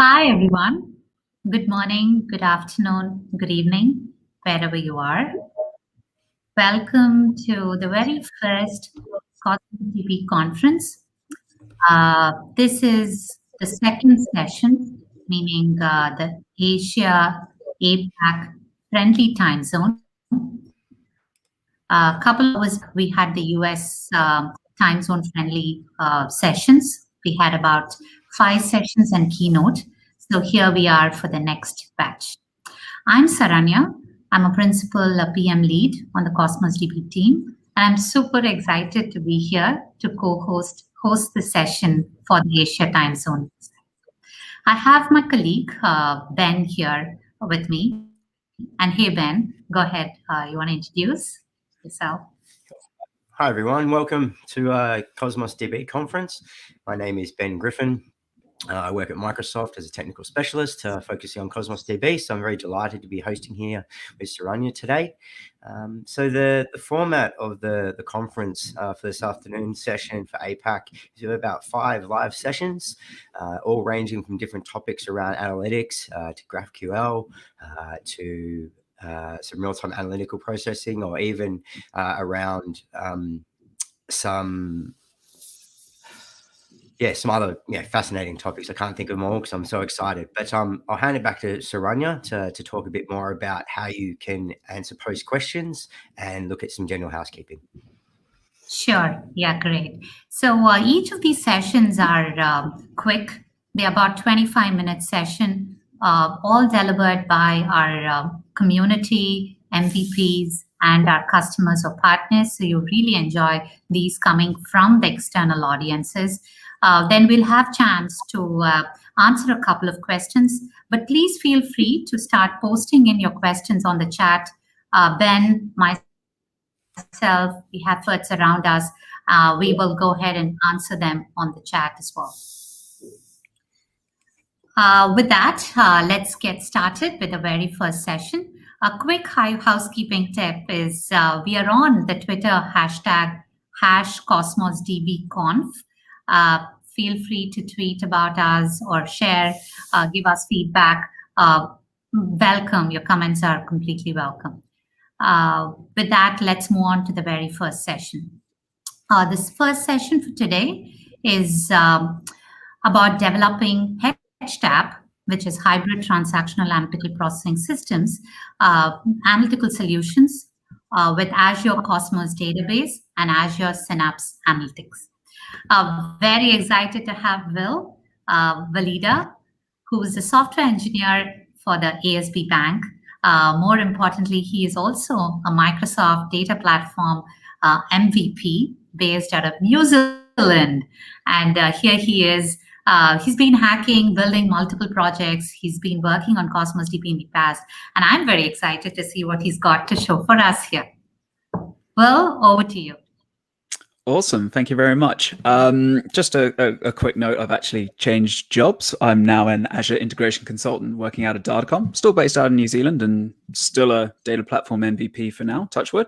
Hi, everyone. Good morning, good afternoon, good evening, wherever you are. Welcome to the very first Cosmos DB conference. This is the second session, meaning the Asia APAC friendly time zone. A couple of hours we had the US time zone friendly sessions. We had about 5 sessions and keynote. So here we are for the next batch. I'm Saranya. I'm a principal PM lead on the Cosmos DB team. And I'm super excited to be here to host the session for the Asia time zone. I have my colleague, Ben, here with me. And hey, Ben, go ahead. You want to introduce yourself? Hi, everyone. Welcome to Cosmos DB conference. My name is Ben Griffin. I work at Microsoft as a technical specialist focusing on Cosmos DB. So I'm very delighted to be hosting here with Saranya today. So the format of the conference for this afternoon session for APAC is about 5 live sessions, all ranging from different topics around analytics to GraphQL to some real-time analytical processing, or even around some other fascinating topics. I can't think of them all because I'm so excited. But I'll hand it back to Saranya to talk a bit more about how you can answer post questions and look at some general housekeeping. Sure. Yeah, great. So each of these sessions are quick. They're about 25-minute session. all delivered by our community, MVPs, and our customers or partners. So you really enjoy these coming from the external audiences. Then we'll have chance to answer a couple of questions, but please feel free to start posting in your questions on the chat. Ben, myself, we have experts around us. We will go ahead and answer them on the chat as well. With that, let's get started with the very first session. A quick housekeeping tip is we are on the Twitter hashtag #CosmosDBConf. Feel free to tweet about us or share, give us feedback. Welcome. Your comments are completely welcome. With that, let's move on to the very first session. This first session for today is about developing Htap, which is Hybrid Transactional Analytical Processing Systems, analytical solutions with Azure Cosmos Database and Azure Synapse Analytics. Very excited to have Will Valida, who is a software engineer for the ASB Bank. More importantly, he is also a Microsoft Data Platform MVP based out of New Zealand. And here he is. He's been hacking, building multiple projects. He's been working on Cosmos DB in the past. And I'm very excited to see what he's got to show for us here. Will, over to you. Awesome. Thank you very much. Just a quick note, I've actually changed jobs. I'm now an Azure integration consultant working out of Datacom, still based out of New Zealand and still a data platform MVP for now, touch wood.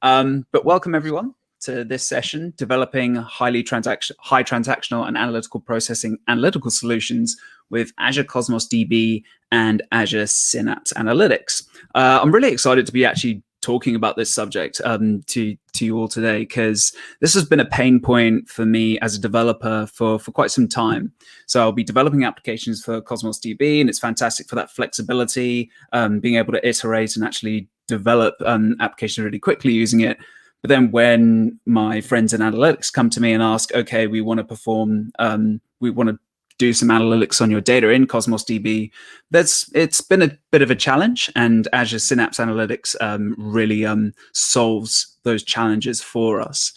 But welcome everyone to this session, developing high transactional and analytical processing analytical solutions with Azure Cosmos DB and Azure Synapse Analytics. I'm really excited to be actually talking about this subject to you all today, because this has been a pain point for me as a developer for quite some time. So I'll be developing applications for Cosmos DB, and it's fantastic for that flexibility, being able to iterate and actually develop applications really quickly using it. But then when my friends in analytics come to me and ask, okay, we want to do some analytics on your data in Cosmos DB, it's been a bit of a challenge, and Azure Synapse Analytics really solves those challenges for us.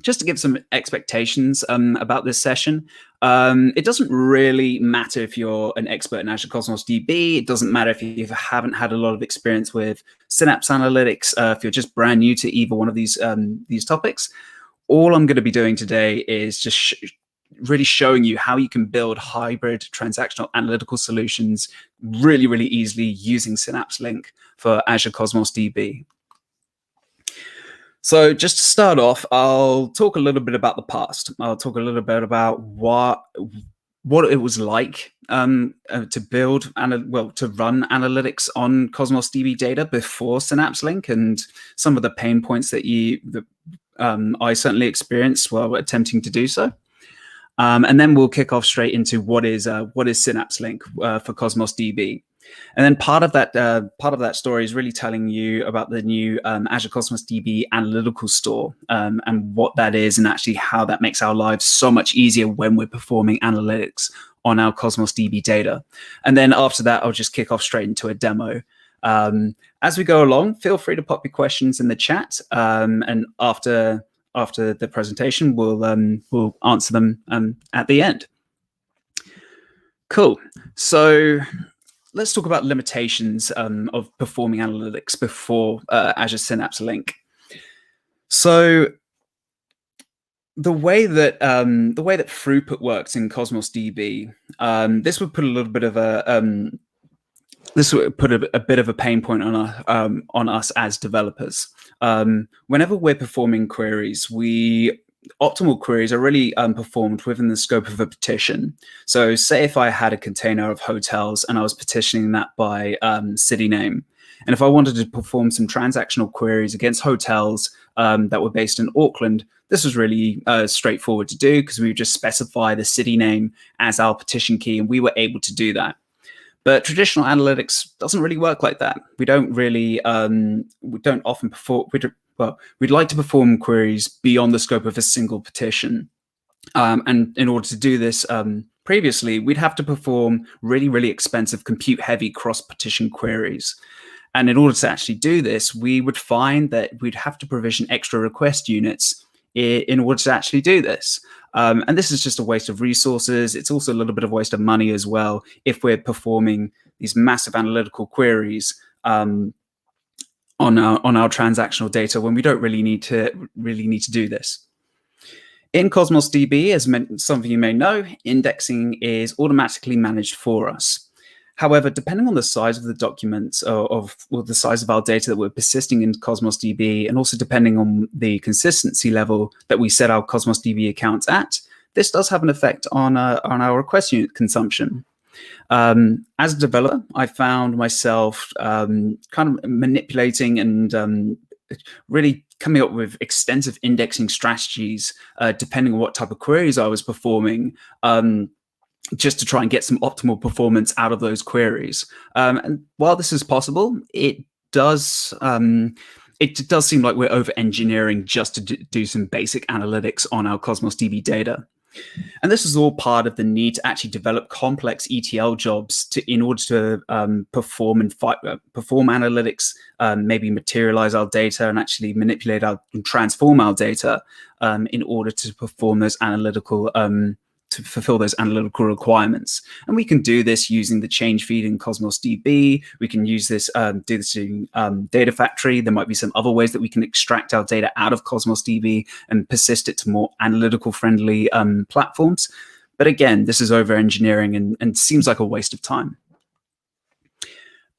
Just to give some expectations about this session, it doesn't really matter if you're an expert in Azure Cosmos DB. It doesn't matter if you haven't had a lot of experience with Synapse Analytics, if you're just brand new to either one of these topics. All I'm going to be doing today is just really showing you how you can build hybrid transactional analytical solutions really, really easily using Synapse Link for Azure Cosmos DB. So just to start off, I'll talk a little bit about the past. I'll talk a little bit about what it was like to build to run analytics on Cosmos DB data before Synapse Link, and some of the pain points that I certainly experienced while attempting to do so. And then we'll kick off straight into what is Synapse Link for Cosmos DB. And then part of that story is really telling you about the new Azure Cosmos DB Analytical Store and what that is, and actually how that makes our lives so much easier when we're performing analytics on our Cosmos DB data. And then after that, I'll just kick off straight into a demo. As we go along, feel free to pop your questions in the chat, and after the presentation, we'll answer them at the end. Cool. So let's talk about limitations of performing analytics before Azure Synapse Link. So the way that throughput works in Cosmos DB, this would put a little bit of a bit of a pain point on us as developers. Whenever we're performing queries, optimal queries are really performed within the scope of a petition. So say if I had a container of hotels and I was petitioning that by city name, and if I wanted to perform some transactional queries against hotels that were based in Auckland, this was really straightforward to do, because we would just specify the city name as our petition key, and we were able to do that. But traditional analytics doesn't really work like that. We don't really, we don't often perform, we'd like to perform queries beyond the scope of a single petition. And in order to do this, Previously, we'd have to perform really, really expensive compute-heavy cross-partition queries. And in order to actually do this, we would find that we'd have to provision extra request units in order to actually do this. And this is just a waste of resources. It's also a little bit of waste of money as well if we're performing these massive analytical queries on our transactional data when we don't really need to do this. In Cosmos DB, as some of you may know, indexing is automatically managed for us. However, depending on the size of the documents or the size of our data that we're persisting in Cosmos DB, and also depending on the consistency level that we set our Cosmos DB accounts at, this does have an effect on our request unit consumption. As a developer, I found myself kind of manipulating and really coming up with extensive indexing strategies, depending on what type of queries I was performing, just to try and get some optimal performance out of those queries. And while this is possible, it does seem like we're over-engineering just to do some basic analytics on our Cosmos DB data. And this is all part of the need to actually develop complex ETL jobs in order to perform analytics, maybe materialize our data and actually manipulate and transform our data in order to perform those analytical to fulfill those analytical requirements. And we can do this using the change feed in Cosmos DB. We can use this, do this in Data Factory. There might be some other ways that we can extract our data out of Cosmos DB and persist it to more analytical friendly platforms. But again, this is over engineering and seems like a waste of time.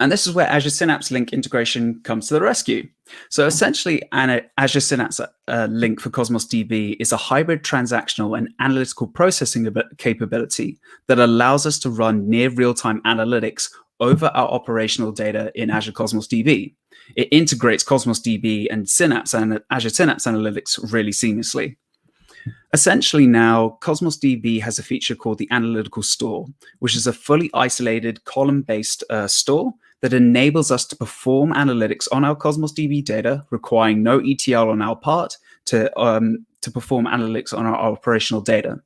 And this is where Azure Synapse Link integration comes to the rescue. So essentially, Azure Synapse Link for Cosmos DB is a hybrid transactional and analytical processing capability that allows us to run near real-time analytics over our operational data in Azure Cosmos DB. It integrates Cosmos DB and Synapse and Azure Synapse Analytics really seamlessly. Essentially now, Cosmos DB has a feature called the Analytical Store, which is a fully isolated column-based store that enables us to perform analytics on our Cosmos DB data, requiring no ETL on our part to perform analytics on our operational data.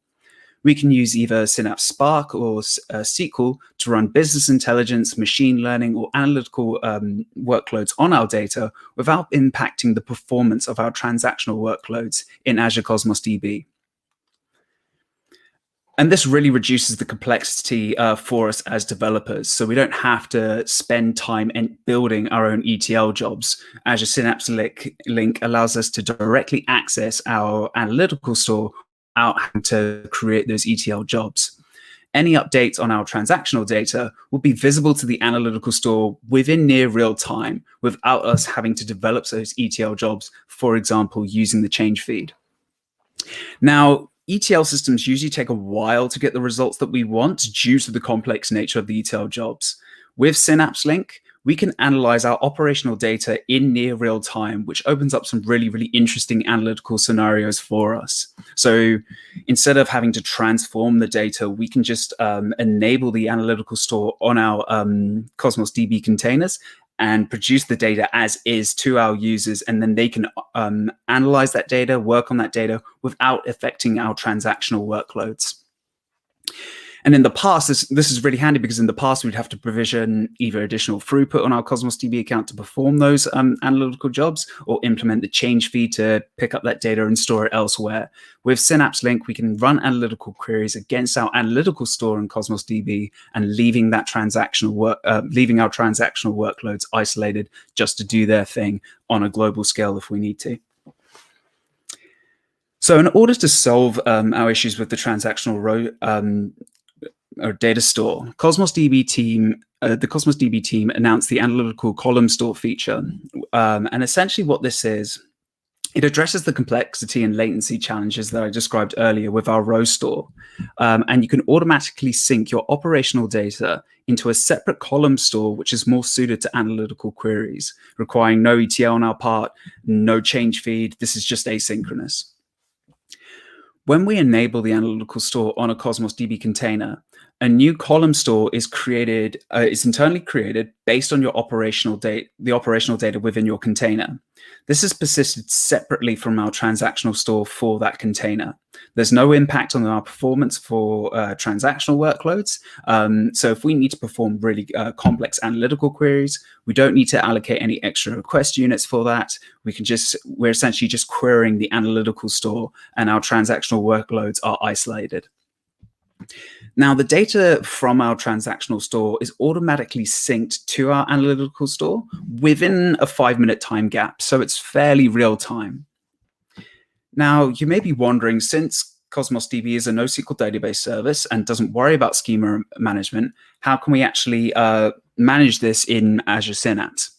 We can use either Synapse Spark or SQL to run business intelligence, machine learning, or analytical workloads on our data without impacting the performance of our transactional workloads in Azure Cosmos DB. And this really reduces the complexity for us as developers. So we don't have to spend time building our own ETL jobs. Azure Synapse Link allows us to directly access our analytical store without having to create those ETL jobs. Any updates on our transactional data will be visible to the analytical store within near real time without us having to develop those ETL jobs, for example, using the change feed. Now, ETL systems usually take a while to get the results that we want due to the complex nature of the ETL jobs. With Synapse Link, we can analyze our operational data in near real time, which opens up some really, really interesting analytical scenarios for us. So instead of having to transform the data, we can just enable the analytical store on our Cosmos DB containers and produce the data as is to our users, and then they can analyze that data, work on that data without affecting our transactional workloads. And in the past, this is really handy because in the past, we'd have to provision either additional throughput on our Cosmos DB account to perform those analytical jobs or implement the change feed to pick up that data and store it elsewhere. With Synapse Link, we can run analytical queries against our analytical store in Cosmos DB and leaving our transactional workloads isolated just to do their thing on a global scale if we need to. So in order to solve our issues with the transactional or data store, the Cosmos DB team announced the Analytical Column Store feature. And essentially what this is, it addresses the complexity and latency challenges that I described earlier with our row store. And you can automatically sync your operational data into a separate column store, which is more suited to analytical queries, requiring no ETL on our part, no change feed. This is just asynchronous. When we enable the Analytical Store on a Cosmos DB container, a new column store is created, is internally created based on your operational data, the operational data within your container. This is persisted separately from our transactional store for that container. There's no impact on our performance for transactional workloads. So if we need to perform really complex analytical queries, we don't need to allocate any extra request units for that. We're essentially just querying the analytical store, and our transactional workloads are isolated. Now, the data from our transactional store is automatically synced to our analytical store within a 5-minute time gap, so it's fairly real time. Now, you may be wondering, since Cosmos DB is a NoSQL database service and doesn't worry about schema management, how can we actually manage this in Azure Synapse?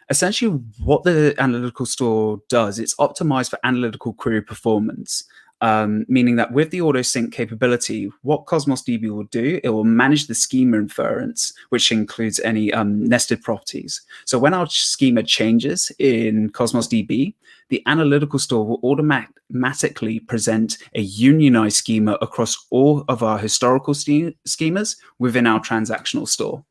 Essentially, what the analytical store does, it's optimized for analytical query performance. Meaning that with the auto sync capability, what Cosmos DB will do, it will manage the schema inference, which includes any nested properties. So when our schema changes in Cosmos DB, the analytical store will automatically present a unionized schema across all of our historical schemas within our transactional store.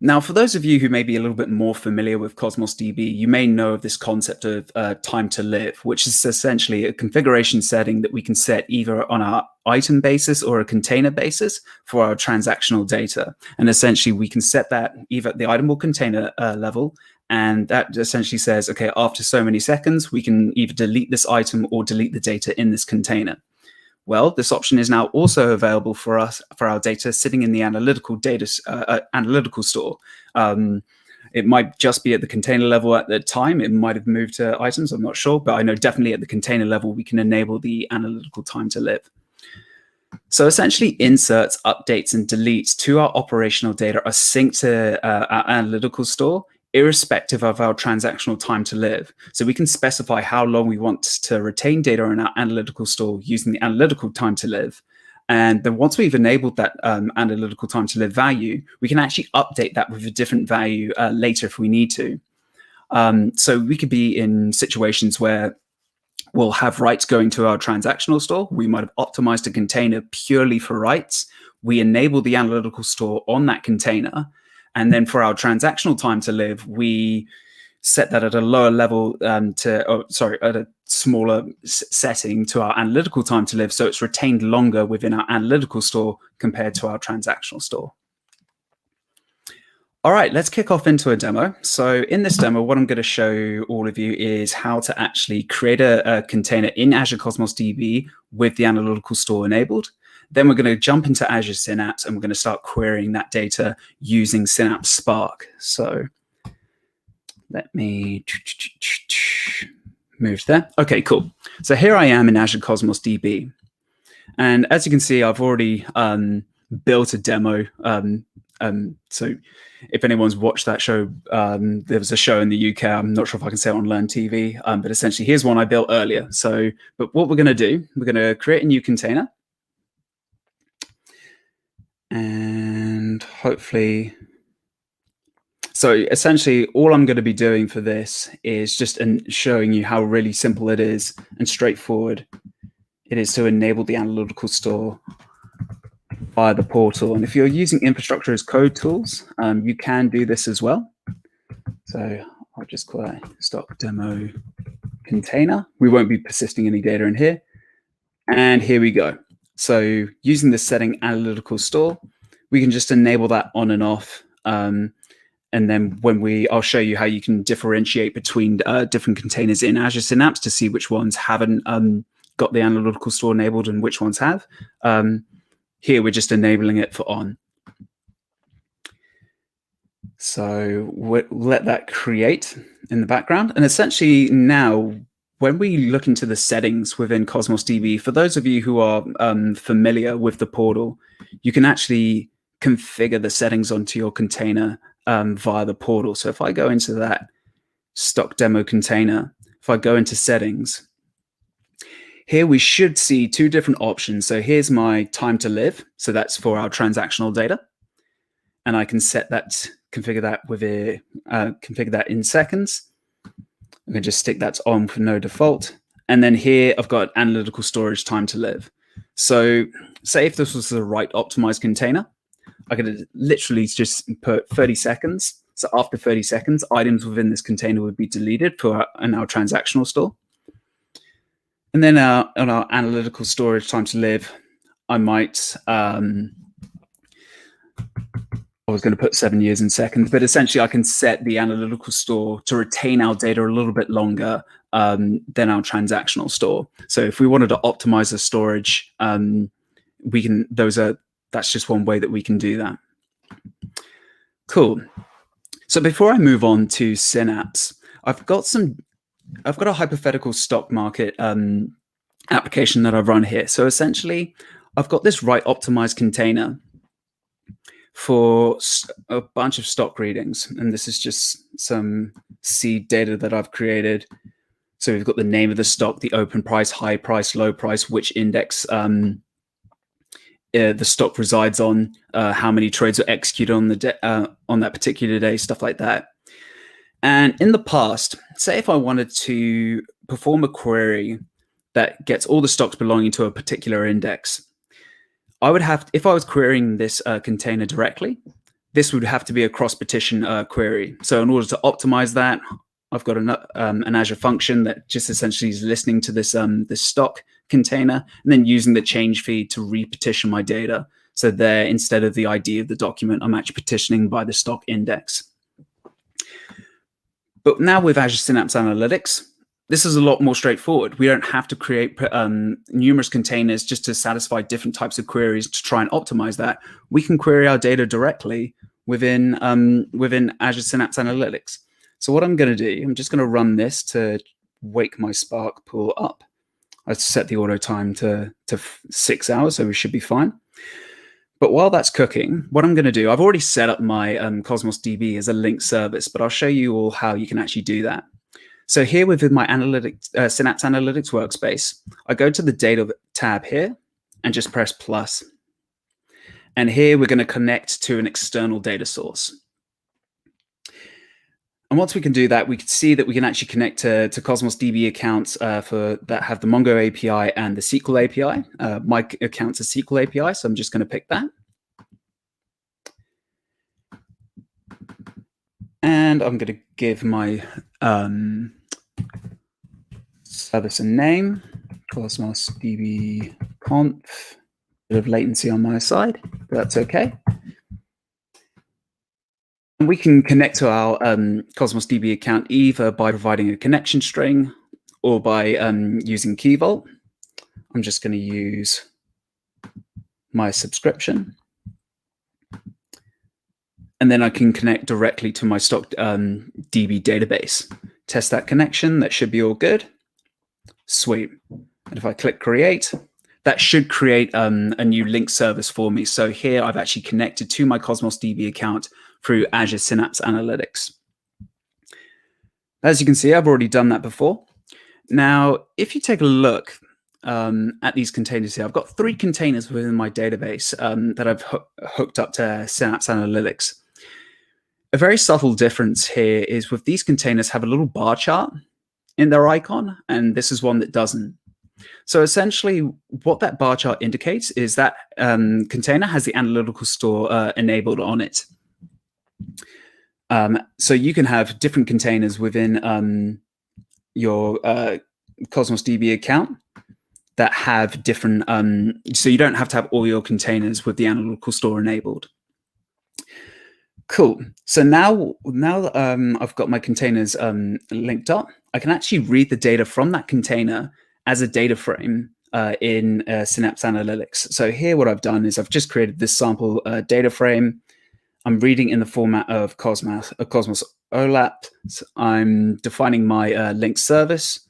Now, for those of you who may be a little bit more familiar with Cosmos DB, you may know of this concept of time to live, which is essentially a configuration setting that we can set either on our item basis or a container basis for our transactional data. And essentially, we can set that either at the item or container level. And that essentially says, okay, after so many seconds, we can either delete this item or delete the data in this container. Well, this option is now also available for us, for our data sitting in the analytical store. It might just be at the container level at the time. It might have moved to items, I'm not sure, but I know definitely at the container level, we can enable the analytical time to live. So essentially, inserts, updates, and deletes to our operational data are synced to our analytical store, irrespective of our transactional time to live. So we can specify how long we want to retain data in our analytical store using the analytical time to live. And then once we've enabled that analytical time to live value, we can actually update that with a different value later if we need to. So we could be in situations where we'll have writes going to our transactional store. We might have optimized a container purely for writes. We enable the analytical store on that container. And then for our transactional time to live, we set that at a lower level at a smaller setting to our analytical time to live. So it's retained longer within our analytical store compared to our transactional store. All right, let's kick off into a demo. So in this demo, what I'm going to show all of you is how to actually create a container in Azure Cosmos DB with the analytical store enabled. Then we're going to jump into Azure Synapse and we're going to start querying that data using Synapse Spark. So let me move there. Okay, cool. So here I am in Azure Cosmos DB. And as you can see, I've already built a demo. So if anyone's watched that show, there was a show in the UK. I'm not sure if I can say it on Learn TV, but essentially here's one I built earlier. So, but what we're going to do, we're going to create a new container. And hopefully, so essentially all I'm going to be doing for this is just showing you how really simple it is and straightforward it is to enable the analytical store via the portal. And if you're using infrastructure as code tools, you can do this as well. So I'll just call that stock demo container. We won't be persisting any data in here. And here we go. So using the setting analytical store, we can just enable that on and off. And then I'll show you how you can differentiate between different containers in Azure Synapse to see which ones haven't got the analytical store enabled and which ones have. Here, we're just enabling it for on. So we'll let that create in the background. And essentially now, when we look into the settings within Cosmos DB, for those of you who are familiar with the portal, you can actually configure the settings onto your container via the portal. So if I go into that stock demo container, if I go into settings, here we should see two different options. So here's my time to live. So that's for our transactional data. And I can set that, configure that in seconds. I'm going to just stick that on for no default. And then here I've got analytical storage time to live. So say if this was the right optimized container, I could literally just put 30 seconds. So after 30 seconds, items within this container would be deleted in our transactional store. And then on our analytical storage time to live, I might, I was going to put 7 years in seconds, but essentially I can set the analytical store to retain our data a little bit longer than our transactional store. So if we wanted to optimize the storage, we can, that's just one way that we can do that. Cool. So before I move on to Synapse, I've got a hypothetical stock market application that I've run here. So essentially, I've got this right optimized container for a bunch of stock readings. And this is just some seed data that I've created. So we've got the name of the stock, the open price, high price, low price, which index the stock resides on, how many trades were executed on that particular day, stuff like that. And in the past, say if I wanted to perform a query that gets all the stocks belonging to a particular index, I would have, if I was querying this container directly, this would have to be a cross-partition query. So in order to optimize that, I've got an Azure function that just essentially is listening to this stock container and then using the change feed to repartition my data. So there, instead of the ID of the document, I'm actually partitioning by the stock index. But now with Azure Synapse Analytics, this is a lot more straightforward. We don't have to create numerous containers just to satisfy different types of queries to try and optimize that. We can query our data directly within Azure Synapse Analytics. So what I'm going to do, I'm just going to run this to wake my Spark pool up. I set the auto time to 6 hours, so we should be fine. But while that's cooking, what I'm going to do, I've already set up my Cosmos DB as a linked service, but I'll show you all how you can actually do that. So here within my Synapse Analytics workspace, I go to the Data tab here and just press plus. And here we're going to connect to an external data source. And once we can do that, we can see that we can actually connect to Cosmos DB accounts that have the Mongo API and the SQL API. My account's a SQL API, so I'm just going to pick that. And I'm going to give my service a name, Cosmos DB conf. Bit of latency on my side, but that's okay. And we can connect to our Cosmos DB account either by providing a connection string or by using Key Vault. I'm just going to use my subscription. And then I can connect directly to my stock DB database. Test that connection. That should be all good. Sweet. And if I click create, that should create a new link service for me. So here I've actually connected to my Cosmos DB account through Azure Synapse Analytics. As you can see, I've already done that before. Now, if you take a look at these containers here, I've got 3 containers within my database that I've hooked up to Synapse Analytics. A very subtle difference here is with these containers have a little bar chart in their icon, and this is one that doesn't. So essentially what that bar chart indicates is that container has the Analytical Store enabled on it. So you can have different containers within your Cosmos DB account that have different, so you don't have to have all your containers with the Analytical Store enabled. Cool. So now that I've got my containers linked up, I can actually read the data from that container as a data frame in Synapse Analytics. So here what I've done is I've just created this sample data frame. I'm reading in the format of Cosmos OLAP. So I'm defining my link service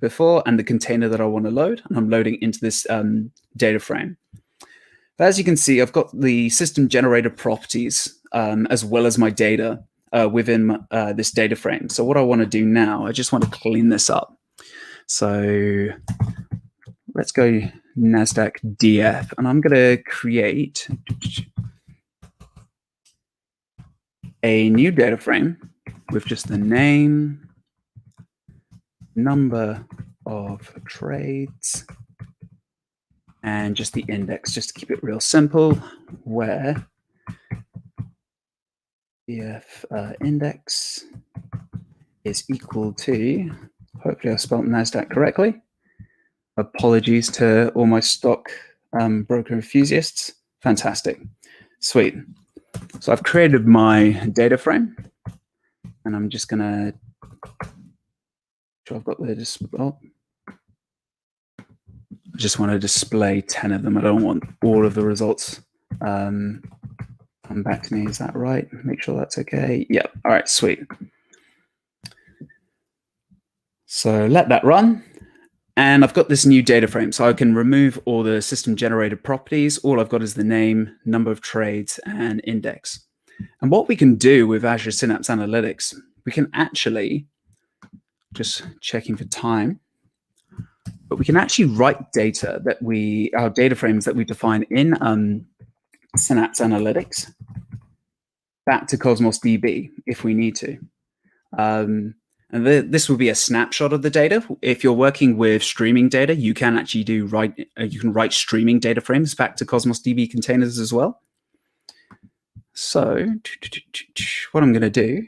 before and the container that I want to load, and I'm loading into this data frame. But as you can see, I've got the system generated properties as well as my data within this data frame. So what I want to do now, I just want to clean this up. So let's go NASDAQ DF, and I'm going to create a new data frame with just the name, number of trades, and just the index, just to keep it real simple, where df index is equal to, hopefully I spelled NASDAQ correctly. Apologies to all my stock broker enthusiasts. Fantastic. Sweet. So I've created my data frame, and I'm just going to, I've got the, oh, I just want to display 10 of them. I don't want all of the results. Come back to me. Is that right? Make sure that's okay. Yeah. All right. Sweet. So let that run. And I've got this new data frame. So I can remove all the system generated properties. All I've got is the name, number of trades, and index. And what we can do with Azure Synapse Analytics, we can actually, just checking for time, but we can actually write data that our data frames that we define in Synapse Analytics back to Cosmos DB if we need to. And this will be a snapshot of the data. If you're working with streaming data, you can actually write streaming data frames back to Cosmos DB containers as well. So what I'm going to do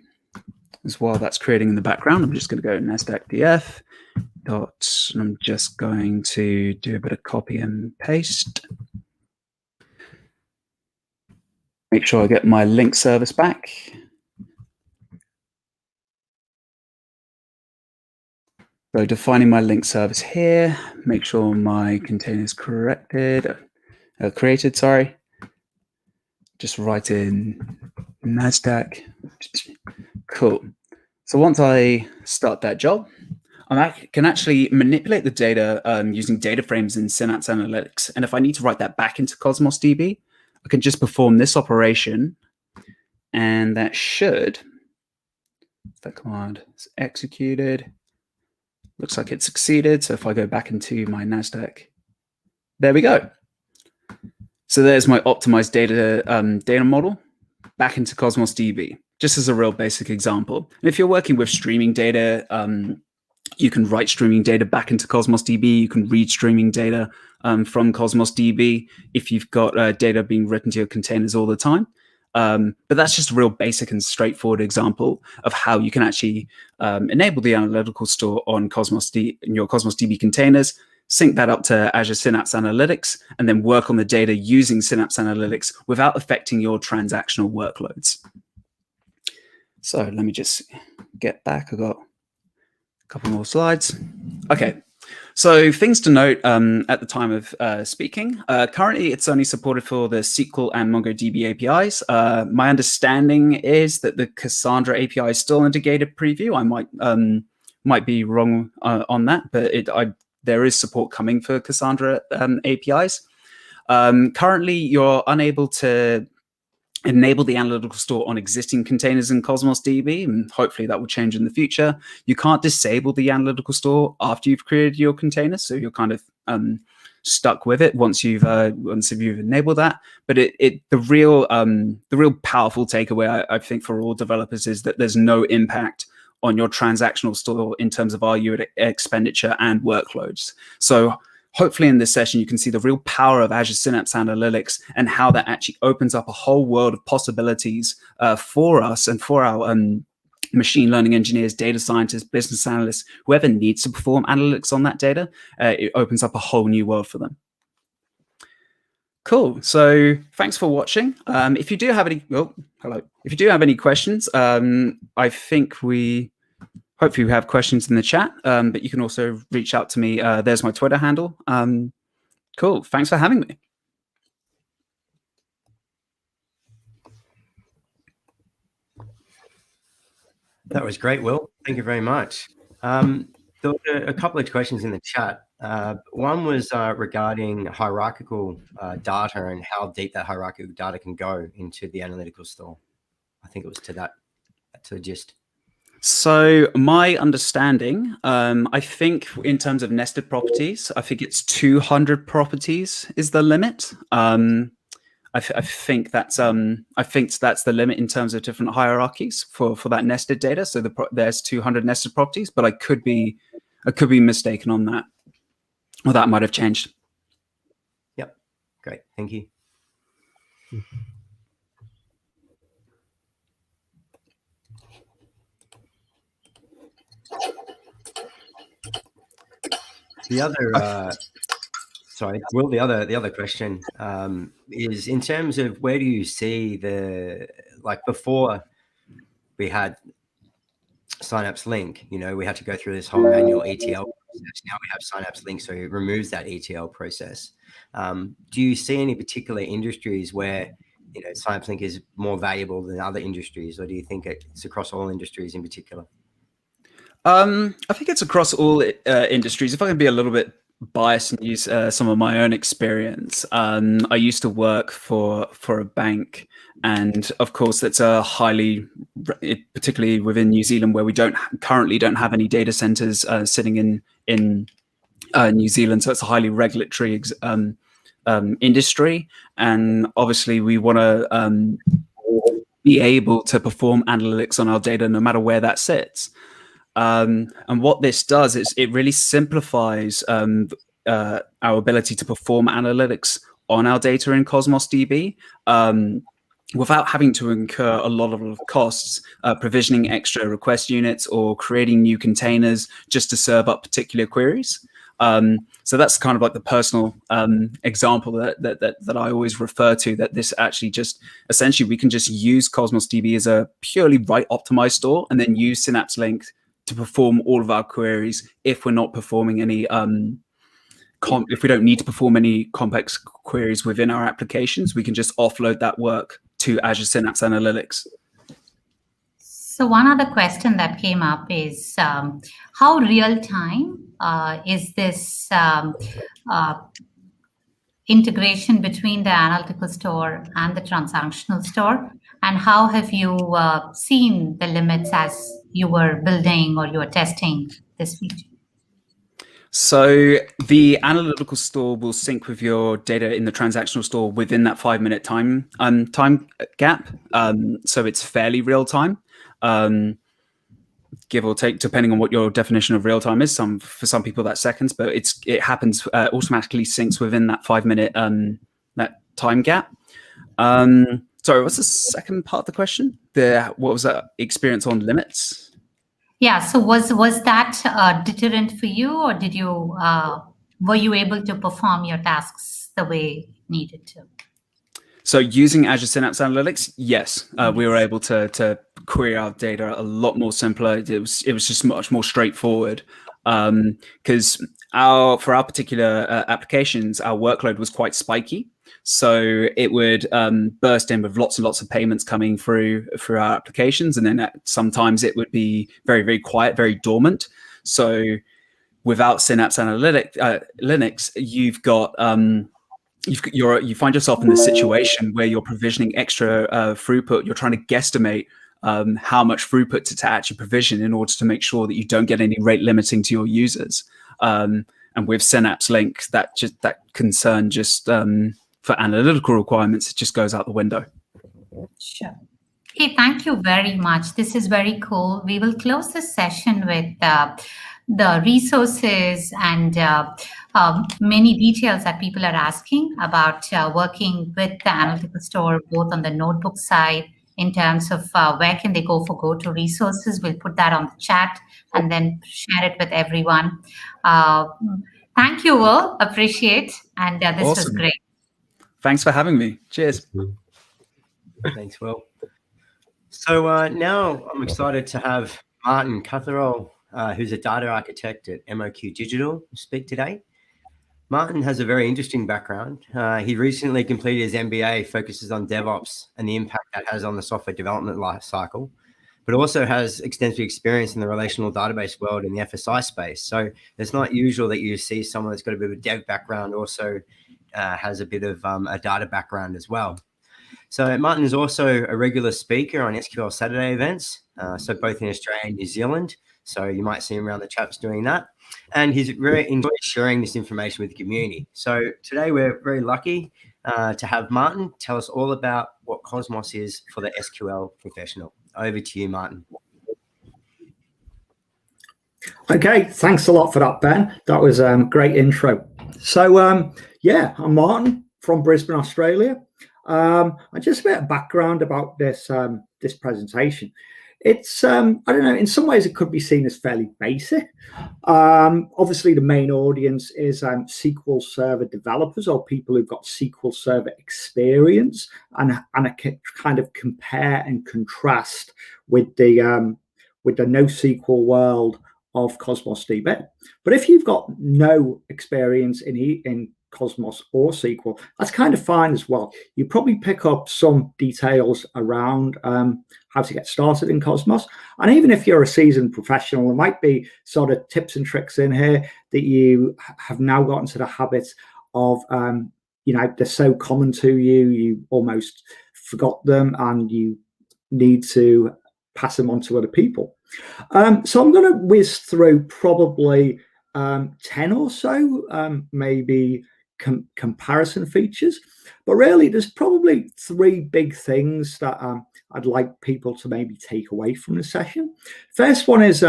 is, while that's creating in the background, I'm just going to go NASDAQ df dot, and I'm just going to do a bit of copy and paste. Make sure I get my link service back. So defining my link service here, make sure my container is created, sorry. Just write in NASDAQ. Cool. So once I start that job, I can actually manipulate the data using data frames in Synapse Analytics. And if I need to write that back into Cosmos DB, I can just perform this operation, and that should, that command is executed. Looks like it succeeded. So if I go back into my NASDAQ, there we go. So there's my optimized data model back into Cosmos DB, just as a real basic example. And if you're working with streaming data, you can write streaming data back into Cosmos DB. You can read streaming data from Cosmos DB if you've got data being written to your containers all the time. But that's just a real basic and straightforward example of how you can actually enable the analytical store on in your Cosmos DB containers, sync that up to Azure Synapse Analytics, and then work on the data using Synapse Analytics without affecting your transactional workloads. So let me just get back. I've got a couple more slides. Okay. So things to note at the time of speaking. Currently, it's only supported for the SQL and MongoDB APIs. My understanding is that the Cassandra API is still in the gated preview. I might be wrong on that, but there is support coming for Cassandra APIs. Currently, you're unable to enable the analytical store on existing containers in Cosmos DB, and hopefully that will change in the future. You can't disable the analytical store after you've created your container, so you're kind of stuck with it once you've enabled that. But the real powerful takeaway I think for all developers is that there's no impact on your transactional store in terms of RU expenditure and workloads. So hopefully in this session, you can see the real power of Azure Synapse Analytics and how that actually opens up a whole world of possibilities for us and for our machine learning engineers, data scientists, business analysts, whoever needs to perform analytics on that data. It opens up a whole new world for them. Cool. So thanks for watching. If you do have any, hello. If you do have any questions, I think hopefully we have questions in the chat, but you can also reach out to me. There's my Twitter handle. Cool. Thanks for having me. That was great, Will. Thank you very much. There were a couple of questions in the chat. One was regarding hierarchical data and how deep that hierarchical data can go into the analytical store. I think it was to the gist. So my understanding, I think in terms of nested properties, I think it's 200 properties is the limit. I think that's the limit in terms of different hierarchies for that nested data. So there's 200 nested properties, but I could be mistaken on that, or that might have changed. Great, thank you. The other, sorry, Will, the other question is in terms of where do you see before we had Synapse Link, we had to go through this whole manual ETL process. Now we have Synapse Link, so it removes that ETL process. Do you see any particular industries where Synapse Link is more valuable than other industries, or do you think it's across all industries in particular? I think it's across all industries. If I can be a little bit biased and use some of my own experience, I used to work for a bank, and of course that's a particularly within New Zealand, where we currently don't have any data centers sitting in New Zealand, so it's a highly regulatory industry, and obviously we want to be able to perform analytics on our data no matter where that sits. And what this does is it really simplifies our ability to perform analytics on our data in Cosmos DB without having to incur a lot of costs, provisioning extra request units or creating new containers just to serve up particular queries. So that's kind of like the personal example that I always refer to, that this actually just essentially we can just use Cosmos DB as a purely write optimized store and then use Synapse Link to perform all of our queries if we're not performing any if we don't need to perform any complex queries within our applications, we can just offload that work to Azure Synapse Analytics. So one other question that came up is how real time is this integration between the Analytical Store and the Transactional Store, and how have you seen the limits as you were building or you were testing this feature? So the Analytical Store will sync with your data in the Transactional Store within that 5-minute time gap. So it's fairly real time, give or take, depending on what your definition of real time is. For some people that's seconds, but it happens automatically syncs within that 5-minute that time gap. Sorry, what's the second part of the question? What was that experience on limits? Yeah, so was that a deterrent for you, or did you were you able to perform your tasks the way needed to? So using Azure Synapse Analytics, yes, we were able to query our data a lot more simpler. It was just much more straightforward because for our particular applications, our workload was quite spiky. So it would burst in with lots and lots of payments coming through our applications, and then sometimes it would be very, very quiet, very dormant. So without Synapse Linux, you find yourself in this situation where you're provisioning extra throughput. You're trying to guesstimate how much throughput to actually provision in order to make sure that you don't get any rate limiting to your users. And with Synapse Link, that concern just for analytical requirements, it just goes out the window. Sure. Okay, thank you very much. This is very cool. We will close this session with the resources and many details that people are asking about working with the Analytical Store, both on the notebook side in terms of where can they go for go-to resources. We'll put that on the chat and then share it with everyone. Thank you, Will. Appreciate. And this was great. Thanks for having me. Cheers. Thanks, Will. So now I'm excited to have Martin Cutherall, who's a data architect at MOQ Digital, speak today. Martin has a very interesting background. He recently completed his MBA, focuses on DevOps and the impact that has on the software development life cycle, but also has extensive experience in the relational database world in the FSI space. So it's not usual that you see someone that's got a bit of a dev background also has a bit of a data background as well. So Martin is also a regular speaker on SQL Saturday events, so both in Australia and New Zealand. So you might see him around the chaps doing that. And he's very enjoys sharing this information with the community. So today we're very lucky to have Martin tell us all about what Cosmos is for the SQL professional. Over to you, Martin. Okay, thanks a lot for that, Ben. That was a great intro. So yeah, I'm Martin. from Brisbane, Australia. And just a bit of background about this this presentation. It's I don't know, in some ways it could be seen as fairly basic. Obviously, the main audience is SQL Server developers or people who've got SQL Server experience and a kind of compare and contrast with the NoSQL world of Cosmos DB. But if you've got no experience in Cosmos or SQL, that's kind of fine as well. You probably pick up some details around how to get started in Cosmos. And even if you're a seasoned professional, there might be sort of tips and tricks in here that you have now gotten to the habit of, you know, they're so common to you, you almost forgot them and you need to pass them on to other people. So I'm going to whiz through probably 10 or so, maybe comparison features, but really there's probably 3 big things that I'd like people to maybe take away from the session. First one is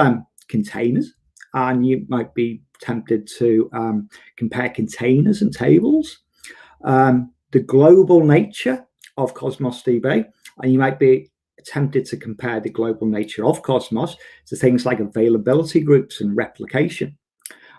containers, and you might be tempted to compare containers and tables. The global nature of Cosmos DB, and you might be tempted to compare the global nature of Cosmos to things like availability groups and replication.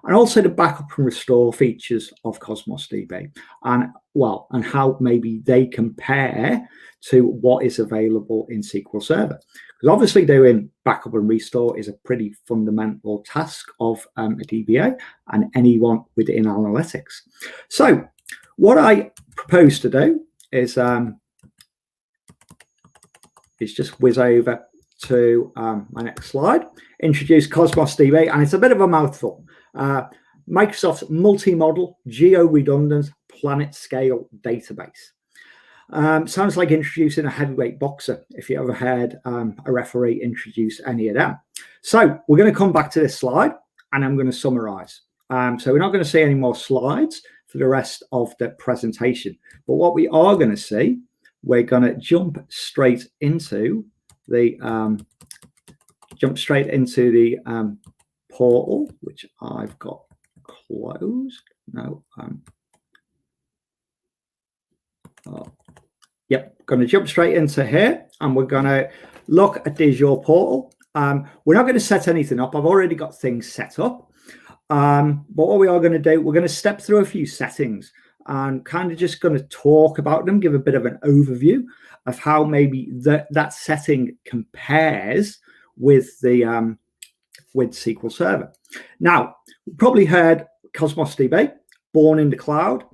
And also the backup and restore features of Cosmos DB, and how maybe they compare to what is available in SQL Server. Because obviously doing backup and restore is a pretty fundamental task of a DBA and anyone within analytics. So what I propose to do is just whiz over to my next slide, introduce Cosmos DB, and it's a bit of a mouthful. Microsoft's multi-model, geo-redundant, planet-scale database. Sounds like introducing a heavyweight boxer, if you ever heard a referee introduce any of them. So we're going to come back to this slide, and I'm going to summarize. So we're not going to see any more slides for the rest of the presentation. But what we are going to see, we're going to jump straight into the portal, which I've got closed. No. Yep, going to jump straight into here, and we're going to look at the Azure portal. We're not going to set anything up. I've already got things set up. But what we are going to do, we're going to step through a few settings and kind of just going to talk about them, give a bit of an overview of how maybe that setting compares with the with SQL Server. Now, you've probably heard Cosmos DB, born in the cloud.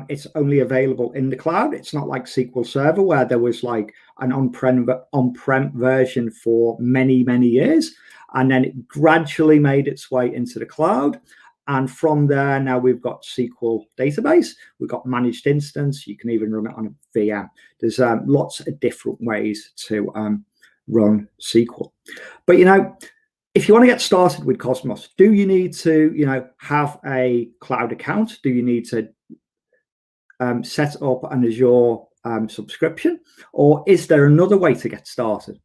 It's only available in the cloud. It's not like SQL Server, where there was like an on-prem version for many, many years, and then it gradually made its way into the cloud. And from there, now we've got SQL database, we've got managed instance, you can even run it on a VM. There's lots of different ways to run SQL. But, you know, if you want to get started with Cosmos, do you need to, you know, have a cloud account? Do you need to set up an Azure subscription? Or is there another way to get started?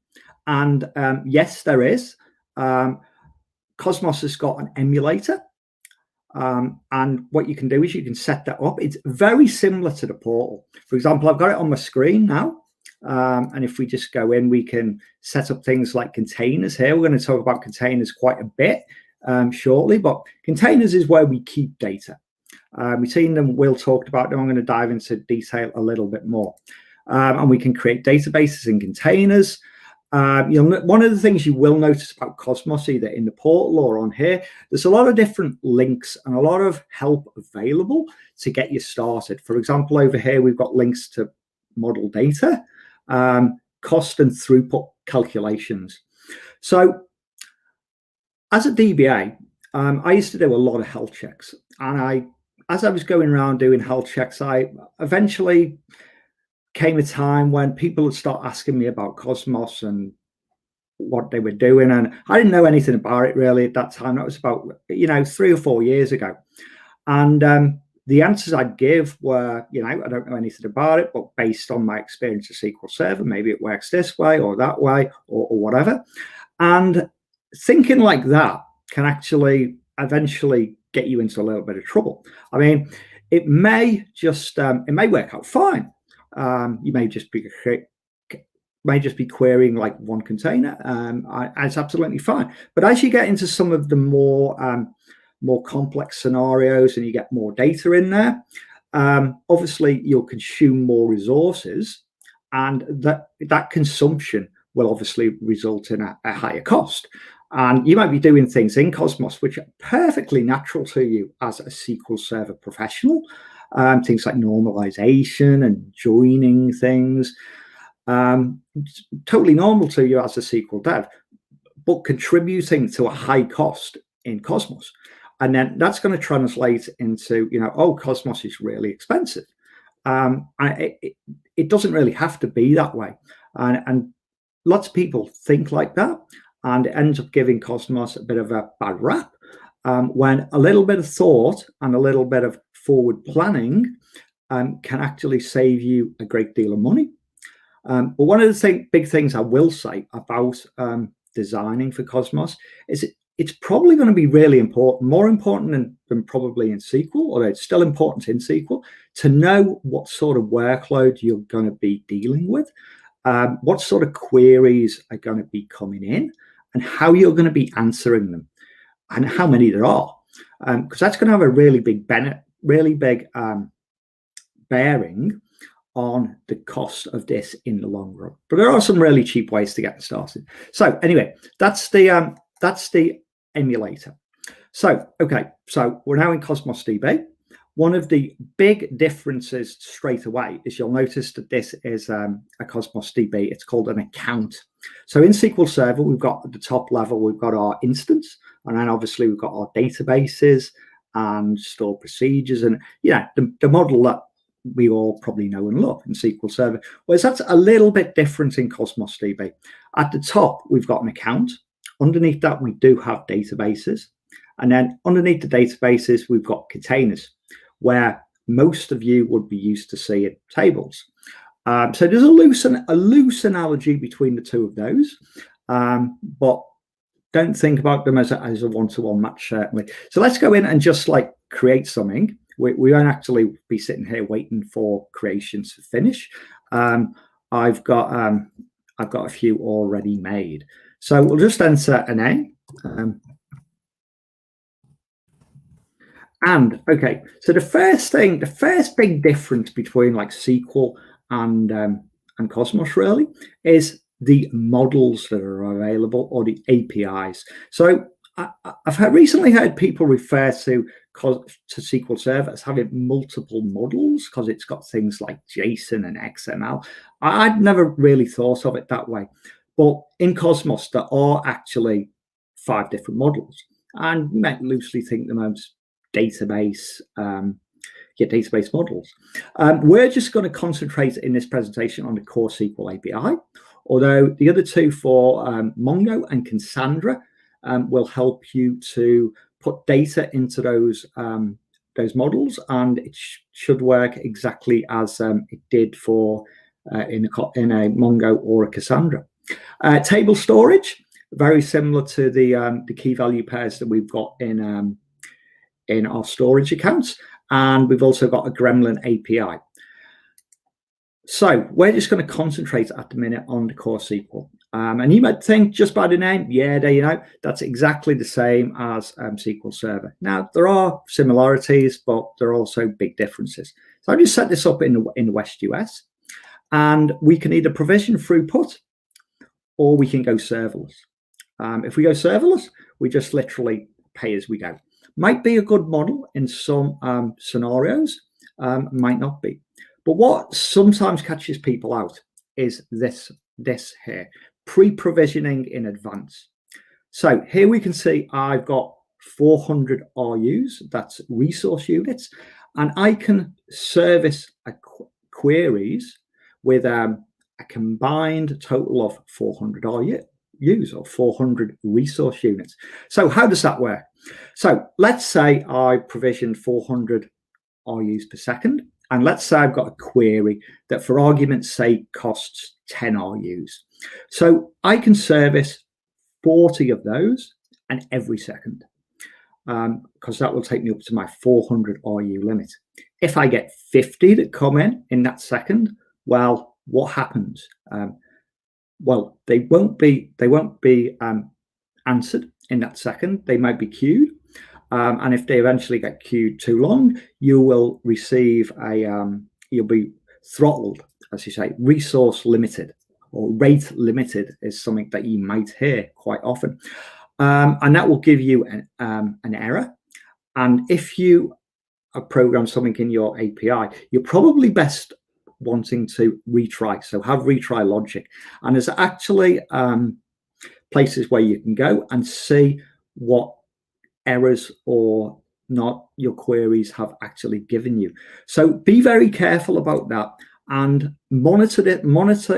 And yes, there is. Cosmos has got an emulator. And what you can do is you can set that up. It's very similar to the portal. For example, I've got it on my screen now. And if we just go in, we can set up things like containers here. We're going to talk about containers quite a bit shortly, but containers is where we keep data. We've seen them, Will talked about them. I'm going to dive into detail a little bit more. And we can create databases in containers. You know, one of the things you will notice about Cosmos, either in the portal or on here, there's a lot of different links and a lot of help available to get you started. For example, over here, we've got links to model data, cost and throughput calculations. So as a DBA, I used to do a lot of health checks. And as I was going around doing health checks, I eventually came a time when people would start asking me about Cosmos and what they were doing. And I didn't know anything about it really at that time. That was about, you know, 3 or 4 years ago. And the answers I'd give were, you know, I don't know anything about it, but based on my experience of SQL Server, maybe it works this way or that way or whatever. And thinking like that can actually eventually get you into a little bit of trouble. I mean, it may just it may work out fine. You may just be querying like one container. It's absolutely fine. But as you get into some of the more complex scenarios and you get more data in there, obviously you'll consume more resources, and that consumption will obviously result in a higher cost. And you might be doing things in Cosmos which are perfectly natural to you as a SQL Server professional, things like normalization and joining things, totally normal to you as a SQL dev, but contributing to a high cost in Cosmos. And then that's going to translate into, oh, Cosmos is really expensive. It doesn't really have to be that way. And lots of people think like that, and it ends up giving Cosmos a bit of a bad rap, when a little bit of thought and a little bit of forward planning can actually save you a great deal of money. But one of the big things I will say about designing for Cosmos is it's probably going to be really important, more important than probably in SQL, although it's still important in SQL, to know what sort of workload you're going to be dealing with, what sort of queries are going to be coming in, and how you're going to be answering them, and how many there are, because that's going to have a really big bearing on the cost of this in the long run. But there are some really cheap ways to get started. So anyway, that's the emulator. So okay, so we're now in Cosmos DB. One of the big differences straight away is you'll notice that this is a Cosmos DB. It's called an account. So in SQL Server, we've got at the top level, we've got our instance, and then obviously we've got our databases and store procedures, and the model that we all probably know and love in SQL Server. Whereas that's a little bit different in Cosmos DB. At the top, we've got an account. Underneath that, we do have databases. And then underneath the databases, we've got containers, where most of you would be used to seeing tables. So there's a loose analogy between the two of those, but don't think about them as a one-to-one match, certainly. So let's go in and just create something. We won't actually be sitting here waiting for creations to finish. I've got a few already made. So we'll just enter a name. And okay, so the first big difference between SQL and Cosmos really is the models that are available, or the APIs. So I've recently heard people refer to SQL Server as having multiple models because it's got things like JSON and XML. I'd never really thought of it that way. But in Cosmos, there are actually 5 different models. And you might loosely think them as database models. We're just going to concentrate in this presentation on the core SQL API, although the other two for Mongo and Cassandra will help you to put data into those models, and it should work exactly as it did for in a Mongo or a Cassandra. Table storage, very similar to the key value pairs that we've got in our storage accounts, and we've also got a Gremlin API. So we're just going to concentrate at the minute on the core SQL. And you might think just by the name, that's exactly the same as SQL Server. Now, there are similarities, but there are also big differences. So I just set this up in the West US, and we can either provision throughput or we can go serverless. If we go serverless, we just literally pay as we go. Might be a good model in some scenarios, might not be. But what sometimes catches people out is this here, pre-provisioning in advance. So here we can see I've got 400 RUs, that's resource units, and I can service queries with a combined total of 400 RUs, or 400 resource units. So how does that work? So let's say I provisioned 400 RUs per second, and let's say I've got a query that, for argument's sake, costs 10 RUs. So I can service 40 of those and every second. because that will take me up to my 400 RU limit. If I get 50 that come in that second, well, what happens? Well, they won't be answered in that second. They might be queued, and if they eventually get queued too long, you will receive you'll be throttled, as you say. Resource limited or rate limited is something that you might hear quite often, and that will give you an error. And if you program something in your API, you're probably best wanting to retry. So have retry logic, and there's actually places where you can go and see what errors or not your queries have actually given you. So be very careful about that and monitor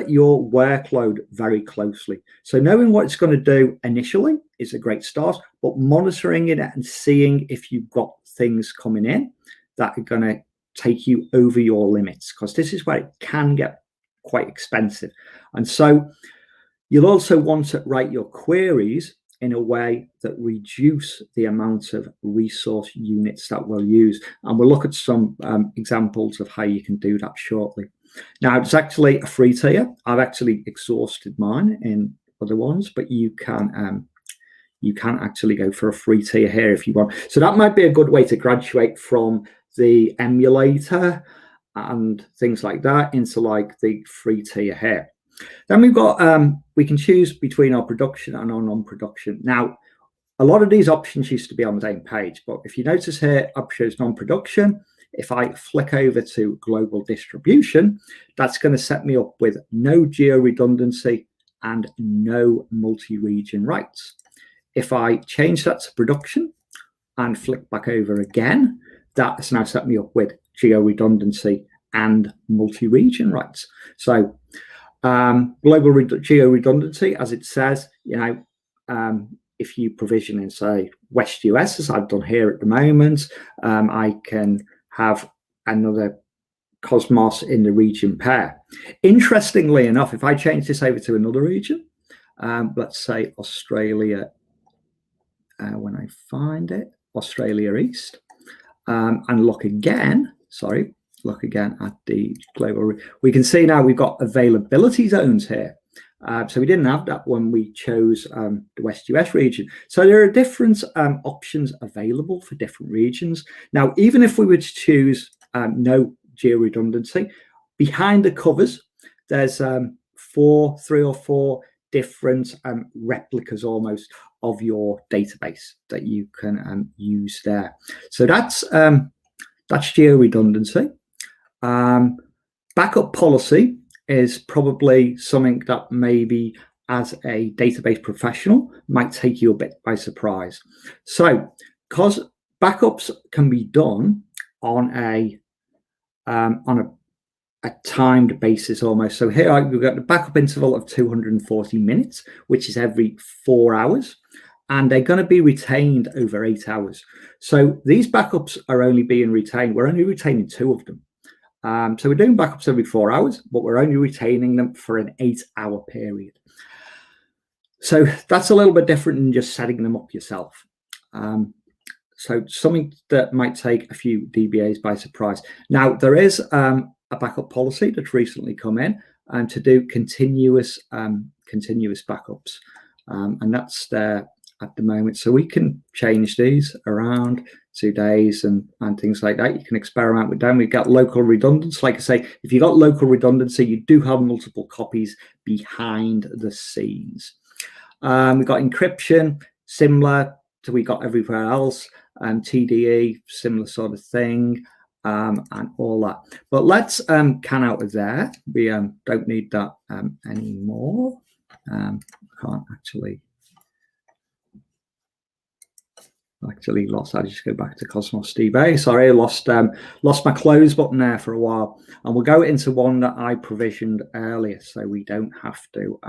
your workload very closely. So knowing what it's going to do initially is a great start, but monitoring it and seeing if you've got things coming in that are going to take you over your limits, because this is where it can get quite expensive. And so you'll also want to write your queries in a way that reduce the amount of resource units that we'll use. And we'll look at some examples of how you can do that shortly. Now, it's actually a free tier. I've actually exhausted mine in other ones, but you can actually go for a free tier here if you want. So that might be a good way to graduate from the emulator and things like that into like the free tier here. Then we've got, we can choose between our production and our non-production. Now, a lot of these options used to be on the same page, but if you notice here, up shows non-production. If I flick over to global distribution, that's going to set me up with no geo-redundancy and no multi-region rights. If I change that to production and flick back over again, that has now set me up with geo-redundancy and multi-region rights. So global geo-redundancy, as it says, if you provision in, say, West US, as I've done here at the moment, I can have another Cosmos in the region pair. Interestingly enough, if I change this over to another region, let's say Australia, when I find it, Australia East, and look again at the global, we can see now we've got availability zones here. So we didn't have that when we chose the West US region. So there are different options available for different regions. Now, even if we were to choose no geo-redundancy, behind the covers, there's 3 or 4 different replicas almost of your database that you can use there. So that's geo-redundancy. Backup policy is probably something that maybe as a database professional might take you a bit by surprise. So, because backups can be done on a timed basis almost. So here we've got the backup interval of 240 minutes, which is every 4 hours, and they're going to be retained over 8 hours. So these backups are only being retained. We're only retaining 2 of them. So we're doing backups every 4 hours, but we're only retaining them for an 8-hour period. So that's a little bit different than just setting them up yourself. So something that might take a few DBAs by surprise. Now, there is a backup policy that's recently come in to do continuous backups. And that's there at the moment. So we can change these around 2 days and things like that. You can experiment with them. We've got local redundancy. Like I say, if you've got local redundancy, you do have multiple copies behind the scenes. We've got encryption, similar to we got everywhere else. TDE, similar sort of thing, and all that. But let's can out of there. We don't need that anymore. Can't actually lost. I just go back to Cosmos DB. Sorry, I lost my close button there for a while. And we'll go into one that I provisioned earlier, so we don't have to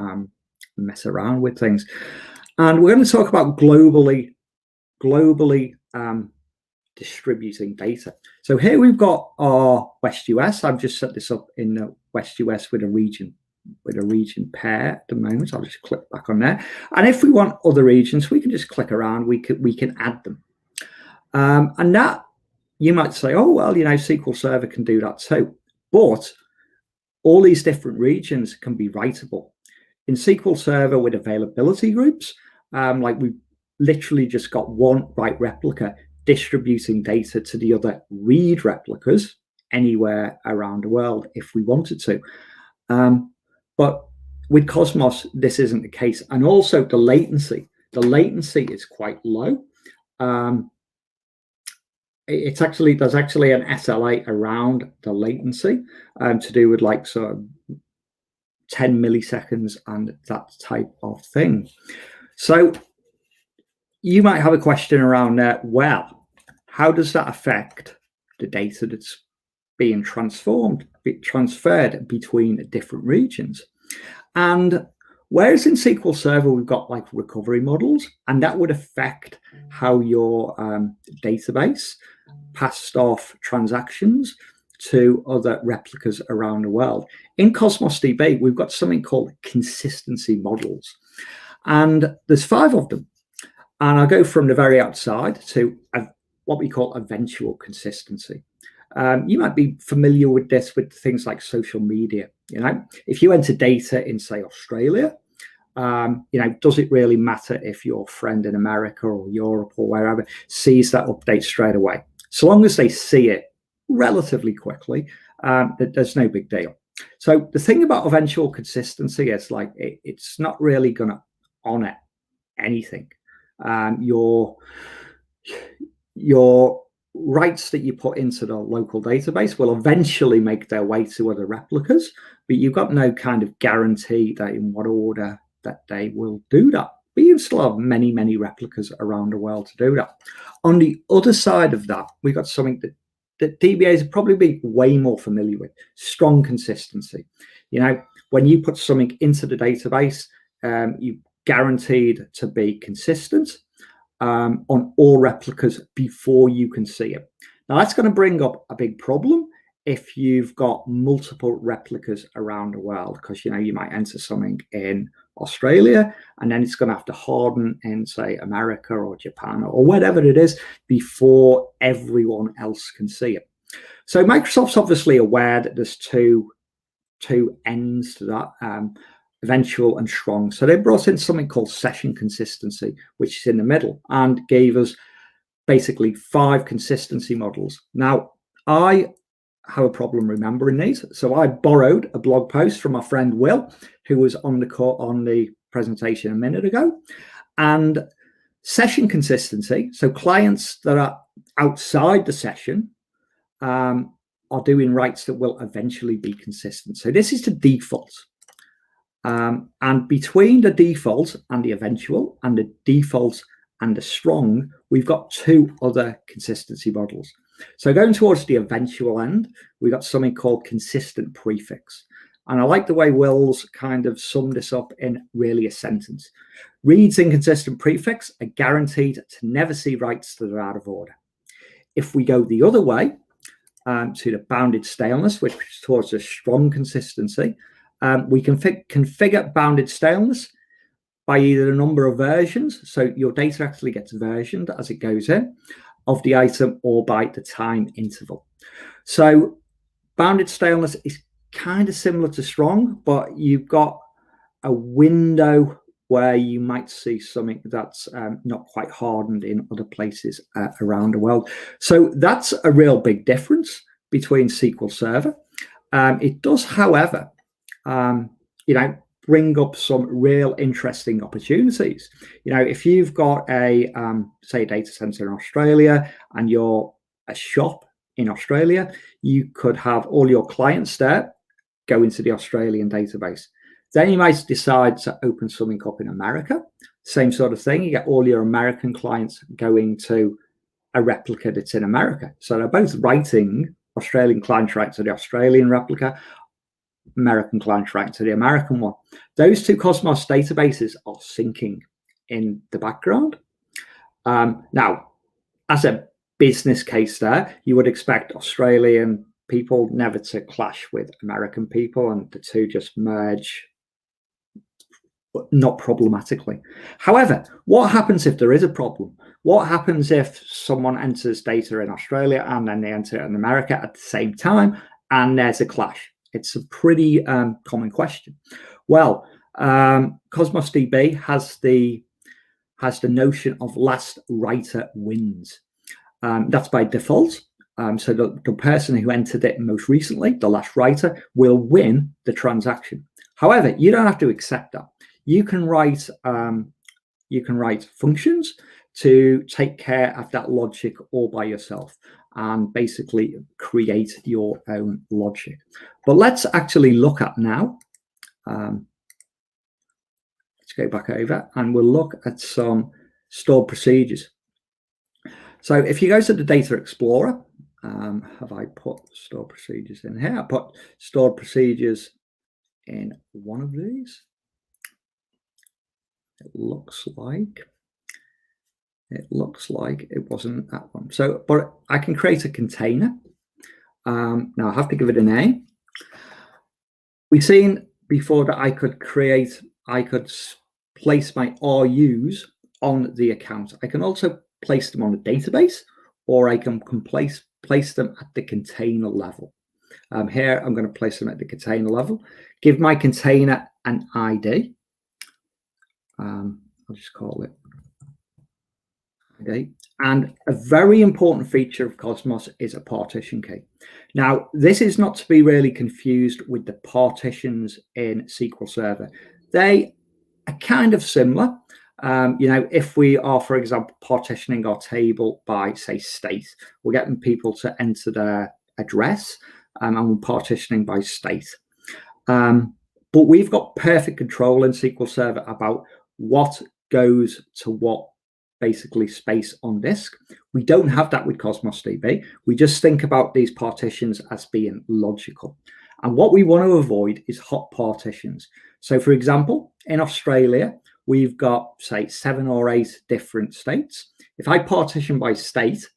mess around with things. And we're going to talk about globally distributing data. So here we've got our West US. I've just set this up in the West US with a region pair at the moment. I'll just click back on there. And if we want other regions, we can just click around. We can add them. And that, you might say, oh, well, SQL Server can do that too. But all these different regions can be writable. In SQL Server with availability groups, like we literally just got one write replica distributing data to the other read replicas anywhere around the world if we wanted to. But with Cosmos, this isn't the case. And also the latency is quite low. There's actually an SLA around the latency to do with like sort of 10 milliseconds and that type of thing. So you might have a question around that. Well, how does that affect the data that's being transferred between different regions? And whereas in SQL Server, we've got like recovery models, and that would affect how your database passed off transactions to other replicas around the world. In Cosmos DB, we've got something called consistency models, and there's 5 of them. And I'll go from the very outside to what we call eventual consistency. You might be familiar with this with things like social media. If you enter data in, say, Australia, does it really matter if your friend in America or Europe or wherever sees that update straight away? So long as they see it relatively quickly, there's no big deal. So the thing about eventual consistency is like it's not really going to honor anything. Your writes that you put into the local database will eventually make their way to other replicas, but you've got no kind of guarantee that in what order that they will do that. But you still have many, many replicas around the world to do that. On the other side of that, we've got something that DBAs would probably be way more familiar with: strong consistency. When you put something into the database, you guaranteed to be consistent on all replicas before you can see it. Now, that's going to bring up a big problem if you've got multiple replicas around the world, because you might enter something in Australia and then it's going to have to harden in, say, America or Japan or whatever it is before everyone else can see it. So Microsoft's obviously aware that there's two ends to that, eventual and strong. So they brought in something called session consistency, which is in the middle, and gave us basically 5 consistency models. Now, I have a problem remembering these, so I borrowed a blog post from my friend Will, who was on the presentation a minute ago. And session consistency, so clients that are outside the session are doing writes that will eventually be consistent. So this is the default. And between the default and the eventual, and the default and the strong, we've got 2 other consistency models. So going towards the eventual end, we've got something called consistent prefix. And I like the way Will's kind of summed this up in really a sentence. Reads in consistent prefix are guaranteed to never see writes that are out of order. If we go the other way, to the bounded staleness, which is towards a strong consistency, we can configure bounded staleness by either the number of versions, so your data actually gets versioned as it goes in, of the item, or by the time interval. So bounded staleness is kind of similar to strong, but you've got a window where you might see something that's not quite hardened in other places around the world. So that's a real big difference between SQL Server. It does, however, bring up some real interesting opportunities. If you've got a, say, a data center in Australia and you're a shop in Australia, you could have all your clients there go into the Australian database. Then you might decide to open something up in America. Same sort of thing. You get all your American clients going to a replica that's in America. So they're both writing, Australian clients write to the Australian replica, American clients write to the American one. Those 2 Cosmos databases are syncing in the background. Now, as a business case there, you would expect Australian people never to clash with American people and the 2 just merge but not problematically. However, what happens if there is a problem? What happens if someone enters data in Australia and then they enter it in America at the same time and there's a clash? It's a pretty common question. Well, Cosmos DB has the notion of last writer wins. That's by default. So the person who entered it most recently, the last writer, will win the transaction. However, you don't have to accept that. You can write functions to take care of that logic all by yourself and basically create your own logic. But let's actually look at now. Let's go back over and we'll look at some stored procedures. So if you go to the Data Explorer, have I put stored procedures in here? I put stored procedures in one of these. It looks like it wasn't that one. So, but I can create a container. Now I have to give it a name. We've seen before that I could place my RUs on the account. I can also place them on a database, or I can place them at the container level. Here I'm going to place them at the container level. Give my container an ID. I'll just call it ID. And a very important feature of Cosmos is a partition key. Now, this is not to be really confused with the partitions in SQL Server. They are kind of similar. If we are, for example, partitioning our table by, say, state, we're getting people to enter their address, and we're partitioning by state. But we've got perfect control in SQL Server about what goes to what basically space on disk. We don't have that with Cosmos DB. We just think about these partitions as being logical. And what we want to avoid is hot partitions. So, for example, in Australia, we've got, say, 7 or 8 different states. If I partition by state,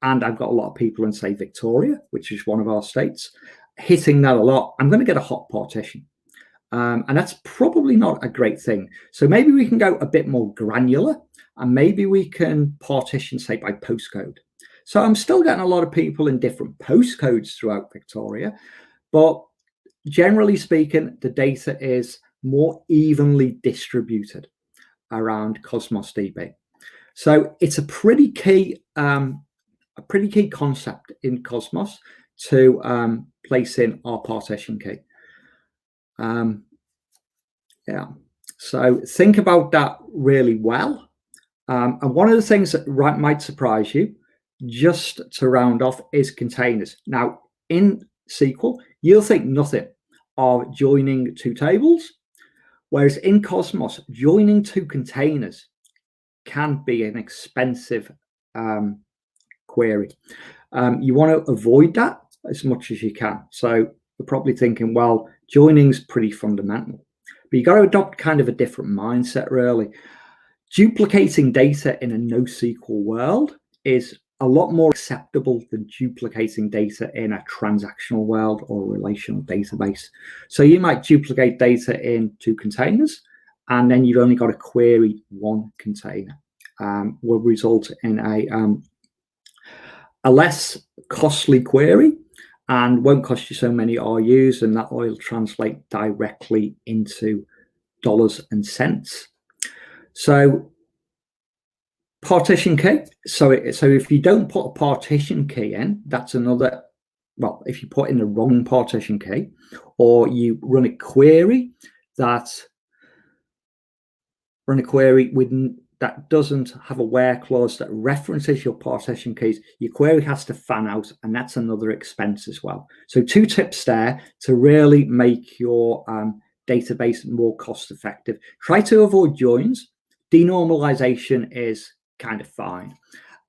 and I've got a lot of people in, say, Victoria, which is one of our states, hitting that a lot, I'm going to get a hot partition. And that's probably not a great thing. So maybe we can go a bit more granular, and maybe we can partition, say, by postcode. So I'm still getting a lot of people in different postcodes throughout Victoria, but generally speaking, the data is more evenly distributed around Cosmos DB. So it's a pretty key concept in Cosmos to place in our partition key. So think about that really well. And one of the things that might surprise you, just to round off, is containers. Now, in SQL, you'll think nothing of joining 2 tables, whereas in Cosmos, joining 2 containers can be an expensive query. You want to avoid that as much as you can. So you're probably thinking, well, joining's pretty fundamental. But you've got to adopt kind of a different mindset, really. Duplicating data in a NoSQL world is a lot more acceptable than duplicating data in a transactional world or a relational database. So you might duplicate data in 2 containers, and then you've only got to query 1 container. Will result in a less costly query and won't cost you so many RUs, and that will translate directly into dollars and cents. So partition key. So if you don't put a partition key in, that's another. Well, if you put in the wrong partition key, or you run a query that that doesn't have a where clause that references your partition keys, your query has to fan out, and that's another expense as well. So 2 tips there to really make your database more cost effective. Try to avoid joins. Denormalization is kind of fine.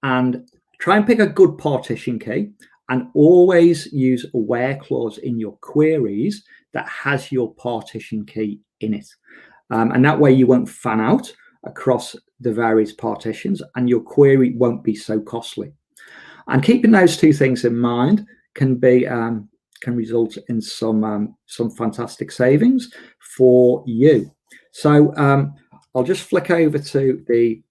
And try and pick a good partition key, and always use a where clause in your queries that has your partition key in it. And that way you won't fan out across the various partitions, and your query won't be so costly. And keeping those 2 things in mind can result in some fantastic savings for you. So I'll just flick over to the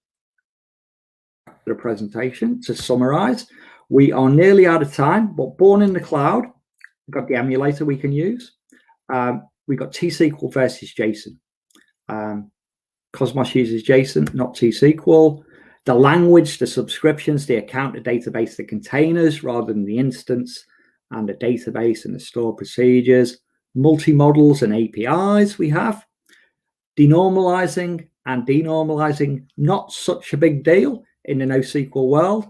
presentation to summarize. We are nearly out of time, but born in the cloud, we've got the emulator we can use. We've got T-SQL versus JSON. Cosmos uses JSON, not T-SQL. The language, the subscriptions, the account, the database, the containers, rather than the instance, and the database and the store procedures. Multi-models and APIs we have. Denormalizing and denormalizing, not such a big deal in the NoSQL world.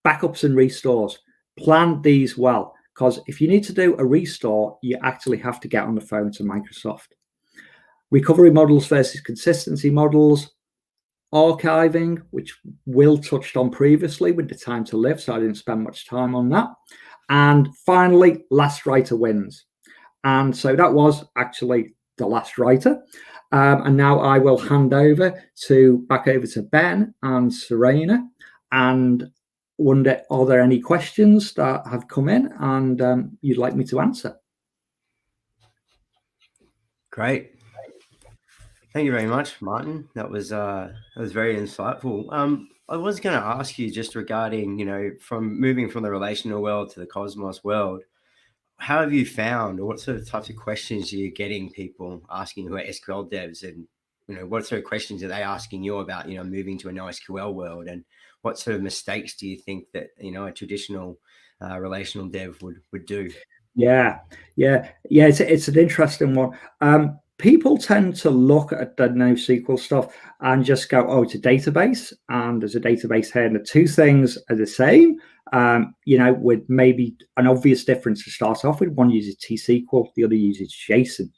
Backups and restores. Plan these well, because if you need to do a restore, you actually have to get on the phone to Microsoft. Recovery models versus consistency models. Archiving, which Will touched on previously with the time to live, so I didn't spend much time on that. And finally, last writer wins. And so that was actually the last writer. And now I will hand over back over to Ben and Serena, and wonder, are there any questions that have come in and you'd like me to answer? Great. Thank you very much, Martin. That was very insightful. I was going to ask you just regarding, from moving from the relational world to the Cosmos world, how have you found, or what sort of types of questions are you getting people asking who are SQL devs, and what sort of questions are they asking you about moving to a NoSQL world, and what sort of mistakes do you think that a traditional relational dev would do? Yeah, it's an interesting one. People tend to look at the NoSQL stuff and just go, oh, it's a database, and there's a database here, and the two things are the same. With maybe an obvious difference to start off with. One uses T-SQL, the other uses JSON.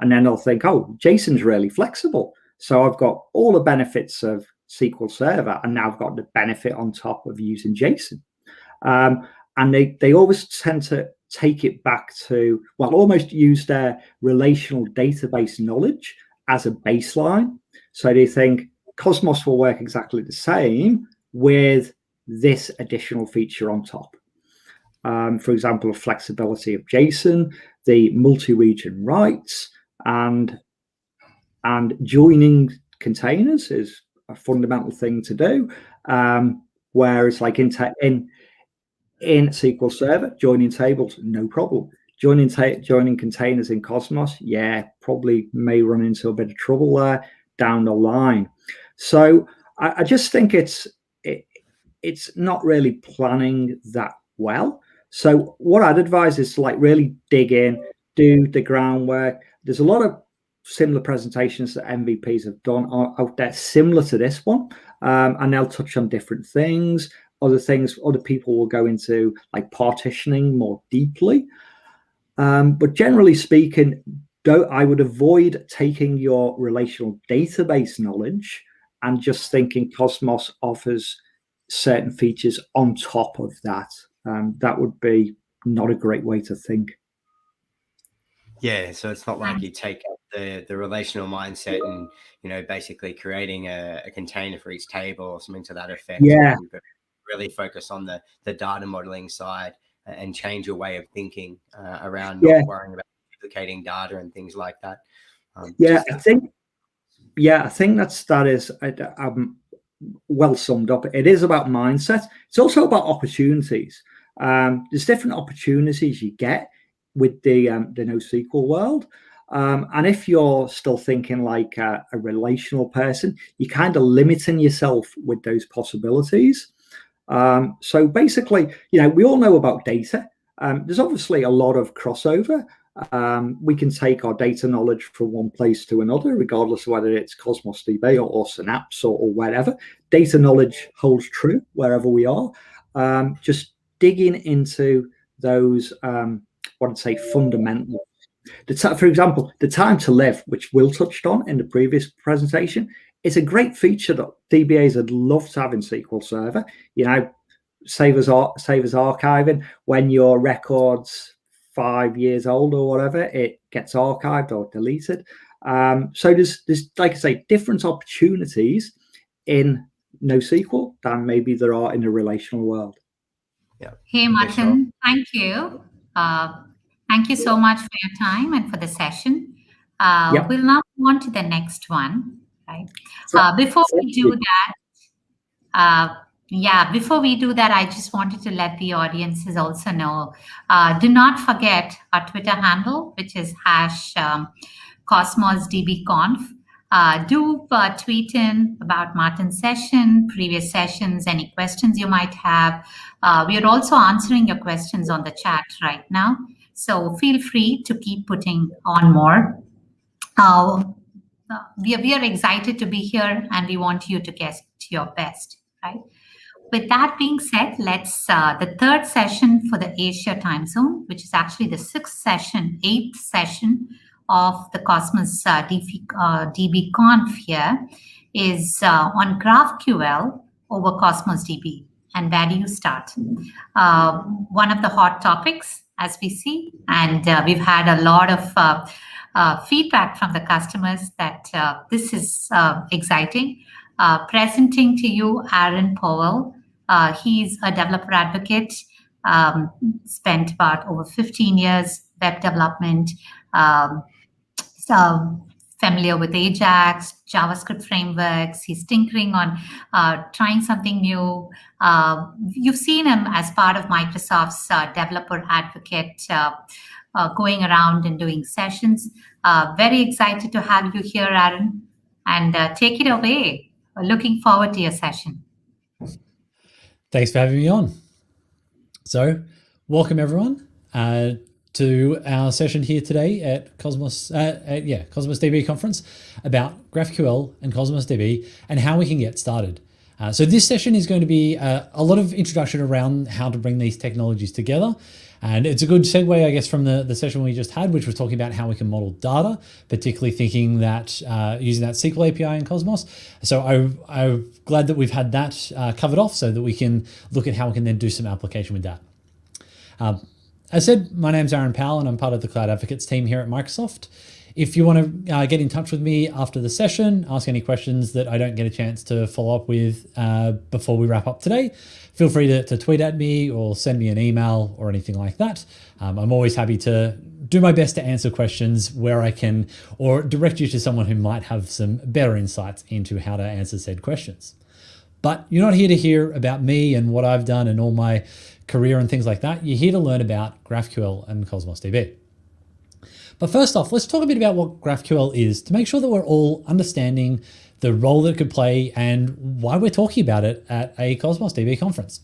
And then they'll think, oh, JSON's really flexible. So I've got all the benefits of SQL Server, and now I've got the benefit on top of using JSON. And they always tend to take it back to, almost use their relational database knowledge as a baseline. So they think Cosmos will work exactly the same with this additional feature on top. For example, flexibility of JSON, the multi-region writes, and joining containers is a fundamental thing to do. Whereas like in SQL Server, joining tables, no problem. Joining containers in Cosmos, probably may run into a bit of trouble there down the line. So I just think it's not really planning that well. So what I'd advise is to really dig in, do the groundwork. There's a lot of similar presentations that MVPs have done out there similar to this one, and they'll touch on different things. Other people will go into like partitioning more deeply. But generally speaking, I would avoid taking your relational database knowledge and just thinking Cosmos offers certain features on top of that. That would be not a great way to think. Yeah, so it's not like you take up the relational mindset and basically creating a container for each table or something to that effect. Yeah. But really focus on the data modeling side and change your way of thinking around not worrying about duplicating data and things like that. I think that is well summed up. It is about mindset. It's also about opportunities. There's different opportunities you get with the NoSQL world. And if you're still thinking like a relational person, you're kind of limiting yourself with those possibilities. So basically, we all know about data. There's obviously a lot of crossover. We can take our data knowledge from one place to another, regardless of whether it's Cosmos DB or Synapse or wherever. Data knowledge holds true wherever we are. Just digging into those, what I'd say, fundamentals. For example, the time to live, which Will touched on in the previous presentation, is a great feature that DBAs would love to have in SQL Server. Save as archiving. When your record's 5 years old or whatever, it gets archived or deleted. So there's like I say, different opportunities in NoSQL than maybe there are in the relational world. Yeah. Hey, Martin, thank you. Thank you so much for your time and for the session. We'll now move on to the next one, right? So- Before we thank you. do that, before we do that, I just wanted to let the audiences also know, do not forget our Twitter handle, which is hash CosmosDBConf. Do tweet in about Martin's session, previous sessions, any questions you might have. We are also answering your questions on the chat right now. So feel free to keep putting on more. We are excited to be here and we want you to get your best, right? With that being said, let's the third session for the Asia time zone, which is actually the eighth session of the Cosmos DB Conf is on GraphQL over Cosmos DB. And where do you start? One of the hot topics, as we see, and we've had a lot of feedback from the customers that this is exciting. Presenting to you Aaron Powell. He's a developer advocate, spent about over 15 years web development, so familiar with Ajax, JavaScript frameworks. He's tinkering on trying something new. You've seen him as part of Microsoft's developer advocate, going around and doing sessions. Very excited to have you here, Aaron, and take it away. Looking forward to your session. Thanks for having me on. So, welcome everyone to our session here today at Cosmos DB conference about GraphQL and Cosmos DB and how we can get started. So this session is going to be a lot of introduction around how to bring these technologies together. And it's a good segue, I guess, from the session we just had, which was talking about how we can model data, particularly thinking that using that SQL API in Cosmos. So I'm glad that we've had that covered off so that we can look at how we can then do some application with that. As said, my name's Aaron Powell and I'm part of the Cloud Advocates team here at Microsoft. If you want to get in touch with me after the session, ask any questions that I don't get a chance to follow up with before we wrap up today, feel free to tweet at me or send me an email or anything like that. I'm always happy to do my best to answer questions where I can or direct you to someone who might have some better insights into how to answer said questions. But you're not here to hear about me and what I've done and all my career and things like that. You're here to learn about GraphQL and Cosmos DB. But first off, let's talk a bit about what GraphQL is to make sure that we're all understanding the role that it could play and why we're talking about it at a Cosmos DB conference.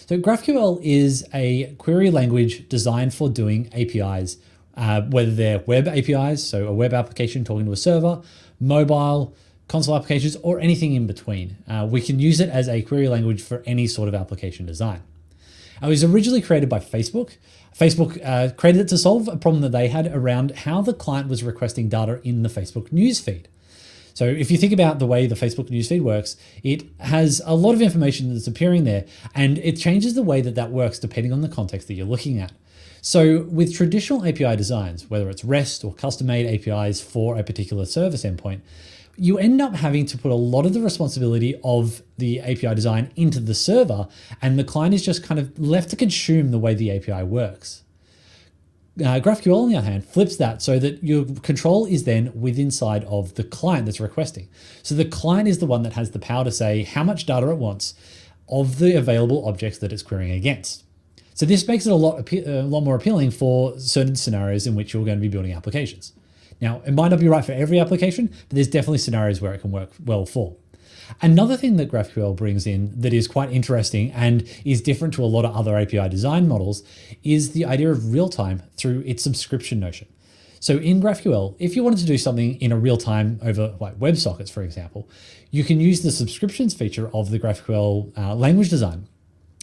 So GraphQL is a query language designed for doing APIs, whether they're web APIs, so a web application talking to a server, mobile, console applications, or anything in between. We can use it as a query language for any sort of application design. It was originally created by Facebook. Facebook created it to solve a problem that they had around how the client was requesting data in the Facebook newsfeed. So if you think about the way the Facebook newsfeed works, it has a lot of information that's appearing there, and it changes the way that that works depending on the context that you're looking at. So with traditional API designs, whether it's REST or custom-made APIs for a particular service endpoint, you end up having to put a lot of the responsibility of the API design into the server, and the client is just kind of left to consume the way the API works. GraphQL, on the other hand, flips that so that your control is then within inside of the client that's requesting. So the client is the one that has the power to say how much data it wants of the available objects that it's querying against. So this makes it a lot more appealing for certain scenarios in which you're going to be building applications. Now, it might not be right for every application, but there's definitely scenarios where it can work well for. Another thing that GraphQL brings in that is quite interesting and is different to a lot of other API design models is the idea of real-time through its subscription notion. So in GraphQL, if you wanted to do something in a real time over like WebSockets, for example, you can use the subscriptions feature of the GraphQL language design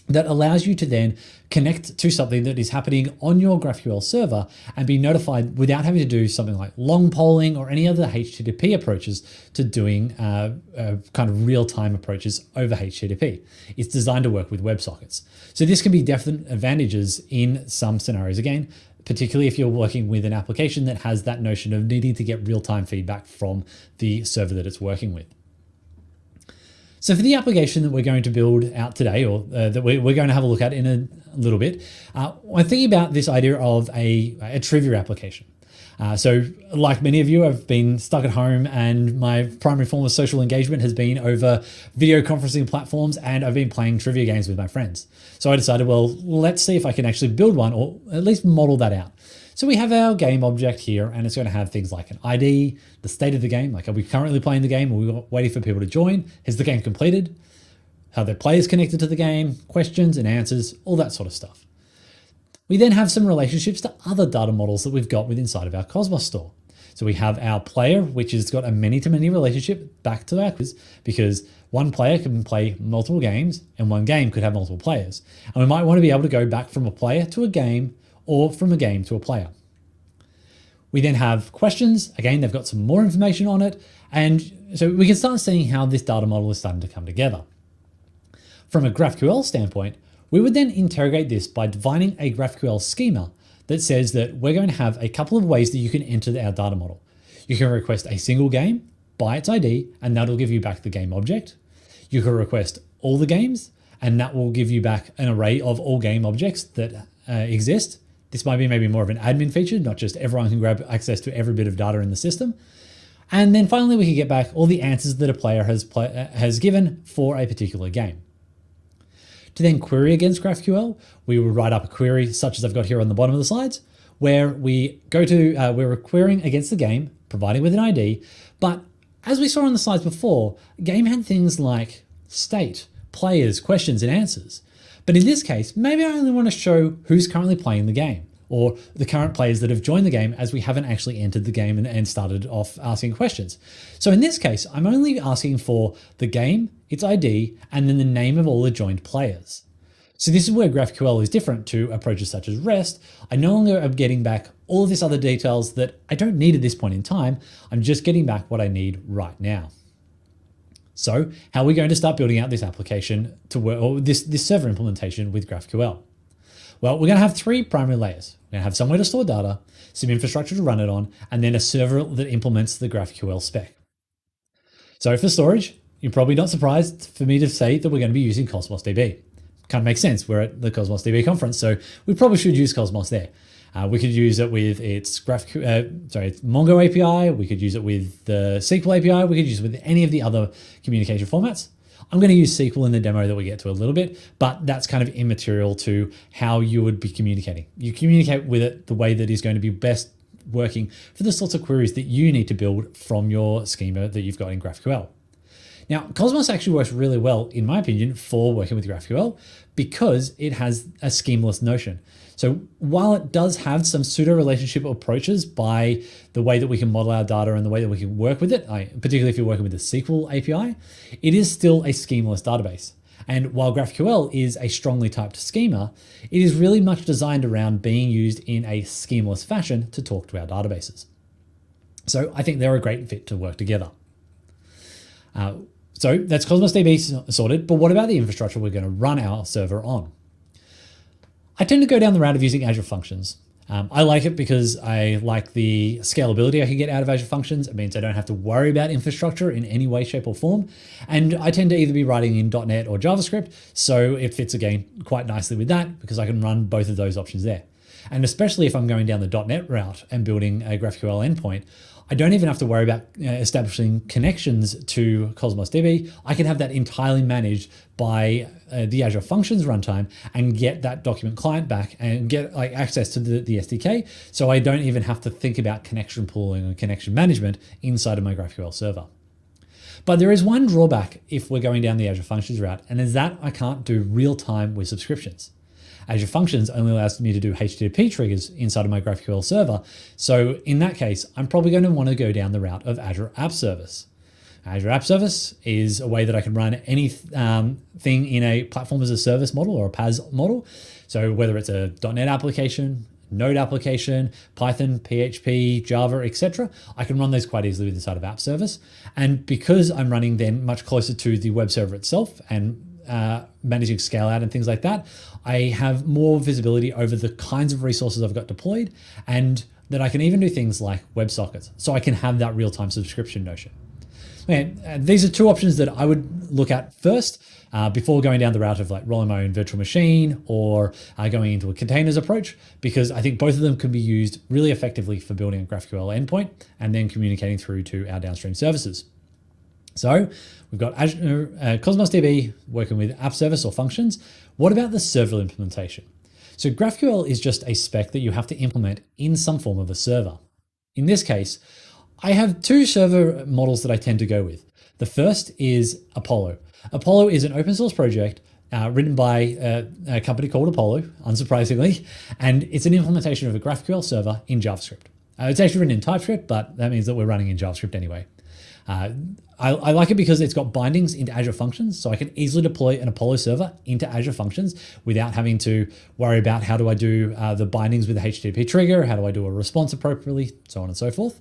that allows you to then connect to something that is happening on your GraphQL server and be notified without having to do something like long polling or any other HTTP approaches to doing kind of real-time approaches over HTTP. It's designed to work with WebSockets. So this can be definite advantages in some scenarios, again, particularly if you're working with an application that has that notion of needing to get real-time feedback from the server that it's working with. So for the application that we're going to build out today, or that we're going to have a look at in a little bit, I'm thinking about this idea of a trivia application. So like many of you, I've been stuck at home and my primary form of social engagement has been over video conferencing platforms, and I've been playing trivia games with my friends. So I decided, well, let's see if I can actually build one or at least model that out. So we have our game object here, and it's going to have things like an ID, the state of the game, like are we currently playing the game or are we waiting for people to join? Is the game completed? How their players connected to the game, questions and answers, all that sort of stuff. We then have some relationships to other data models that we've got within inside of our Cosmos store. So we have our player, which has got a many-to-many relationship back to our quiz, because one player can play multiple games and one game could have multiple players. And we might want to be able to go back from a player to a game or from a game to a player. We then have questions. Again, they've got some more information on it. And so we can start seeing how this data model is starting to come together. From a GraphQL standpoint, we would then interrogate this by defining a GraphQL schema that says that we're going to have a couple of ways that you can enter our data model. You can request a single game by its ID, and that'll give you back the game object. You can request all the games, and that will give you back an array of all game objects that exist. This might be maybe more of an admin feature, not just everyone can grab access to every bit of data in the system. And then finally, we can get back all the answers that a player has given for a particular game. To then query against GraphQL, we will write up a query such as I've got here on the bottom of the slides, where we go to, we're querying against the game, providing with an ID. But as we saw on the slides before, game had things like state, players, questions, and answers. But in this case, maybe I only want to show who's currently playing the game, or the current players that have joined the game, as we haven't actually entered the game and started off asking questions. So in this case, I'm only asking for the game, its ID, and then the name of all the joined players. So this is where GraphQL is different to approaches such as REST. I no longer am getting back all of this other details that I don't need at this point in time. I'm just getting back what I need right now. So how are we going to start building out this application to work, or this server implementation with GraphQL? Well, we're going to have three primary layers. We're going to have somewhere to store data, some infrastructure to run it on, and then a server that implements the GraphQL spec. So for storage, you're probably not surprised for me to say that we're going to be using Cosmos DB. Kind of makes sense. We're at the Cosmos DB conference, so we probably should use Cosmos there. We could use it with its Mongo API. We could use it with the SQL API. We could use it with any of the other communication formats. I'm going to use SQL in the demo that we get to a little bit, but that's kind of immaterial to how you would be communicating. You communicate with it the way that is going to be best working for the sorts of queries that you need to build from your schema that you've got in GraphQL. Now, Cosmos actually works really well, in my opinion, for working with GraphQL because it has a schemaless notion. So while it does have some pseudo relationship approaches by the way that we can model our data and the way that we can work with it, particularly if you're working with the SQL API, it is still a schemaless database. And while GraphQL is a strongly typed schema, it is really much designed around being used in a schemaless fashion to talk to our databases. So I think they're a great fit to work together. So that's Cosmos DB sorted, but what about the infrastructure we're going to run our server on? I tend to go down the route of using Azure Functions. I like it because I like the scalability I can get out of Azure Functions. It means I don't have to worry about infrastructure in any way, shape, or form. And I tend to either be writing in .NET or JavaScript, so it fits again quite nicely with that because I can run both of those options there. And especially if I'm going down the .NET route and building a GraphQL endpoint, I don't even have to worry about establishing connections to Cosmos DB. I can have that entirely managed by the Azure Functions runtime and get that document client back and get access to the SDK. So I don't even have to think about connection pooling and connection management inside of my GraphQL server. But there is one drawback if we're going down the Azure Functions route, and is that I can't do real time with subscriptions. Azure Functions only allows me to do HTTP triggers inside of my GraphQL server. So in that case, I'm probably going to want to go down the route of Azure App Service. Azure App Service is a way that I can run any thing in a platform as a service model or a PaaS model. So whether it's a .NET application, Node application, Python, PHP, Java, etc., I can run those quite easily with inside of App Service. And because I'm running them much closer to the web server itself and managing scale out and things like that, I have more visibility over the kinds of resources I've got deployed, and that I can even do things like WebSockets. So I can have that real-time subscription notion. Okay, these are two options that I would look at first before going down the route of like rolling my own virtual machine or going into a containers approach, because I think both of them can be used really effectively for building a GraphQL endpoint and then communicating through to our downstream services. So we've got Azure, Cosmos DB working with app service or functions. What about the server implementation? So GraphQL is just a spec that you have to implement in some form of a server. In this case, I have two server models that I tend to go with. The first is Apollo. Apollo is an open source project written by a company called Apollo, unsurprisingly, and it's an implementation of a GraphQL server in JavaScript. It's actually written in Typescript, but that means that we're running in JavaScript anyway. I like it because it's got bindings into Azure Functions, so I can easily deploy an Apollo server into Azure Functions without having to worry about how do I do the bindings with the HTTP trigger, how do I do a response appropriately, so on and so forth.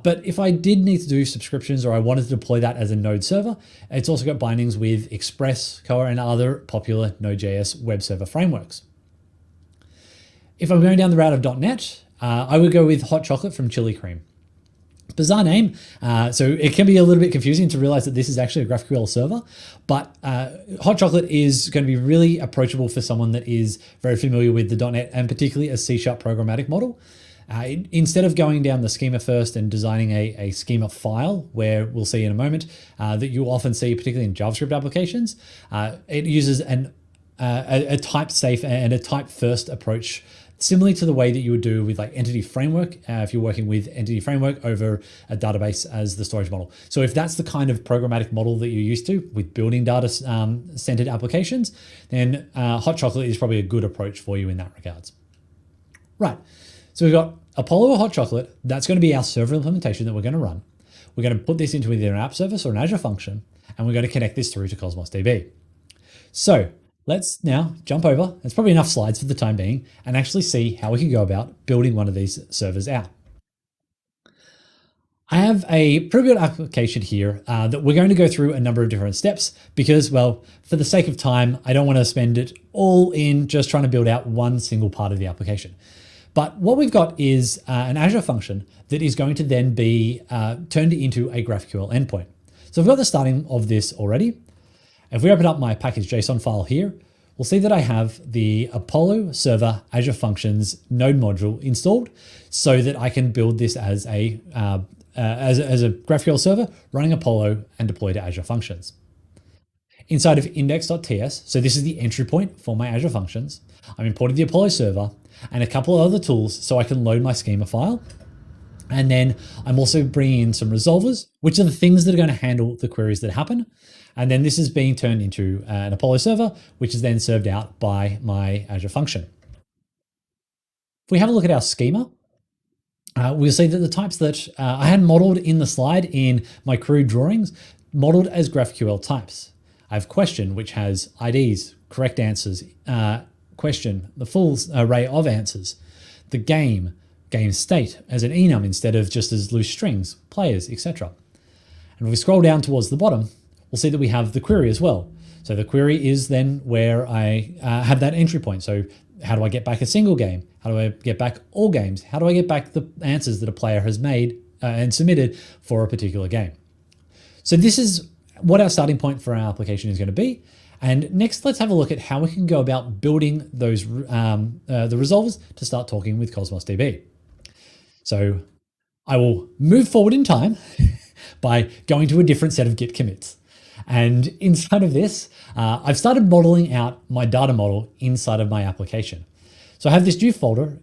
But if I did need to do subscriptions or I wanted to deploy that as a Node server, it's also got bindings with Express, Core, and other popular Node.js web server frameworks. If I'm going down the route of .NET, I would go with Hot Chocolate from Chili Cream. Bizarre name, so it can be a little bit confusing to realize that this is actually a GraphQL server, but Hot Chocolate is going to be really approachable for someone that is very familiar with the .NET and particularly a C# programmatic model. Instead of going down the schema first and designing a schema file, where we'll see in a moment that you often see, particularly in JavaScript applications, it uses a type safe and a type first approach, similarly to the way that you would do with like Entity Framework, if you're working with Entity Framework over a database as the storage model. So if that's the kind of programmatic model that you're used to with building data-centered applications, then Hot Chocolate is probably a good approach for you in that regards. Right, so we've got Apollo or Hot Chocolate. That's going to be our server implementation that we're going to run. We're going to put this into either an app service or an Azure function, and we're going to connect this through to Cosmos DB. So let's now jump over, it's probably enough slides for the time being, and actually see how we can go about building one of these servers out. I have a pre-built application here that we're going to go through a number of different steps because, well, for the sake of time, I don't want to spend it all in just trying to build out one single part of the application. But what we've got is an Azure function that is going to then be turned into a GraphQL endpoint. So I've got the starting of this already. If we open up my package.json file here, we'll see that I have the Apollo server Azure Functions node module installed so that I can build this as a GraphQL server running Apollo and deploy to Azure Functions. Inside of index.ts, so this is the entry point for my Azure Functions, I'm importing the Apollo server and a couple of other tools so I can load my schema file. And then I'm also bringing in some resolvers, which are the things that are going to handle the queries that happen. And then this is being turned into an Apollo server, which is then served out by my Azure function. If we have a look at our schema, we'll see that the types that I had modeled in the slide in my crude drawings, modeled as GraphQL types. I have question, which has IDs, correct answers, question, the full array of answers, the game state as an enum instead of just as loose strings, players, etc. And if we scroll down towards the bottom, we'll see that we have the query as well. So the query is then where I have that entry point. So how do I get back a single game? How do I get back all games? How do I get back the answers that a player has made and submitted for a particular game? So this is what our starting point for our application is going to be. And next, let's have a look at how we can go about building those the resolvers to start talking with Cosmos DB. So I will move forward in time by going to a different set of Git commits. And inside of this, I've started modeling out my data model inside of my application. So I have this new folder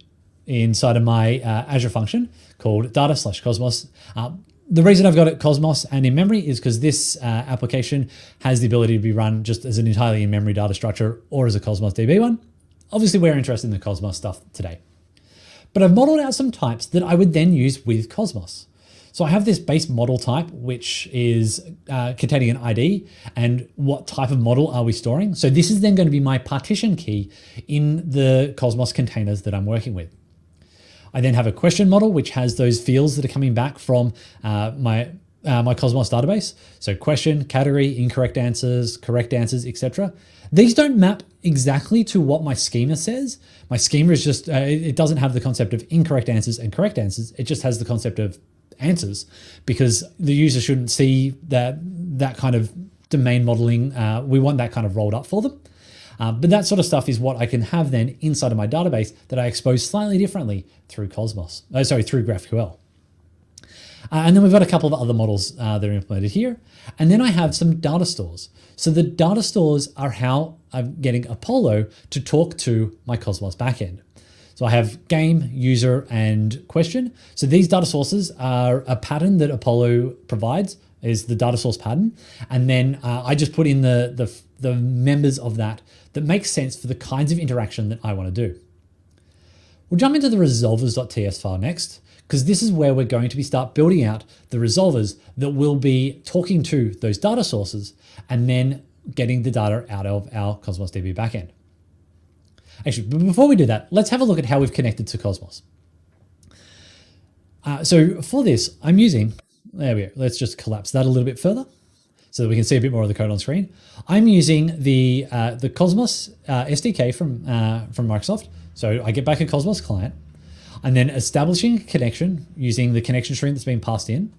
inside of my Azure function called data/cosmos. The reason I've got it Cosmos and in memory is because this application has the ability to be run just as an entirely in-memory data structure or as a Cosmos DB one. Obviously, we're interested in the Cosmos stuff today. But I've modeled out some types that I would then use with Cosmos. So I have this base model type, which is containing an ID and what type of model are we storing. So this is then going to be my partition key in the Cosmos containers that I'm working with. I then have a question model, which has those fields that are coming back from my Cosmos database. So question, category, incorrect answers, correct answers, etc. These don't map exactly to what my schema says. My schema is just, it doesn't have the concept of incorrect answers and correct answers. It just has the concept of answers because the user shouldn't see that kind of domain modeling. We want that kind of rolled up for them. But that sort of stuff is what I can have then inside of my database that I expose slightly differently through through GraphQL. And then we've got a couple of other models that are implemented here. And then I have some data stores. So the data stores are how I'm getting Apollo to talk to my Cosmos backend. So I have game, user, and question. So these data sources are a pattern that Apollo provides, is the data source pattern. And then I just put in the members of that makes sense for the kinds of interaction that I want to do. We'll jump into the resolvers.ts file next, because this is where we're going to start building out the resolvers that will be talking to those data sources and then getting the data out of our Cosmos DB backend. Actually, but before we do that, let's have a look at how we've connected to Cosmos. So for this, I'm using, there we go, let's just collapse that a little bit further so that we can see a bit more of the code on screen. I'm using the Cosmos SDK from Microsoft. So I get back a Cosmos client and then establishing a connection using the connection string that's been passed in,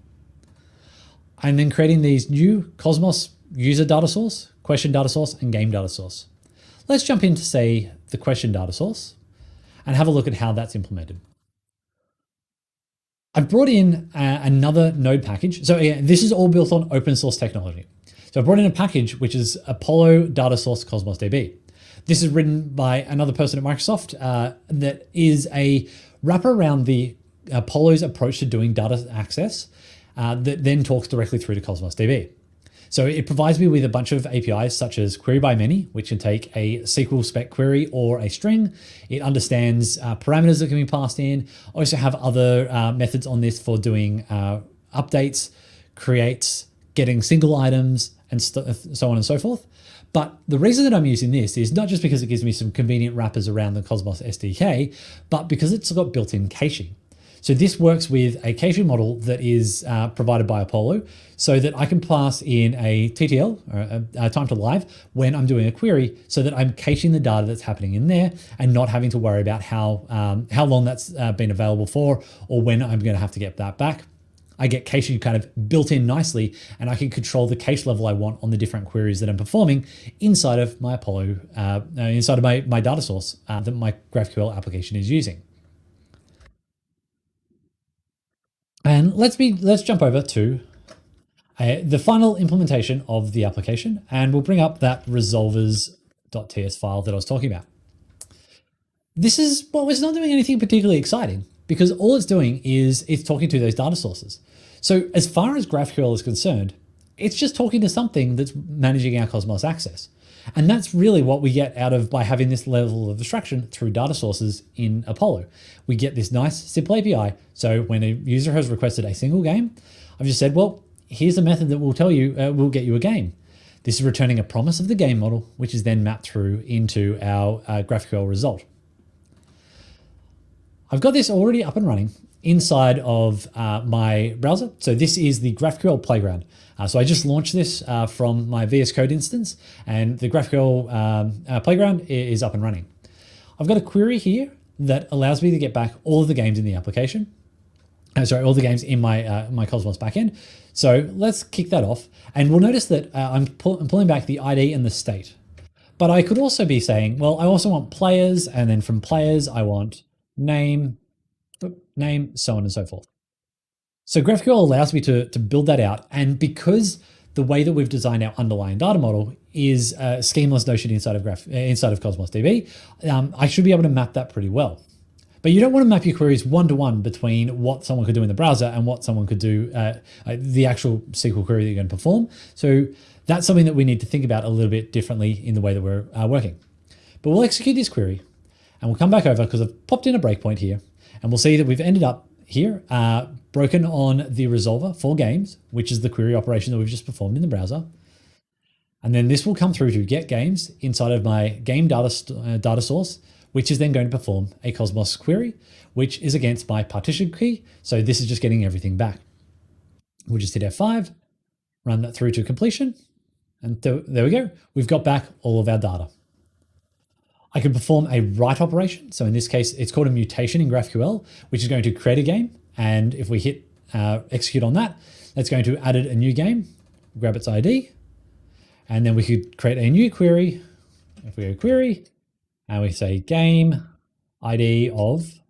and then creating these new Cosmos user data source, question data source, and game data source. Let's jump into, say, the question data source and have a look at how that's implemented. I've brought in another node package. So again, this is all built on open source technology. So I brought in a package which is Apollo Data Source Cosmos DB. This is written by another person at Microsoft that is a wrapper around the Apollo's approach to doing data access that then talks directly through to Cosmos DB. So it provides me with a bunch of APIs such as query by many, which can take a SQL spec query or a string. It understands parameters that can be passed in. I also have other methods on this for doing updates, creates, getting single items, and so on and so forth. But the reason that I'm using this is not just because it gives me some convenient wrappers around the Cosmos SDK, but because it's got built-in caching. So this works with a caching model that is provided by Apollo so that I can pass in a TTL, or a time to live, when I'm doing a query so that I'm caching the data that's happening in there and not having to worry about how long that's been available for or when I'm going to have to get that back. I get caching kind of built in nicely, and I can control the cache level I want on the different queries that I'm performing inside of my Apollo, inside of my data source that my GraphQL application is using. And let's jump over to the final implementation of the application, and we'll bring up that resolvers.ts file that I was talking about. This is, well, it's not doing anything particularly exciting because all it's doing is it's talking to those data sources. So as far as GraphQL is concerned, it's just talking to something that's managing our Cosmos access. And that's really what we get out of by having this level of abstraction through data sources in Apollo. We get this nice simple API. So when a user has requested a single game, I've just said, well, here's a method that will tell you, will get you a game. This is returning a promise of the game model, which is then mapped through into our GraphQL result. I've got this already up and running inside of my browser. So this is the GraphQL Playground. So I just launched this from my VS Code instance, and the GraphQL Playground is up and running. I've got a query here that allows me to get back all of the games in the application. All the games in my Cosmos backend. So let's kick that off. And we'll notice that I'm pulling back the ID and the state. But I could also be saying, well, I also want players, and then from players, I want name, so on and so forth. So GraphQL allows me to build that out. And because the way that we've designed our underlying data model is a schemaless notion inside of Cosmos DB, I should be able to map that pretty well. But you don't want to map your queries one-to-one between what someone could do in the browser and what someone could do, the actual SQL query that you're going to perform. So that's something that we need to think about a little bit differently in the way that we're working. But we'll execute this query and we'll come back over because I've popped in a breakpoint here, and we'll see that we've ended up here, broken on the resolver for games, which is the query operation that we've just performed in the browser. And then this will come through to get games inside of my game data source, which is then going to perform a Cosmos query, which is against my partition key. So this is just getting everything back. We'll just hit F5, run that through to completion. And there we go. We've got back all of our data. I can perform a write operation. So in this case, it's called a mutation in GraphQL, which is going to create a game. And if we hit execute on that, that's going to add a new game, grab its ID. And then we could create a new query. If we go query and we say game ID of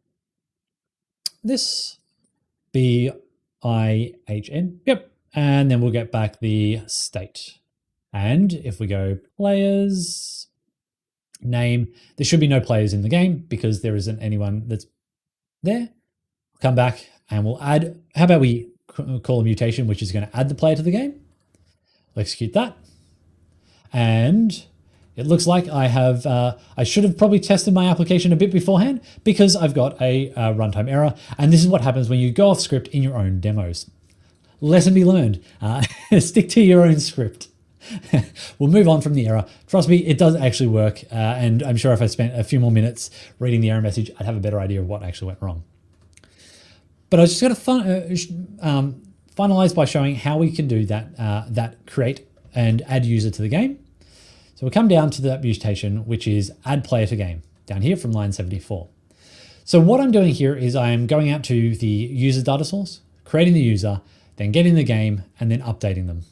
this, BIHN, yep. And then we'll get back the state. And if we go players, name, there should be no players in the game because there isn't anyone that's there. Come back and we'll add, how about we call a mutation, which is going to add the player to the game. We'll execute that. And it looks like I have, I should have probably tested my application a bit beforehand because I've got a runtime error. And this is what happens when you go off script in your own demos. Lesson be learned, stick to your own script. We'll move on from the error. Trust me, it does actually work. And I'm sure if I spent a few more minutes reading the error message, I'd have a better idea of what actually went wrong. But I was just going to finalize by showing how we can do that, that create and add user to the game. So we'll come down to that mutation, which is add player to game, down here from line 74. So what I'm doing here is I'm going out to the user data source, creating the user, then getting the game, and then updating them.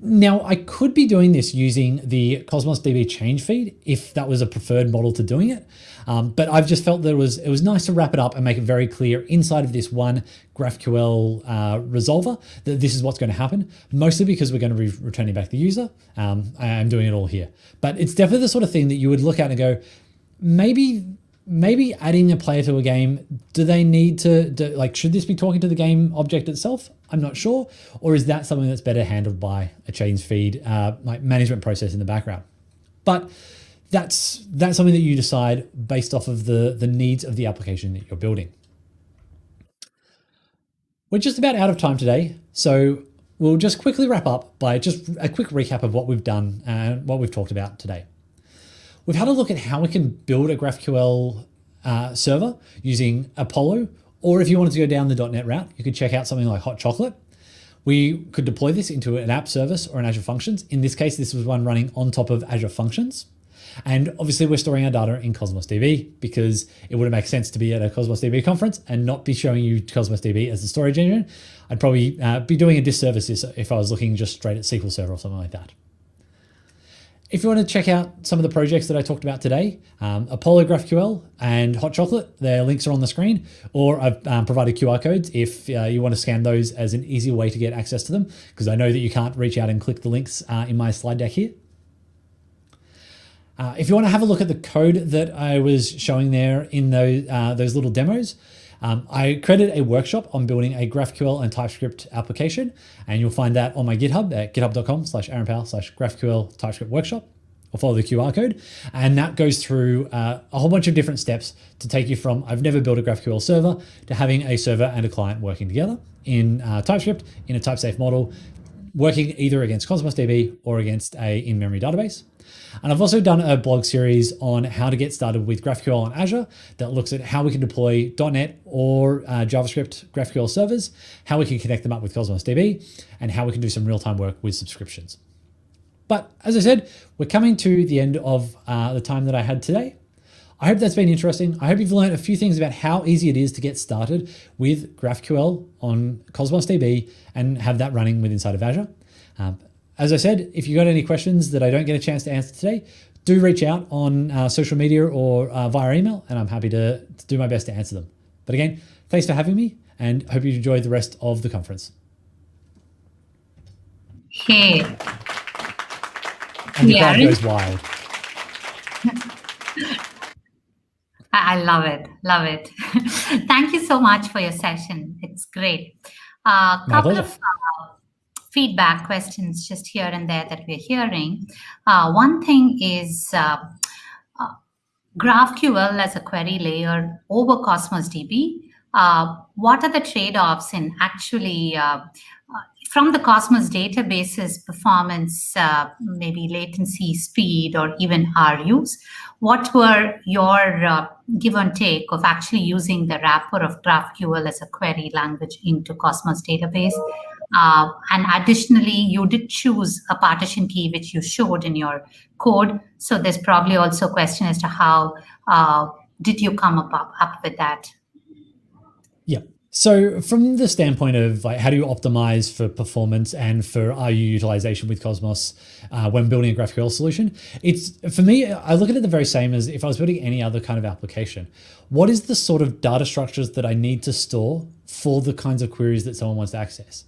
Now, I could be doing this using the Cosmos DB change feed if that was a preferred model to doing it. But I've just felt that it was nice to wrap it up and make it very clear inside of this one GraphQL resolver that this is what's going to happen, mostly because we're going to be returning back the user. I'm doing it all here. But it's definitely the sort of thing that you would look at and go, maybe adding a player to a game, do they need to like, should this be talking to the game object itself? I'm not sure. Or is that something that's better handled by a change feed like management process in the background? But that's something that you decide based off of the needs of the application that you're building. We're just about out of time today, so we'll just quickly wrap up by just a quick recap of what we've done and what we've talked about today. We've had a look at how we can build a GraphQL server using Apollo, or if you wanted to go down the .NET route, you could check out something like Hot Chocolate. We could deploy this into an app service or an Azure Functions. In this case, this was one running on top of Azure Functions. And obviously we're storing our data in Cosmos DB because it wouldn't make sense to be at a Cosmos DB conference and not be showing you Cosmos DB as the storage engine. I'd probably be doing a disservice if I was looking just straight at SQL Server or something like that. If you want to check out some of the projects that I talked about today, Apollo GraphQL and Hot Chocolate, their links are on the screen, or I've provided QR codes if you want to scan those as an easy way to get access to them, because I know that you can't reach out and click the links in my slide deck here. If you want to have a look at the code that I was showing there in those little demos, I created a workshop on building a GraphQL and TypeScript application, and you'll find that on my GitHub at github.com/aaronpowell/GraphQL TypeScript workshop, or follow the QR code. And that goes through a whole bunch of different steps to take you from I've never built a GraphQL server to having a server and a client working together in TypeScript in a type-safe model, working either against Cosmos DB or against a in-memory database. And I've also done a blog series on how to get started with GraphQL on Azure that looks at how we can deploy .NET or JavaScript GraphQL servers, how we can connect them up with Cosmos DB, and how we can do some real-time work with subscriptions. But as I said, we're coming to the end of the time that I had today. I hope that's been interesting. I hope you've learned a few things about how easy it is to get started with GraphQL on Cosmos DB and have that running with inside of Azure. As I said, if you got any questions that I don't get a chance to answer today, do reach out on social media or via email, and I'm happy to do my best to answer them. But again, thanks for having me, and hope you enjoyed the rest of the conference. Hey. And the crowd goes wild. I love it. Love it. Thank you so much for your session. It's great. Couple of feedback questions just here and there that we're hearing. One thing is GraphQL as a query layer over Cosmos DB. What are the trade-offs in actually from the Cosmos database's performance, maybe latency, speed, or even RUs? What were your give and take of actually using the wrapper of GraphQL as a query language into Cosmos database? And additionally, you did choose a partition key, which you showed in your code. So there's probably also a question as to how did you come up with that? Yeah. So from the standpoint of like how do you optimize for performance and for RU utilization with Cosmos when building a GraphQL solution, it's for me, I look at it the very same as if I was building any other kind of application. What is the sort of data structures that I need to store for the kinds of queries that someone wants to access?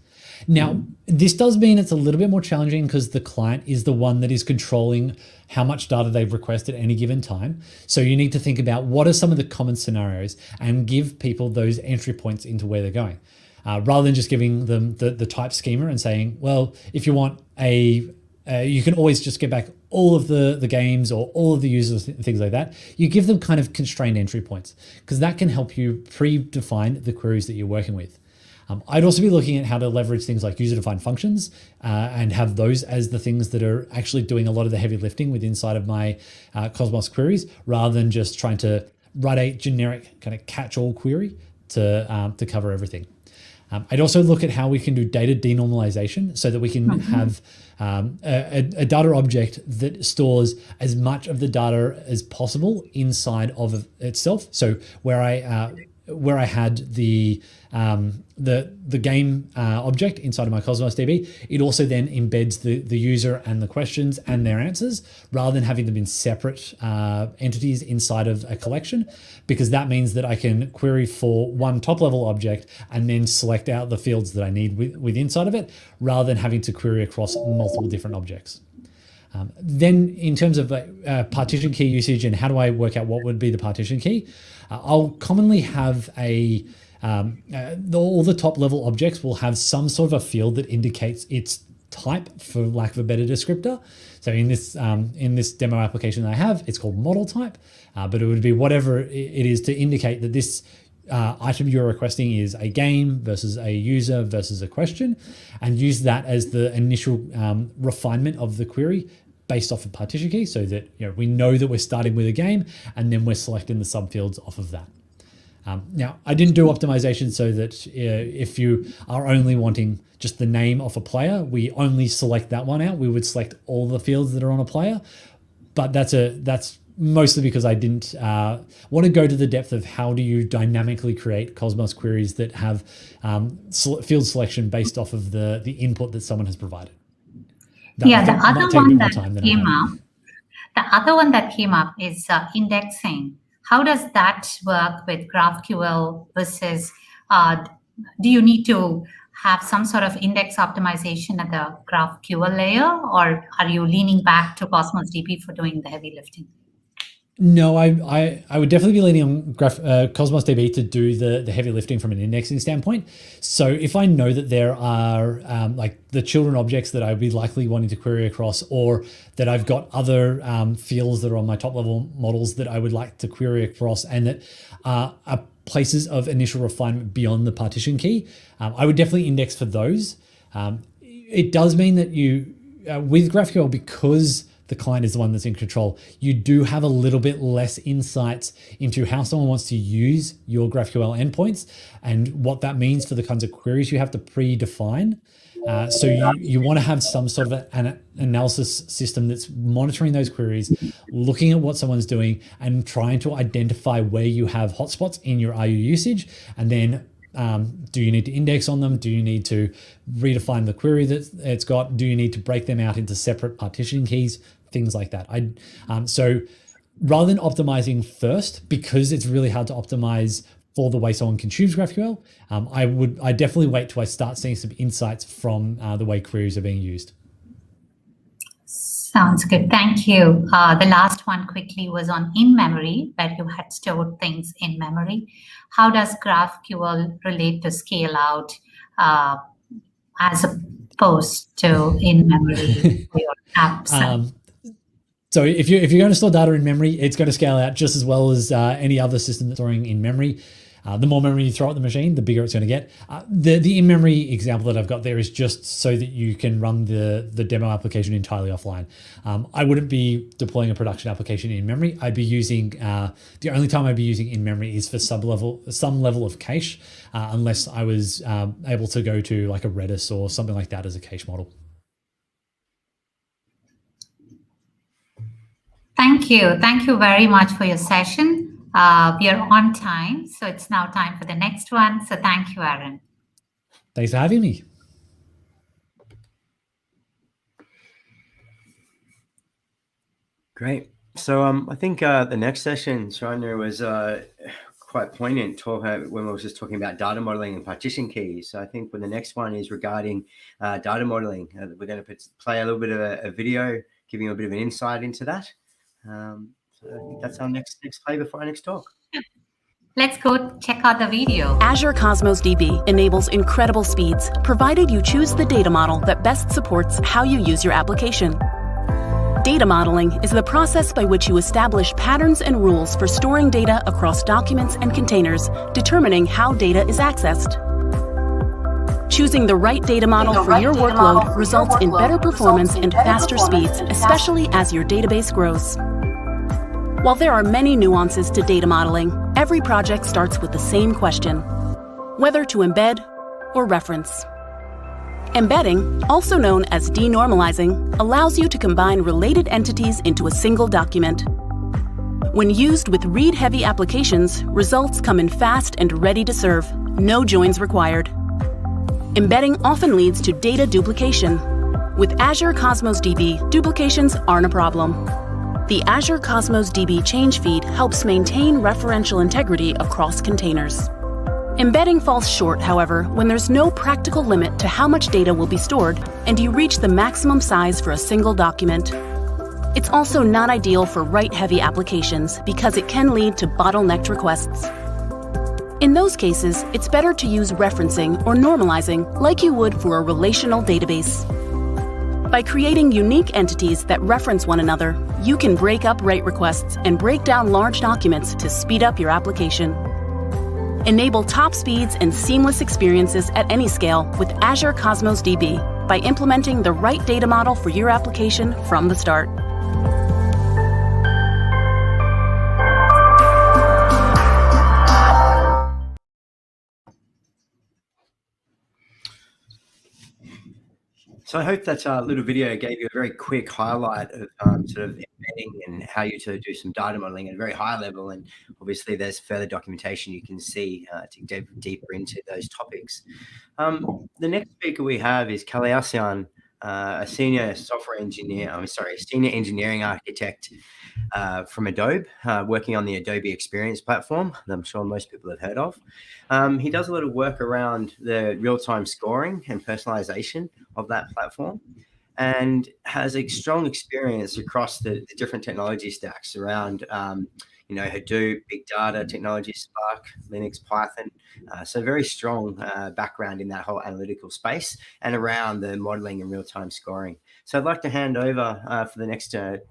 Now, this does mean it's a little bit more challenging because the client is the one that is controlling how much data they request at any given time. So you need to think about what are some of the common scenarios and give people those entry points into where they're going. Rather than just giving them the type schema and saying, well, if you want you can always just get back all of the games or all of the users, things like that. You give them kind of constrained entry points because that can help you predefine the queries that you're working with. I'd also be looking at how to leverage things like user-defined functions and have those as the things that are actually doing a lot of the heavy lifting with inside of my Cosmos queries, rather than just trying to write a generic kind of catch-all query to cover everything. I'd also look at how we can do data denormalization so that we can have a data object that stores as much of the data as possible inside of itself. So where I had the game object inside of my Cosmos DB, it also then embeds the user and the questions and their answers rather than having them in separate entities inside of a collection, because that means that I can query for one top level object and then select out the fields that I need with inside of it, rather than having to query across multiple different objects. Then in terms of partition key usage and how do I work out what would be the partition key, I'll commonly have all the top level objects will have some sort of a field that indicates its type, for lack of a better descriptor. So in this demo application that I have, it's called model type, but it would be whatever it is to indicate that this item you're requesting is a game versus a user versus a question, and use that as the initial refinement of the query based off of partition key, so that we know that we're starting with a game and then we're selecting the subfields off of that. Now, I didn't do optimization so that if you are only wanting just the name of a player, we only select that one out. We would select all the fields that are on a player, but that's mostly because I didn't want to go to the depth of how do you dynamically create Cosmos queries that have field selection based off of the input that someone has provided. The other one that came up is indexing. How does that work with GraphQL versus, do you need to have some sort of index optimization at the GraphQL layer, or are you leaning back to Cosmos DB for doing the heavy lifting? No, I would definitely be leaning on Cosmos DB to do the heavy lifting from an indexing standpoint. So if I know that there are like the children objects that I would be likely wanting to query across, or that I've got other fields that are on my top level models that I would like to query across, and that are places of initial refinement beyond the partition key, I would definitely index for those. It does mean that you, with GraphQL, because the client is the one that's in control, you do have a little bit less insights into how someone wants to use your GraphQL endpoints and what that means for the kinds of queries you have to predefine. So you want to have some sort of an analysis system that's monitoring those queries, looking at what someone's doing and trying to identify where you have hotspots in your RU usage, and then do you need to index on them? Do you need to redefine the query that it's got? Do you need to break them out into separate partition keys? Things like that. So rather than optimizing first, because it's really hard to optimize for the way someone consumes GraphQL, I definitely wait till I start seeing some insights from the way queries are being used. Sounds good. Thank you. The last one quickly was on in-memory, where you had stored things in memory. How does GraphQL relate to scale out as opposed to in-memory for your apps? So if you're going to store data in memory, it's going to scale out just as well as any other system that's storing in memory. The more memory you throw at the machine, the bigger it's going to get. The in-memory example that I've got there is just so that you can run the demo application entirely offline. I wouldn't be deploying a production application in memory. I'd be using, the only time I'd be using in memory is for some level of cache, unless I was able to go to like a Redis or something like that as a cache model. Thank you. Thank you very much for your session. We are on time, so it's now time for the next one. So thank you, Aaron. Thanks for having me. Great. So I think the next session, Shania, was quite poignant when we were just talking about data modeling and partition keys. So I think when the next one is regarding data modeling, we're going to play a little bit of a video, giving you a bit of an insight into that. So I think that's our next play before our next talk. Let's go check out the video. Azure Cosmos DB enables incredible speeds, provided you choose the data model that best supports how you use your application. Data modeling is the process by which you establish patterns and rules for storing data across documents and containers, determining how data is accessed. Choosing the right data model for your workload results in better performance and faster speeds, especially as your database grows. While there are many nuances to data modeling, every project starts with the same question: whether to embed or reference. Embedding, also known as denormalizing, allows you to combine related entities into a single document. When used with read-heavy applications, results come in fast and ready to serve, no joins required. Embedding often leads to data duplication. With Azure Cosmos DB, duplications aren't a problem. The Azure Cosmos DB change feed helps maintain referential integrity across containers. Embedding falls short, however, when there's no practical limit to how much data will be stored and you reach the maximum size for a single document. It's also not ideal for write-heavy applications because it can lead to bottlenecked requests. In those cases, it's better to use referencing or normalizing like you would for a relational database. By creating unique entities that reference one another, you can break up write requests and break down large documents to speed up your application. Enable top speeds and seamless experiences at any scale with Azure Cosmos DB by implementing the right data model for your application from the start. So I hope that little video gave you a very quick highlight of sort of embedding and how you to do some data modeling at a very high level. And obviously there's further documentation you can see to get deeper into those topics. The next speaker we have is Kaliasian, a senior engineering architect from Adobe, working on the Adobe Experience platform that I'm sure most people have heard of. He does a lot of work around the real-time scoring and personalization of that platform, and has a strong experience across the different technology stacks around Hadoop, big data technology, Spark, Linux, Python. So very strong background in that whole analytical space and around the modeling and real-time scoring. So I'd like to hand over for the next 30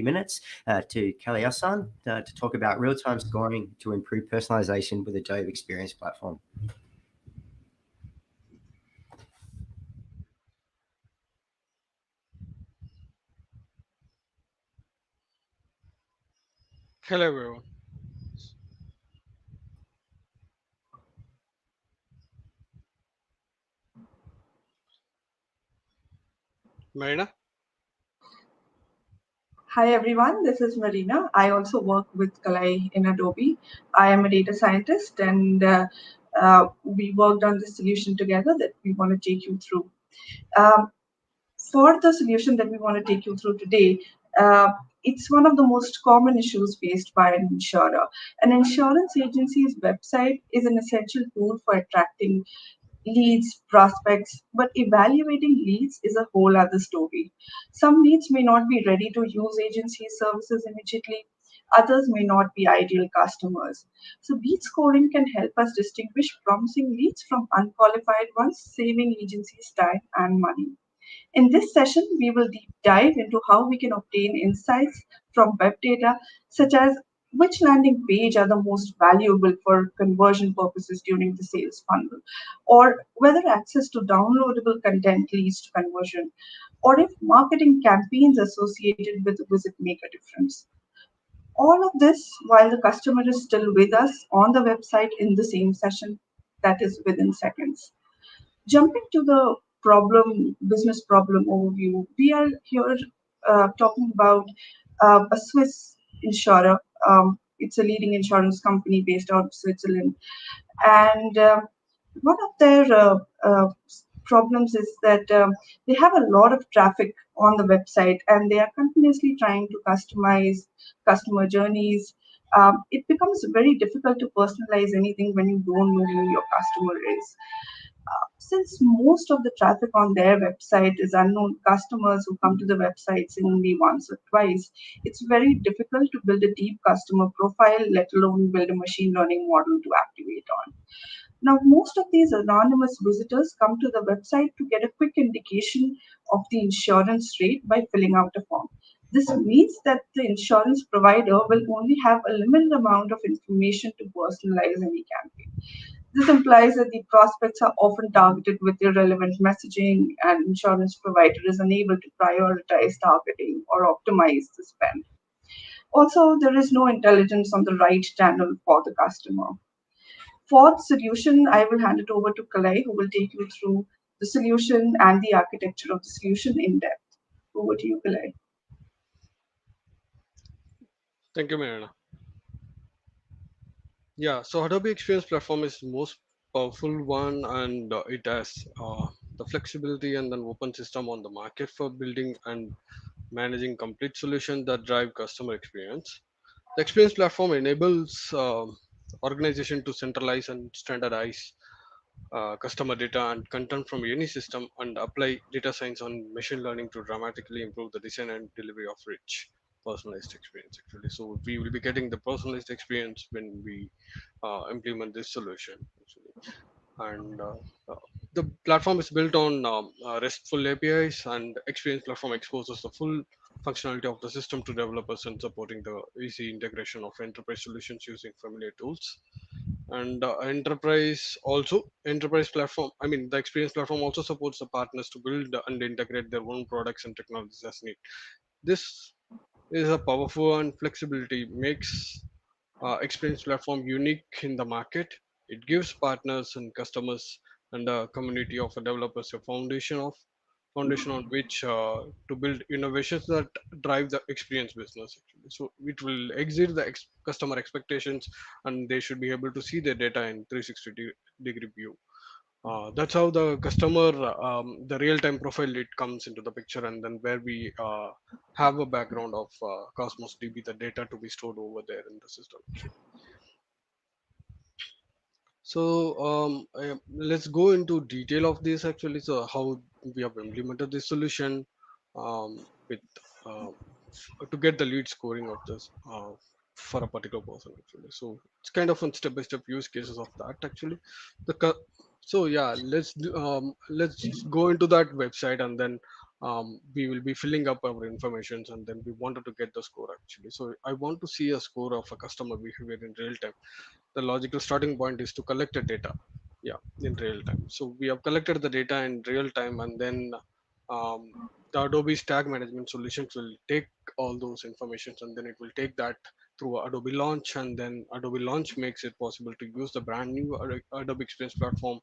minutes to Kaliasian to talk about real-time scoring to improve personalization with Adobe Experience Platform. Hello everyone. Marina? Hi everyone, this is Marina. I also work with Kalai in Adobe. I am a data scientist, and we worked on this solution together that we want to take you through. For the solution that we want to take you through today, it's one of the most common issues faced by an insurer. An insurance agency's website is an essential tool for attracting leads, prospects, but evaluating leads is a whole other story. Some leads may not be ready to use agency services immediately. Others may not be ideal customers. So lead scoring can help us distinguish promising leads from unqualified ones, saving agencies time and money. In this session, we will deep dive into how we can obtain insights from web data, such as which landing page are the most valuable for conversion purposes during the sales funnel, or whether access to downloadable content leads to conversion, or if marketing campaigns associated with a visit make a difference. All of this while the customer is still with us on the website in the same session, that is within seconds. Jumping to the business problem overview, we are here talking about a Swiss insurer, It's a leading insurance company based out of Switzerland, and one of their problems is that they have a lot of traffic on the website, and they are continuously trying to customize customer journeys. It becomes very difficult to personalize anything when you don't know who your customer is. Since most of the traffic on their website is unknown customers who come to the website only once or twice, it's very difficult to build a deep customer profile, let alone build a machine learning model to activate on. Now, most of these anonymous visitors come to the website to get a quick indication of the insurance rate by filling out a form. This means that the insurance provider will only have a limited amount of information to personalize any campaign. This implies that the prospects are often targeted with irrelevant messaging, and insurance provider is unable to prioritize targeting or optimize the spend. Also, there is no intelligence on the right channel for the customer. For the solution, I will hand it over to Kalai, who will take you through the solution and the architecture of the solution in depth. Over to you, Kalai. Thank you, Marina. Yeah, so Adobe Experience Platform is the most powerful one, and it has the flexibility and an open system on the market for building and managing complete solutions that drive customer experience. The Experience Platform enables organization to centralize and standardize customer data and content from any system and apply data science and machine learning to dramatically improve the design and delivery of rich personalized experience actually. So we will be getting the personalized experience when we implement this solution actually. And the platform is built on RESTful APIs, and Experience Platform exposes the full functionality of the system to developers and supporting the easy integration of enterprise solutions using familiar tools. And enterprise platform, I mean the Experience Platform also supports the partners to build and integrate their own products and technologies as need. This is a powerful and flexibility makes Experience Platform unique in the market. It gives partners and customers and the community of developers a foundation on which to build innovations that drive the experience business actually. So it will exceed the customer expectations, and they should be able to see their data in 360 degree view. That's how the customer, the real-time profile, it comes into the picture, and then where we have a background of Cosmos DB, the data to be stored over there in the system. So let's go into detail of this actually. So how we have implemented this solution with to get the lead scoring of this for a particular person actually. So it's kind of a step-by-step use cases of that actually. So yeah, let's go into that website, and then we will be filling up our informations, and then we wanted to get the score actually. So I want to see a score of a customer behavior in real time. The logical starting point is to collect the data, yeah, in real time. So we have collected the data in real time, and then the Adobe tag management solutions will take all those informations, and then it will take that through Adobe Launch, and then Adobe Launch makes it possible to use the brand new Adobe Experience Platform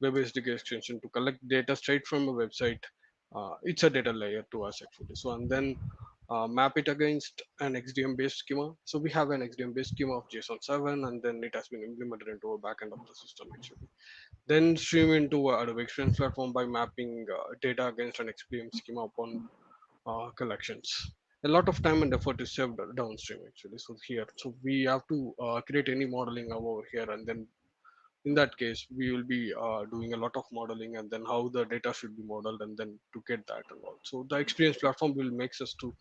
web SDK extension to collect data straight from a website. It's a data layer to us actually. So and then map it against an XDM based schema. So we have an XDM based schema of JSON 7, and then it has been implemented into a backend of the system actually. Then stream into Adobe Experience Platform by mapping data against an XDM schema upon collections. A lot of time and effort is saved downstream actually. So here, so we have to create any modeling over here, and then in that case we will be doing a lot of modeling, and then how the data should be modeled, and then to get that and all. So the Experience Platform will makes us to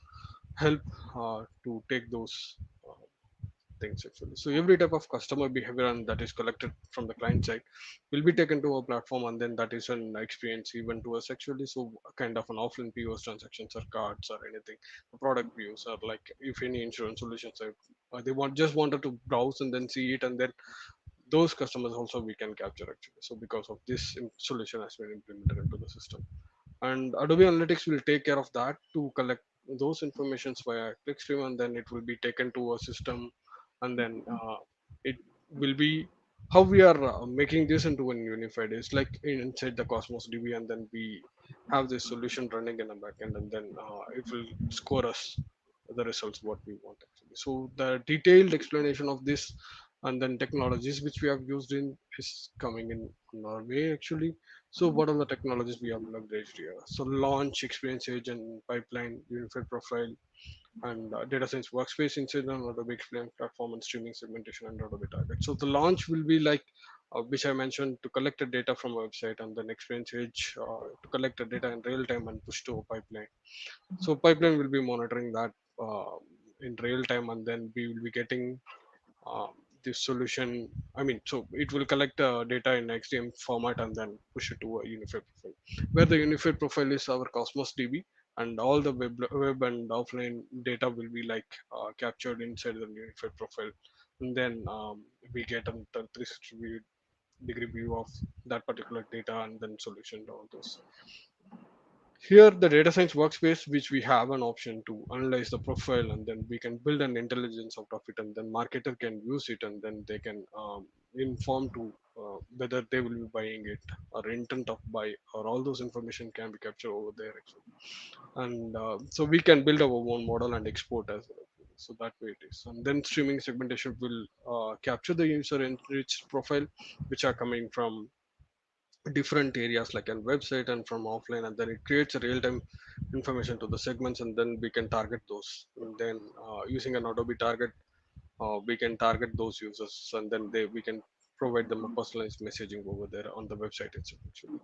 help to take those things actually. So every type of customer behavior and that is collected from the client side will be taken to our platform, and then that is an experience even to us actually. So kind of an offline POS transactions or cards or anything, the product views, or like if any insurance solutions are, they wanted to browse and then see it, and then those customers also we can capture actually. So because of this solution has been implemented into the system, and Adobe Analytics will take care of that to collect those informations via clickstream, and then it will be taken to a system, and then it will be how we are making this into an unified is like inside the Cosmos DB, and then we have this solution running in the backend, and then it will score us the results what we want actually. So the detailed explanation of this and then technologies which we have used in is coming in our way actually. So what are the technologies we have leveraged here? So launch, experience agent, pipeline, unified profile, and data science workspace inside an Adobe Explain platform, and streaming segmentation and Adobe Target. So the launch will be like, which I mentioned, to collect the data from a website, and then experience edge to collect the data in real time and push to a pipeline. So pipeline will be monitoring that uh, in real time, and then we will be getting uh, this solution. I mean, so it will collect data in XDM format and then push it to a unified profile, where the unified profile is our Cosmos DB, and all the web and offline data will be like captured inside the unified profile, and then we get a 360-degree view of that particular data and then solution to all those. Here, the data science workspace, which we have an option to analyze the profile, and then we can build an intelligence out of it, and then marketer can use it, and then they can inform to whether they will be buying it or intent of buy, or all those information can be captured over there actually. And so we can build our own model and export as well. So that way it is. And then streaming segmentation will capture the user enriched profile, which are coming from different areas like a website and from offline, and then it creates a real-time information to the segments, and then we can target those, and then using an Adobe target, we can target those users, and then we can provide them a personalized messaging over there on the website itself actually.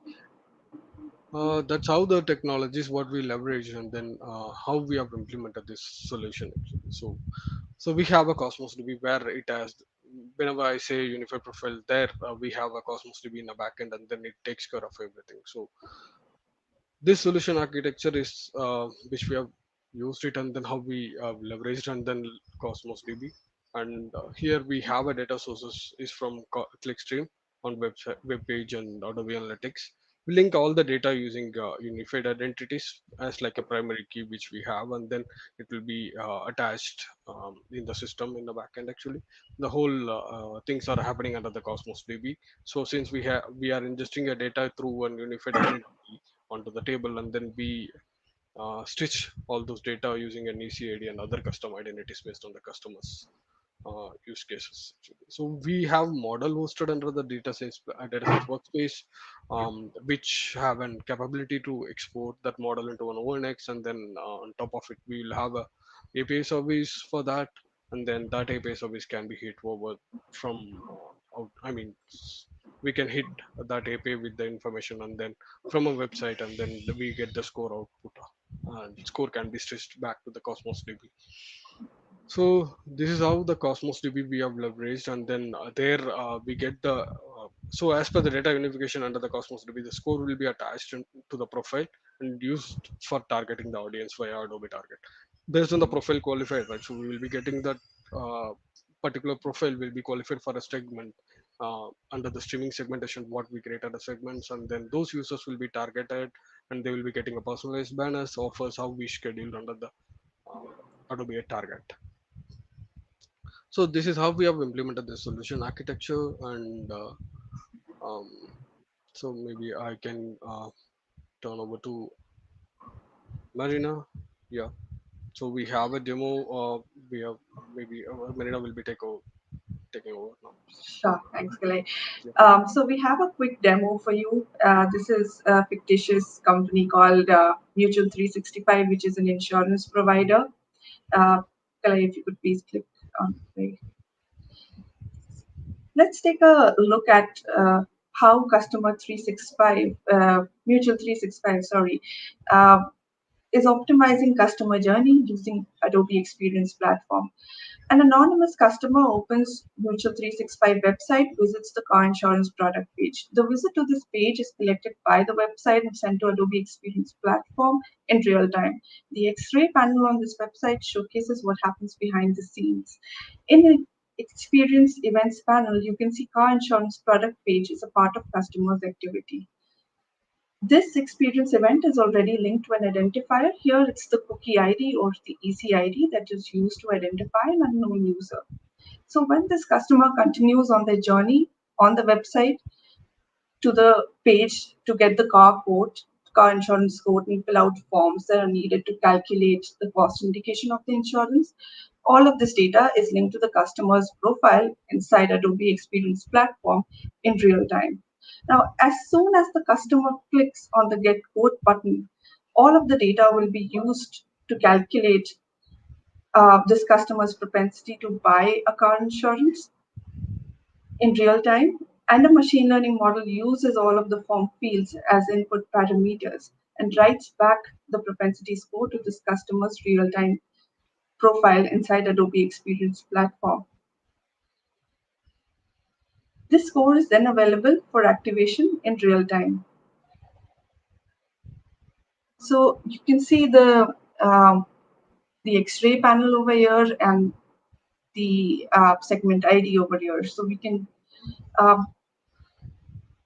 That's how the technologies what we leverage, and then how we have implemented this solution actually. So we have a Cosmos DB where it has, whenever I say unified profile, there we have a Cosmos DB in the backend, and then it takes care of everything. So this solution architecture is which we have used it, and then how we leveraged, and then Cosmos DB. And here we have a data sources is from Clickstream on web page and Adobe Analytics. We link all the data using unified identities as like a primary key which we have, and then it will be attached in the system in the backend actually. The whole things are happening under the Cosmos DB. So since we are ingesting a data through one unified identity onto the table, and then we stitch all those data using an ECID and other custom identities based on the customers use cases actually. So we have model hosted under the data science workspace, which have an capability to export that model into an ONX, and then on top of it we will have a API service for that, and then that API service can be hit over from out, I mean, we can hit that API with the information, and then from a website, and then we get the score output, and score can be stitched back to the Cosmos DB. So this is how the Cosmos DB we have leveraged, and then there we get the so as per the data unification under the Cosmos DB, the score will be attached to the profile and used for targeting the audience via Adobe Target based on the profile qualified, right? So we will be getting that particular profile will be qualified for a segment under the streaming segmentation what we created the segments, and then those users will be targeted, and they will be getting a personalized banners offers how we scheduled under the Adobe Target. So this is how we have implemented the solution architecture, and um, so maybe I can turn over to Marina. Yeah. So we have a demo. We have maybe Marina will be taking over now. Sure, thanks, Kalai. Yeah. So we have a quick demo for you. This is a fictitious company called Mutual 365, which is an insurance provider. Kalai, if you could please click on play. Let's take a look at how customer 365, Mutual 365, sorry, uh, is optimizing customer journey using Adobe Experience Platform. An anonymous customer opens Mutual 365 website, visits the car insurance product page. The visit to this page is collected by the website and sent to Adobe Experience Platform in real time. The X-ray panel on this website showcases what happens behind the scenes. In the Experience Events panel, you can see car insurance product page is a part of customer's activity. This experience event is already linked to an identifier. Here it's the cookie ID or the ECID that is used to identify an unknown user. So when this customer continues on their journey on the website to the page to get the car quote, car insurance quote, and fill out forms that are needed to calculate the cost indication of the insurance, All of this data is linked to the customer's profile inside Adobe Experience Platform in real time. Now, as soon as the customer clicks on the Get Quote button, all of the data will be used to calculate this customer's propensity to buy a car insurance in real time, and the machine learning model uses all of the form fields as input parameters and writes back the propensity score to this customer's real-time profile inside Adobe Experience Platform. This score is then available for activation in real time. So you can see the X-ray panel over here and the segment ID over here. So we can,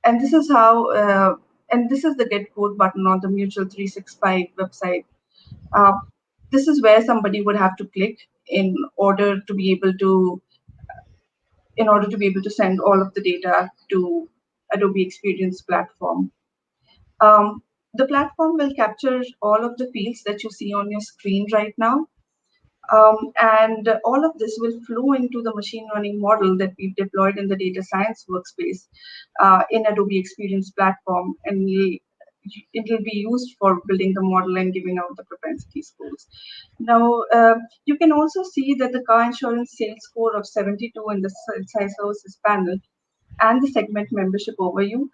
and this is how, and this is the Get Quote button on the Mutual 365 website. This is where somebody would have to click in order to be able to send all of the data to Adobe Experience Platform. The platform will capture all of the fields that you see on your screen right now. And all of this will flow into the machine learning model that we've deployed in the data science workspace in Adobe Experience Platform, and it will be used for building the model and giving out the propensity scores. Now, you can also see that the car insurance sales score of 72 in the size services panel and the segment membership overview.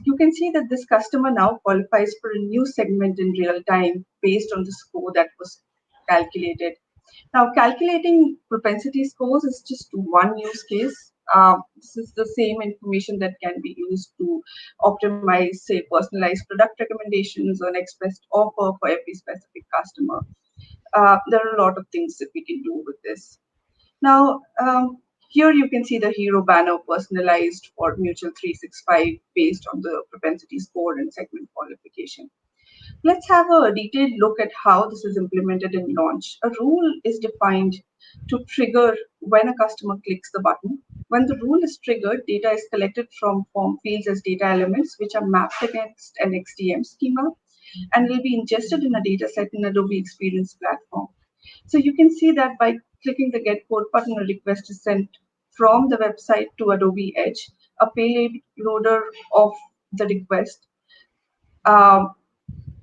You can see that this customer now qualifies for a new segment in real time based on the score that was calculated. Now, calculating propensity scores is just one use case. This is the same information that can be used to optimize, say, personalized product recommendations or an expressed offer for every specific customer. There are a lot of things that we can do with this. Now, here you can see the hero banner personalized for Mutual 365 based on the propensity score and segment qualification. Let's have a detailed look at how this is implemented in launch. A rule is defined to trigger when a customer clicks the button. When the rule is triggered, data is collected from form fields as data elements, which are mapped against an XDM schema and will be ingested in a data set in Adobe Experience Platform. So you can see that by clicking the Get Quote button, a request is sent from the website to Adobe Edge. A payloader of the request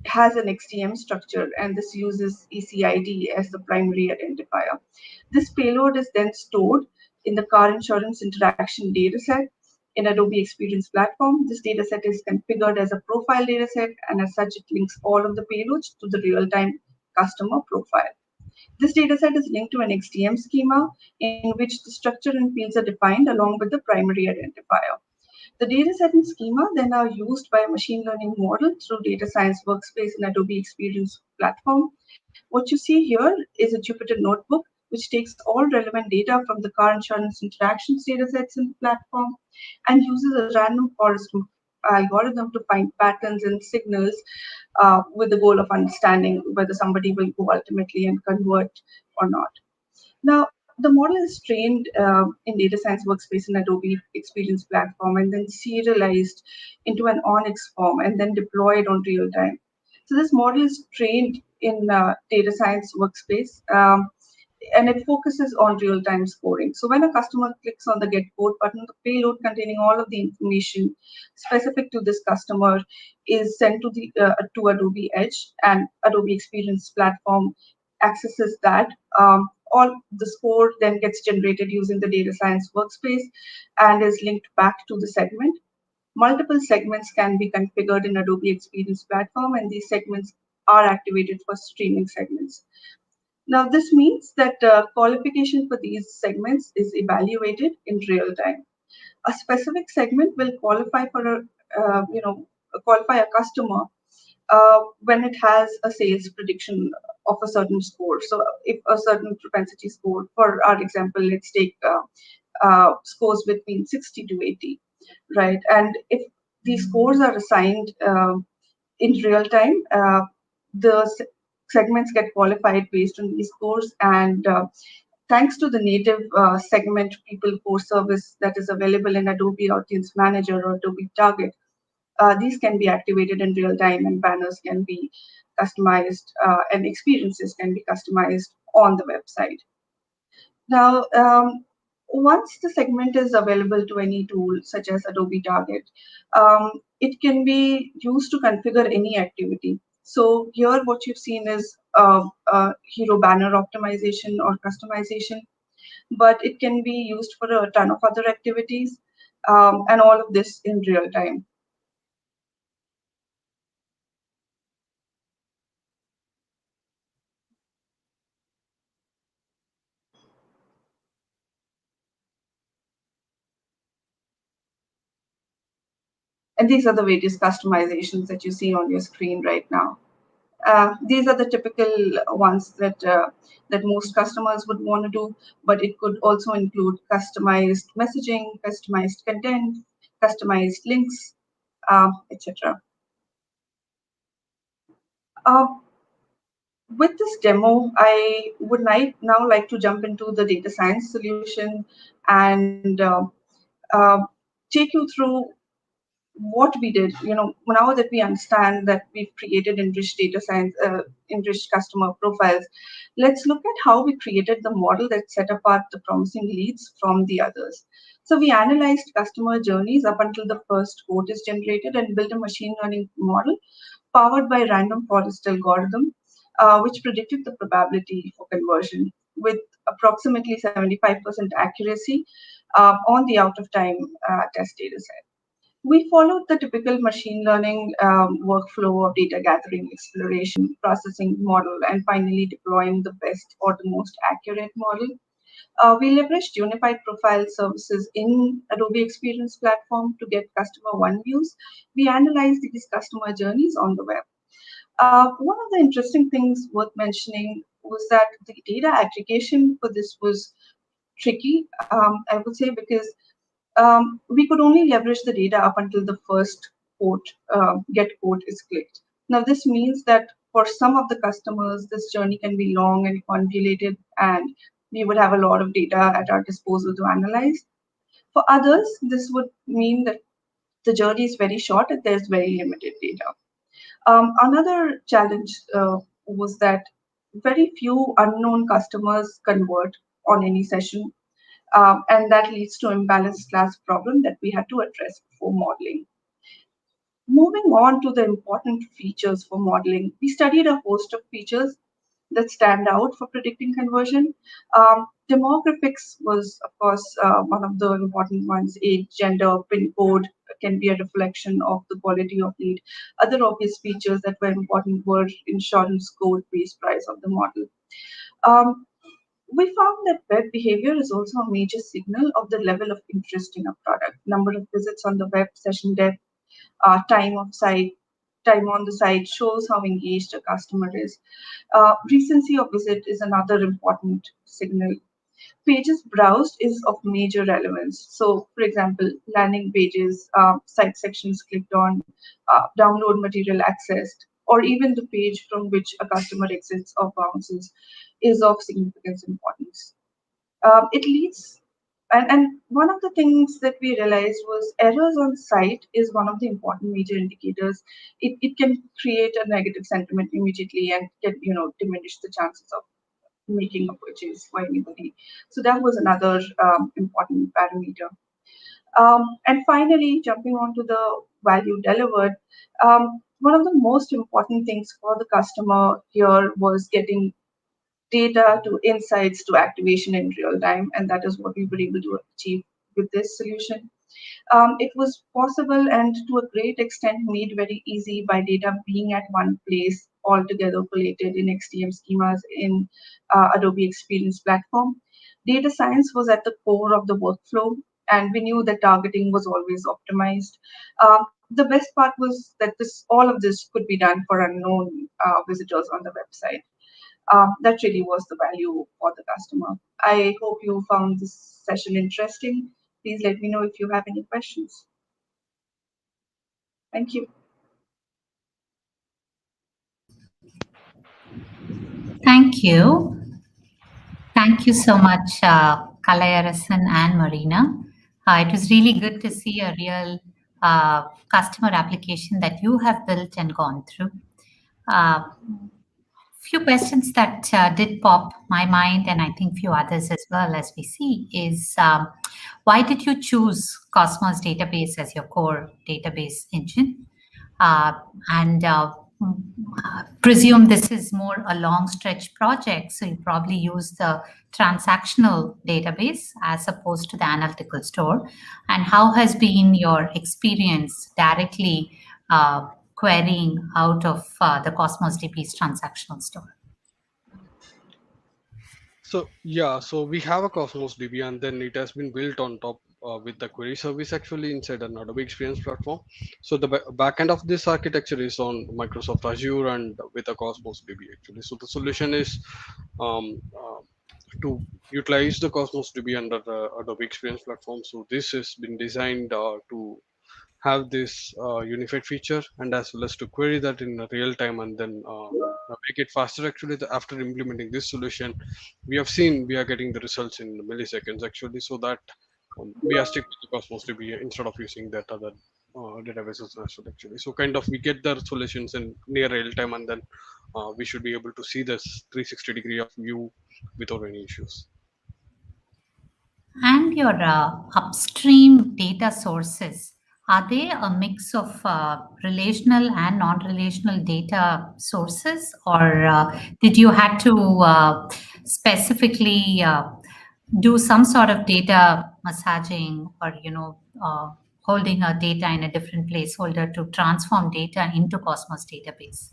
has an XDM structure, and this uses ECID as the primary identifier. This payload is then stored in the car insurance interaction dataset in Adobe Experience Platform. This dataset is configured as a profile dataset, and as such, it links all of the payloads to the real-time customer profile. This dataset is linked to an XDM schema in which the structure and fields are defined along with the primary identifier. The dataset and schema then are used by a machine learning model through Data Science Workspace in Adobe Experience Platform. What you see here is a Jupyter notebook, which takes all relevant data from the car insurance interactions datasets in the platform and uses a random forest algorithm to find patterns and signals with the goal of understanding whether somebody will go ultimately and convert or not. Now, the model is trained in Data Science Workspace in Adobe Experience Platform and then serialized into an Onyx form and then deployed on real time. So this model is trained in Data Science Workspace and it focuses on real-time scoring. So when a customer clicks on the Get Quote button, the payload containing all of the information specific to this customer is sent to Adobe Edge, and Adobe Experience Platform accesses that. All the score then gets generated using the Data Science Workspace and is linked back to the segment. Multiple segments can be configured in Adobe Experience Platform, and these segments are activated for streaming segments. Now, this means that qualification for these segments is evaluated in real time. A specific segment will qualify for qualify a customer when it has a sales prediction of a certain score. So, if a certain propensity score, for our example, let's take scores between 60 to 80, right? And if these scores are assigned in real time, the segments get qualified based on these scores, and thanks to the native segment people core service that is available in Adobe Audience Manager or Adobe Target, these can be activated in real time, and banners can be customized and experiences can be customized on the website. Now, once the segment is available to any tool such as Adobe Target, it can be used to configure any activity. So here what you've seen is hero banner optimization or customization, but it can be used for a ton of other activities, and all of this in real time. And these are the various customizations that you see on your screen right now. These are the typical ones that most customers would want to do, but it could also include customized messaging, customized content, customized links, etc. Uh, with this demo, I would now like to jump into the data science solution and uh, take you through what we did. Now that we understand that we've created enriched data science, enriched customer profiles, let's look at how we created the model that set apart the promising leads from the others. So we analyzed customer journeys up until the first quote is generated and built a machine learning model powered by random forest algorithm, which predicted the probability for conversion with approximately 75% accuracy on the out of time test data set. We followed the typical machine learning workflow of data gathering, exploration, processing model, and finally deploying the best or the most accurate model. We leveraged unified profile services in Adobe Experience Platform to get customer one views. We analyzed these customer journeys on the web. One of the interesting things worth mentioning was that the data aggregation for this was tricky, I would say, because we could only leverage the data up until the first quote, get quote is clicked. Now, this means that for some of the customers, this journey can be long and convoluted, and we would have a lot of data at our disposal to analyze. For others, this would mean that the journey is very short and there's very limited data. Another challenge was that very few unknown customers convert on any session, and that leads to imbalanced class problem that we had to address before modeling. Moving on to the important features for modeling, we studied a host of features that stand out for predicting conversion. Demographics was, of course, one of the important ones. Age, gender, PIN code can be a reflection of the quality of lead. Other obvious features that were important were insurance code, base price of the model. Um, we found that web behavior is also a major signal of the level of interest in a product. Number of visits on the web, session depth, time of site, time on the site shows how engaged a customer is. Recency of visit is another important signal. Pages browsed is of major relevance. So, for example, landing pages, site sections clicked on, download material accessed, or even the page from which a customer exits or bounces is of significant importance. It leads, and one of the things that we realized was errors on site is one of the important major indicators. It can create a negative sentiment immediately and can diminish the chances of making a purchase for anybody. So that was another important parameter. And finally, jumping on to the value delivered, one of the most important things for the customer here was getting data to insights to activation in real time, and that is what we were able to achieve with this solution. It was possible and to a great extent made very easy by data being at one place, all together collated in XTM schemas in Adobe Experience Platform. Data science was at the core of the workflow, and we knew that targeting was always optimized. The best part was that all of this could be done for unknown visitors on the website. That really was the value for the customer. I hope you found this session interesting. Please let me know if you have any questions. Thank you. Thank you. Thank you so much, Kalayarasan and Marina. It was really good to see a real customer application that you have built and gone through. few questions that did pop my mind, and I think few others as well, as we see, is why did you choose Cosmos database as your core database engine? And presume this is more a long stretch project, so you probably use the transactional database as opposed to the analytical store. And how has been your experience directly querying out of the Cosmos DB's transactional store? So yeah, so we have a Cosmos DB, and then it has been built on top with the query service actually inside an Adobe Experience platform. So the back end of this architecture is on Microsoft Azure and with a Cosmos DB actually. So the solution is to utilize the Cosmos DB under the Adobe Experience platform. So this has been designed to have this unified feature, and as well as to query that in real time, and then make it faster actually. After implementing this solution, we have seen we are getting the results in milliseconds actually, so that we are sticking to Cosmos DB instead of using that other databases as well actually. So kind of we get the solutions in near real time, and then we should be able to see this 360-degree of view without any issues. And your upstream data sources, are they a mix of relational and non-relational data sources, or did you have to specifically do some sort of data massaging, or holding a data in a different placeholder to transform data into Cosmos database?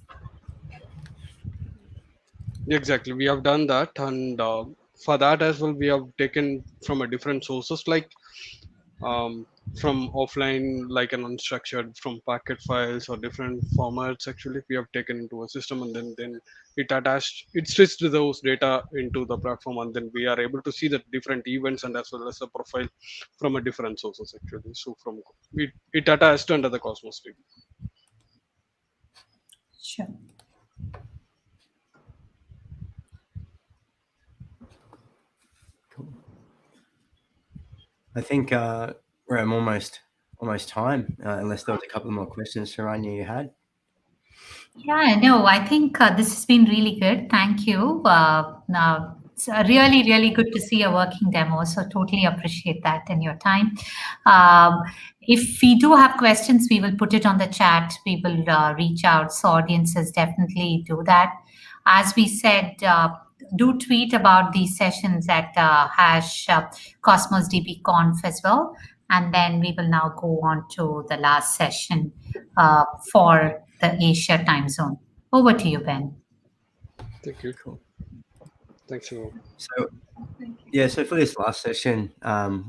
Exactly, we have done that, and for that as well, we have taken from a different sources, like from offline, like an unstructured, from packet files or different formats. Actually, we have taken into a system, and then it stitched those data into the platform, and then we are able to see the different events and as well as the profile from a different sources actually. So from it attached under the Cosmos DB. Sure. I think we're at almost time, unless there was a couple more questions, Sharanya, you had. Yeah, no, I think this has been really good. Thank you. It's really, really good to see a working demo. So totally appreciate that and your time. If we do have questions, we will put it on the chat. We will reach out. So audiences definitely do that. As we said, do tweet about these sessions at hash Cosmos DB Conf as well. And then we will now go on to the last session for the Asia time zone. Over to you, Ben. Thank you. Cool. Thanks, you. So, yeah, so for this last session,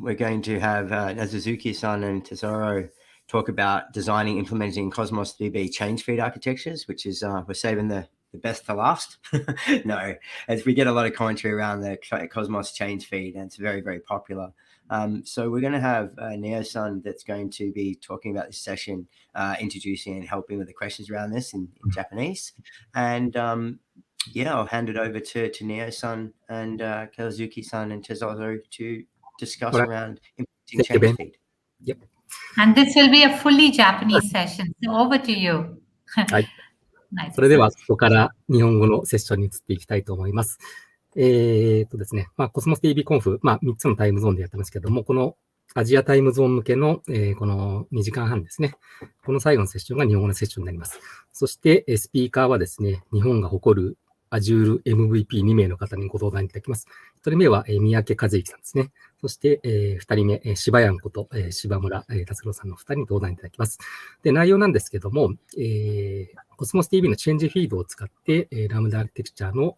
we're going to have Nazuzuki-san and Tesoro talk about designing, implementing Cosmos DB change feed architectures, which is we're saving the best to last. No, as we get a lot of commentary around the Cosmos change feed, and it's very, very popular. So we're going to have Neo-san that's going to be talking about this session, introducing and helping with the questions around this in Japanese. And yeah, I'll hand it over to Neo-san and Kazuki-san and Tesoro to discuss around implementing change feed. Yep. And this will be a fully Japanese session. So over to you. はい。 Nice. それでは、ここから日本語のセッションに移っていきたいと思います。ですね、コスモス DB コンフ、3つのタイムゾーンでやってますけども、このアジアタイムゾーン向けの、この2時間半ですね。この最後のセッションが日本語のセッションになります。そして、スピーカーはですね、日本が誇る Azure MVP2 名の方にご登壇いただきます。1人目は、三宅和之さんですね。そして、2人目、柴山こと、柴村達郎さんの2人に登壇いただきます。で、内容なんですけども、コスモス DB のチェンジフィードを使って、ラムダアーキテクチャを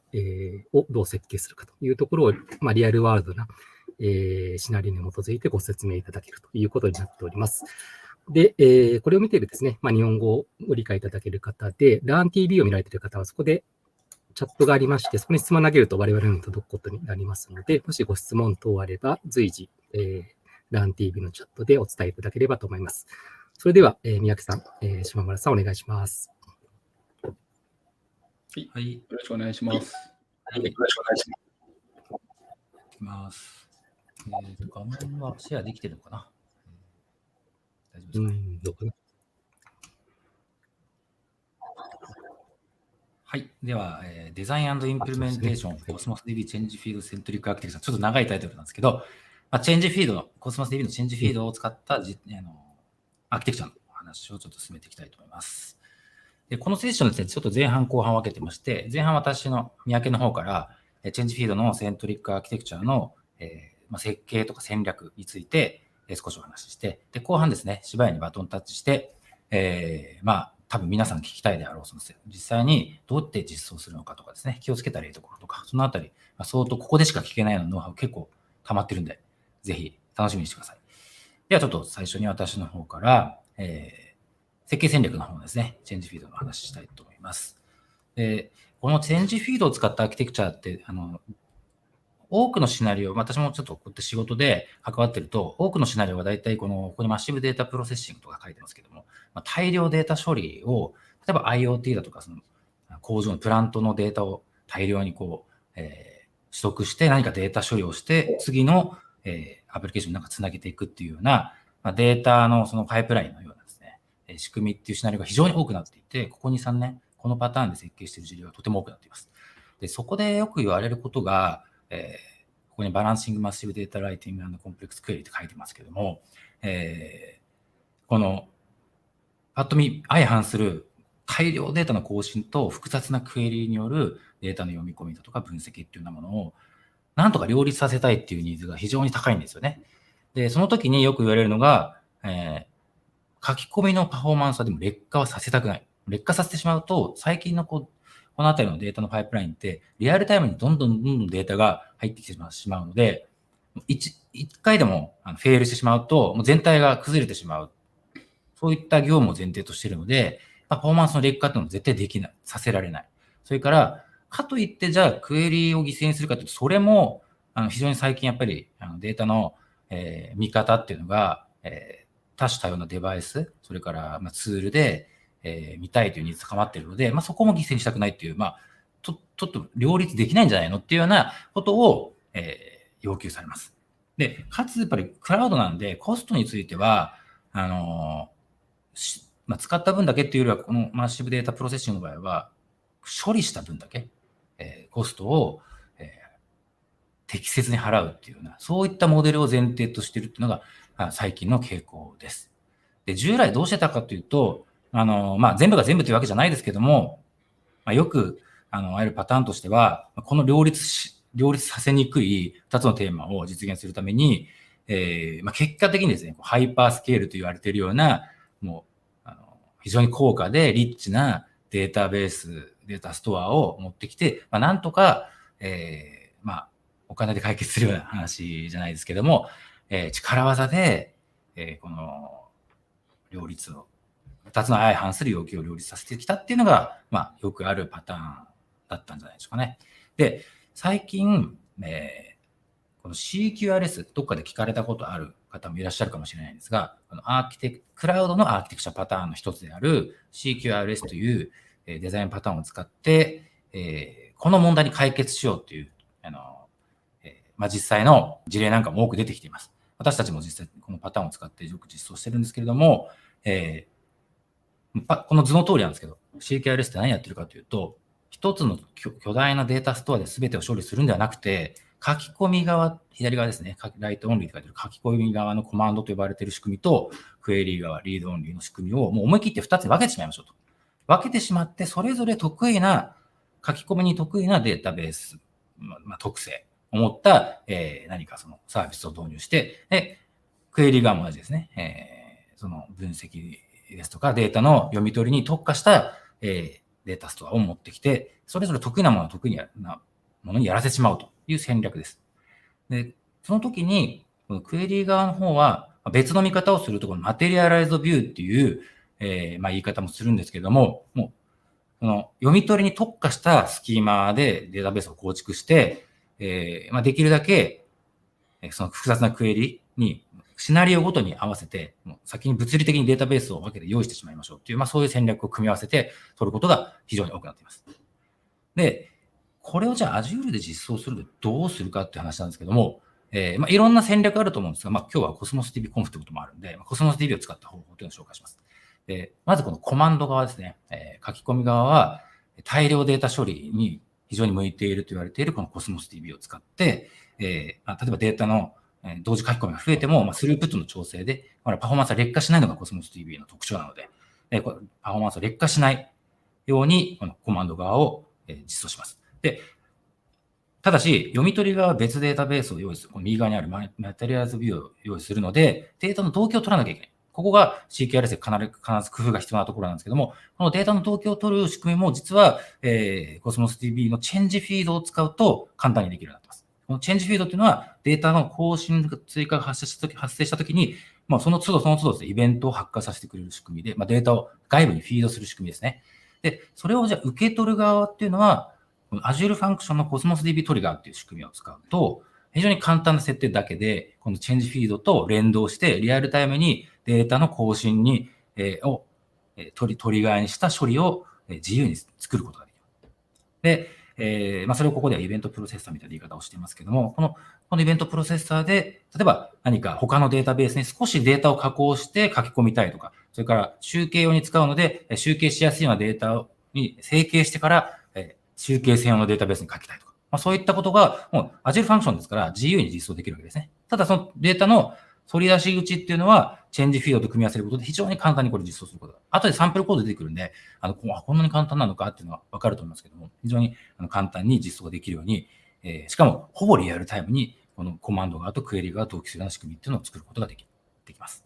どう設計するかというところを、リアルワールドな、シナリオに基づいてご説明いただけるということになっております。で、これを見ているですね、日本語をご理解いただける方で、LearnTV を見られている方はそこでチャットがありまして、そこに質問を投げると我々に届くことになりますので、もしご質問等あれば随時、LearnTV のチャットでお伝えいただければと思います。それでは、三宅さん、島村さんお願いします。はい、よろしくお願いします。はい、よろしくお願いします。いきます。画面はシェアできてるのかな？大丈夫ですかね？どうかな？はい。では、デザイン&インプリメンテーション、コスモス DB チェンジフィードセントリックアーキテクチャ。ちょっと長いタイトルなんですけど、チェンジフィードの、コスモス DB のチェンジフィードを使ったアーキテクチャのお話をちょっと進めていきたいと思います。で、このセッションですね、ちょっと前半後半分けてまして、前半私の三宅の方から、チェンジフィードのセントリックアーキテクチャの、設計とか戦略について、少しお話しして、で、後半ですね、しばやにバトンタッチして、多分皆さん聞きたいであろう、実際にどうやって実装するのかとかですね、気をつけたらいいところとか、そのあたり、相当ここでしか聞けないようなノウハウ結構溜まってるんで、ぜひ楽しみにしてください。ではちょっと最初に私の方から、設計戦略の方ですね、チェンジフィードの話したいと思います。このチェンジフィードを使ったアーキテクチャって、多くのシナリオ、私もちょっとこうやって仕事で関わってると、多くのシナリオは大体ここにマッシブデータプロセッシングとか書いてますけども、大量データ処理を、例えば IoT だとか、工場のプラントのデータを大量に取得して何かデータ処理をして、次の、アプリケーションになんかつなげていくっていうような、データのそのパイプラインのようなですね、仕組みっていうシナリオが非常に多くなっていて、ここ2、3年、このパターンで設計している事例がとても多くなっています。で、そこでよく言われることが、ここにバランシングマッシブデータライティング&コンプレックスクエリって書いてますけども、このパッと見相反する大量データの更新と複雑なクエリによるデータの読み込みだとか分析っていうようなものをなんとか両立させたいっていうニーズが非常に高いんですよね。で、その時によく言われるのが、書き込みのパフォーマンスはでも劣化はさせたくない。劣化させてしまうと、最近のこのあたりのデータのパイプラインって、リアルタイムにどんどんデータが入ってきてしまうので、一回でもフェールしてしまうと、もう全体が崩れてしまう。そういった業務を前提としているので、パフォーマンスの劣化っていうのは絶対できない。させられない。それから、かといって、じゃあクエリを犠牲にするかというと、それも非常に最近やっぱりデータの、見方っていうのが、多種多様なデバイス、それからツールで、見たいというニーズが高まっているので、そこも犠牲にしたくないっていう、ちょっと両立できないんじゃないのっていうようなことを、要求されます。で、かつやっぱりクラウドなんで、コストについては、使った分だけっていうよりは、このマッシブデータプロセッシングの場合は、処理した分だけ、コストを、適切に払うっていうような、そういったモデルを前提としているっていうのが最近の傾向です。で、従来どうしてたかというと、全部が全部というわけじゃないですけども、よくあるパターンとしては、この両立させにくい2つのテーマを実現するために、結果的にですね、ハイパースケールと言われているような、もう非常に高価でリッチなデータベース、データストアを持ってきて、なんとか、お金で解決するような話じゃないですけども、力技で、この両立を、2つの相反する要求を両立させてきたっていうのが、よくあるパターンだったんじゃないでしょうかね。で、最近、この CQRS、どっかで聞かれたことある方もいらっしゃるかもしれないんですが、クラウドのアーキテクチャパターンの一つである CQRS というデザインパターンを使って、この問題に解決しようという、実際の事例なんかも多く出てきています。私たちも実際このパターンを使ってよく実装してるんですけれども、この図の通りなんですけど、CQRS って何やってるかというと、一つの巨大なデータストアで全てを処理するんではなくて、書き込み側、左側ですね、ライトオンリーって書いてる書き込み側のコマンドと呼ばれている仕組みと、クエリー側、リードオンリーの仕組みをもう思い切って2つに分けてしまいましょうと。分けてしまって、それぞれ書き込みに得意なデータベース、特性を持った、何かそのサービスを導入して、でクエリー側も同じですね、その分析ですとかデータの読み取りに特化した、データストアを持ってきて、それぞれ得意なものを得意なものにやらせてしまうという戦略です。で、その時に、クエリー側の方は別の見方をすると、このマテリアライズドビューっていう、言い方もするんですけれども、もうその読み取りに特化したスキーマでデータベースを構築して、できるだけその複雑なクエリにシナリオごとに合わせて、もう先に物理的にデータベースを分けて用意してしまいましょうっていう、そういう戦略を組み合わせて取ることが非常に多くなっています。で、これをじゃあ Azure で実装するとどうするかっていう話なんですけども、いろんな戦略あると思うんですが、今日は Cosmos DB Conf ということもあるんで、Cosmos DB を使った方法というのを紹介します。で、まずこのコマンド側ですね。書き込み側は、大量データ処理に非常に向いていると言われているこの CosmosDB を使って、例えばデータの同時書き込みが増えても、スループットの調整で、パフォーマンスが劣化しないのが CosmosDB の特徴なので、パフォーマンスを劣化しないように、このコマンド側を実装します。で、ただし、読み取り側は別データベースを用意する。この右側にあるマテリアルズビューを用意するので、データの同期を取らなきゃいけない。ここが CQRS で必ず工夫が必要なところなんですけども、このデータの同期を取る仕組みも実は、CosmosDB のチェンジフィードを使うと簡単にできるようになっています。このチェンジフィードっていうのは、データの更新追加が発生したときに、その都度ですね、イベントを発火させてくれる仕組みで、データを外部にフィードする仕組みですね。で、それをじゃあ受け取る側っていうのは、Azure Functions の CosmosDB トリガーっていう仕組みを使うと、非常に簡単な設定だけで、このチェンジフィードと連動して、リアルタイムにデータの更新に、トリガーにした処理を自由に作ることができる。で、それをここではイベントプロセッサーみたいな言い方をしていますけども、このイベントプロセッサーで、例えば何か他のデータベースに少しデータを加工して書き込みたいとか、それから集計用に使うので、集計しやすいようなデータに整形してから、集計専用のデータベースに書きたいとか、そういったことが、もう Azure Function ですから自由に実装できるわけですね。ただそのデータの取り出し口っていうのは、チェンジフィードと組み合わせることで非常に簡単にこれ実装することが。後でサンプルコード出てくるんで、こんなに簡単なのかっていうのはわかると思いますけども、非常に簡単に実装できるように、しかもほぼリアルタイムにこのコマンド側とクエリ側が同期するような仕組みっていうのを作ることができます。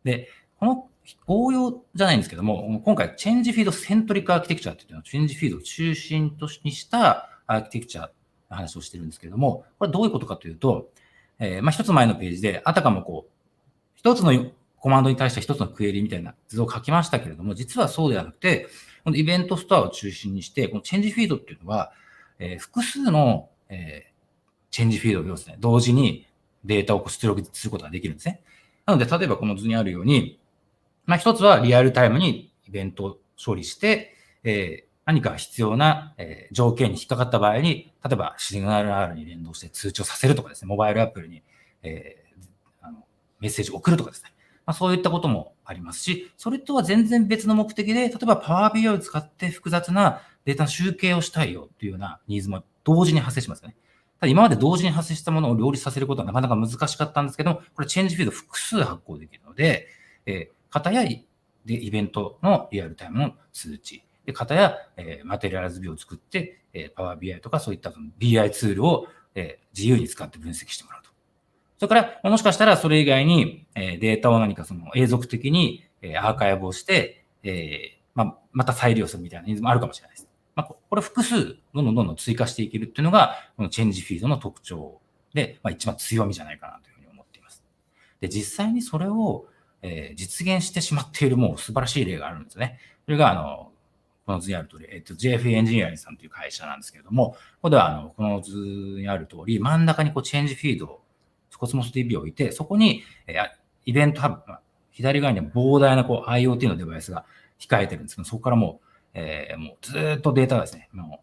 で、この応用じゃないんですけども、今回チェンジフィードセントリックアーキテクチャっていうのは、チェンジフィードを中心とにしたアーキテクチャの話をしてるんですけども、これどういうことかというと、一つ前のページで、あたかも一つのコマンドに対して一つのクエリみたいな図を書きましたけれども、実はそうではなくて、このイベントストアを中心にして、このチェンジフィードっていうのは、複数の、チェンジフィードを要するに同時にデータを出力することができるんですね。なので、例えばこの図にあるように、一つはリアルタイムにイベントを処理して、何か必要な、条件に引っかかった場合に、例えばシグナル R に連動して通知をさせるとかですね、モバイルアプリに、メッセージを送るとかですね。そういったこともありますし、それとは全然別の目的で、例えば Power BI を使って複雑なデータの集計をしたいよというようなニーズも同時に発生しますよね。ただ今まで同時に発生したものを両立させることはなかなか難しかったんですけども、これチェンジフィード複数発行できるので、片やイベントのリアルタイムの通知、片やマテリアルズビューを作って、Power BI とかそういった BI ツールを自由に使って分析してもらうと。それから、もしかしたらそれ以外にデータを何か永続的にアーカイブをして、また再利用するみたいなニーズもあるかもしれないです。これ複数どんどん追加していけるっていうのが、このチェンジフィードの特徴で、一番強みじゃないかなというふうに思っています。で、実際にそれを実現してしまっているもう素晴らしい例があるんですね。それが、この図にある通り、JF エンジニアリングさんという会社なんですけれども、ここでは、この図にある通り、真ん中にチェンジフィードを、CosmosDB を置いて、そこに、イベントハブ、左側には膨大なIoT のデバイスが控えてるんですけど、そこからもうずっとデータがですね、も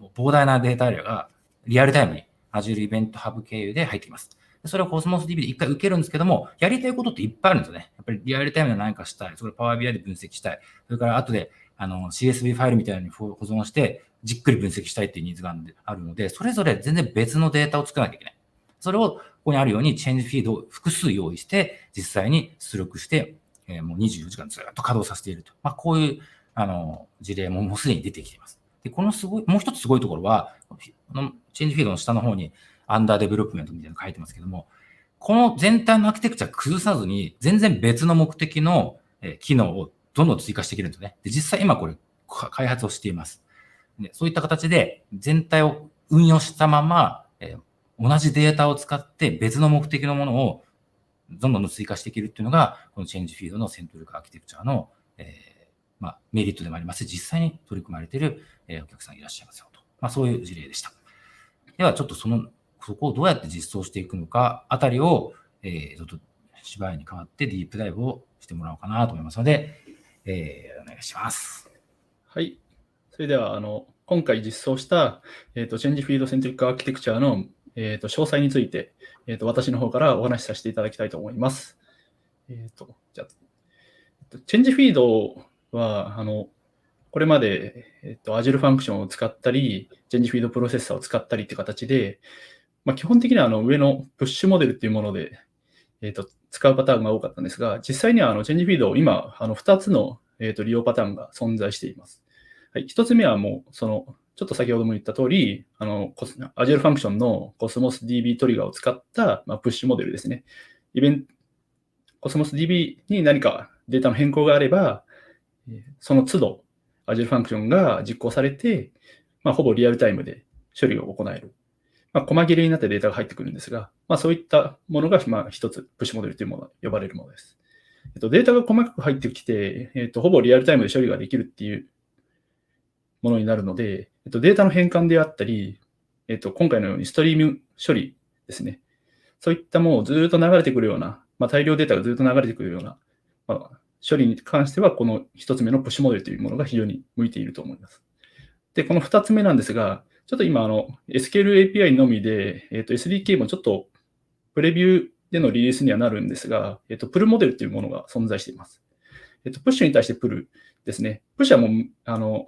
う膨大なデータ量がリアルタイムに Azure イベントハブ経由で入ってきます。それを CosmosDB で一回受けるんですけども、やりたいことっていっぱいあるんですよね。やっぱりリアルタイムで何かしたい。それ Power BI で分析したい。それから後でCSV ファイルみたいに保存して、じっくり分析したいっていうニーズがあるので、それぞれ全然別のデータを作らなきゃいけない。それをここにあるようにチェンジフィードを複数用意して、実際に出力して、もう24時間ずっと稼働させていると。こういう事例ももうすでに出てきています。で、もう一つすごいところは、チェンジフィードの下の方にアンダーデベロップメントみたいなの書いてますけども、この全体のアーキテクチャ崩さずに、全然別の目的の機能をどんどん追加していけるんですね。で、実際今これ開発をしています。で、そういった形で全体を運用したまま、同じデータを使って別の目的のものをどんどん追加していけるっていうのが、このチェンジフィードのセントリックアーキテクチャの、メリットでもありますし、実際に取り組まれているお客さんいらっしゃいますよと。そういう事例でした。では、ちょっとそこをどうやって実装していくのかあたりを、ちょっと芝居に代わってディープダイブをしてもらおうかなと思いますので、お願いします。はい。それでは、今回実装した、チェンジフィードセントリックアーキテクチャの、詳細について、私の方からお話しさせていただきたいと思います。じゃあチェンジフィードは、これまで、Azure Function を使ったり、Change Feed プロセッサーを使ったりっていう形で、基本的には上のプッシュモデルっていうもので、使うパターンが多かったんですが、実際にはChange Feedを今、2つの、利用パターンが存在しています。はい、1つ目はもう、ちょっと先ほども言った通り、Azure Function の Cosmos DB トリガーを使った、プッシュモデルですね。Cosmos DB に何かデータの変更があれば、その都度 Azure Function が実行されて、ほぼリアルタイムで処理を行える。細切れになってデータが入ってくるんですが、そういったものが、一つ、プッシュモデルというものが呼ばれるものです。データが細かく入ってきて、ほぼリアルタイムで処理ができるっていうものになるので、データの変換であったり、今回のようにストリーム処理ですね。そういったものをずっと流れてくるような、大量データがずっと流れてくるような、処理に関しては、この一つ目のプッシュモデルというものが非常に向いていると思います。で、この二つ目なんですが、ちょっと今、SQL API のみで、SDK もちょっとプレビューでのリリースにはなるんですが、プルモデルというものが存在しています。プッシュに対してプルですね。プッシュはもう、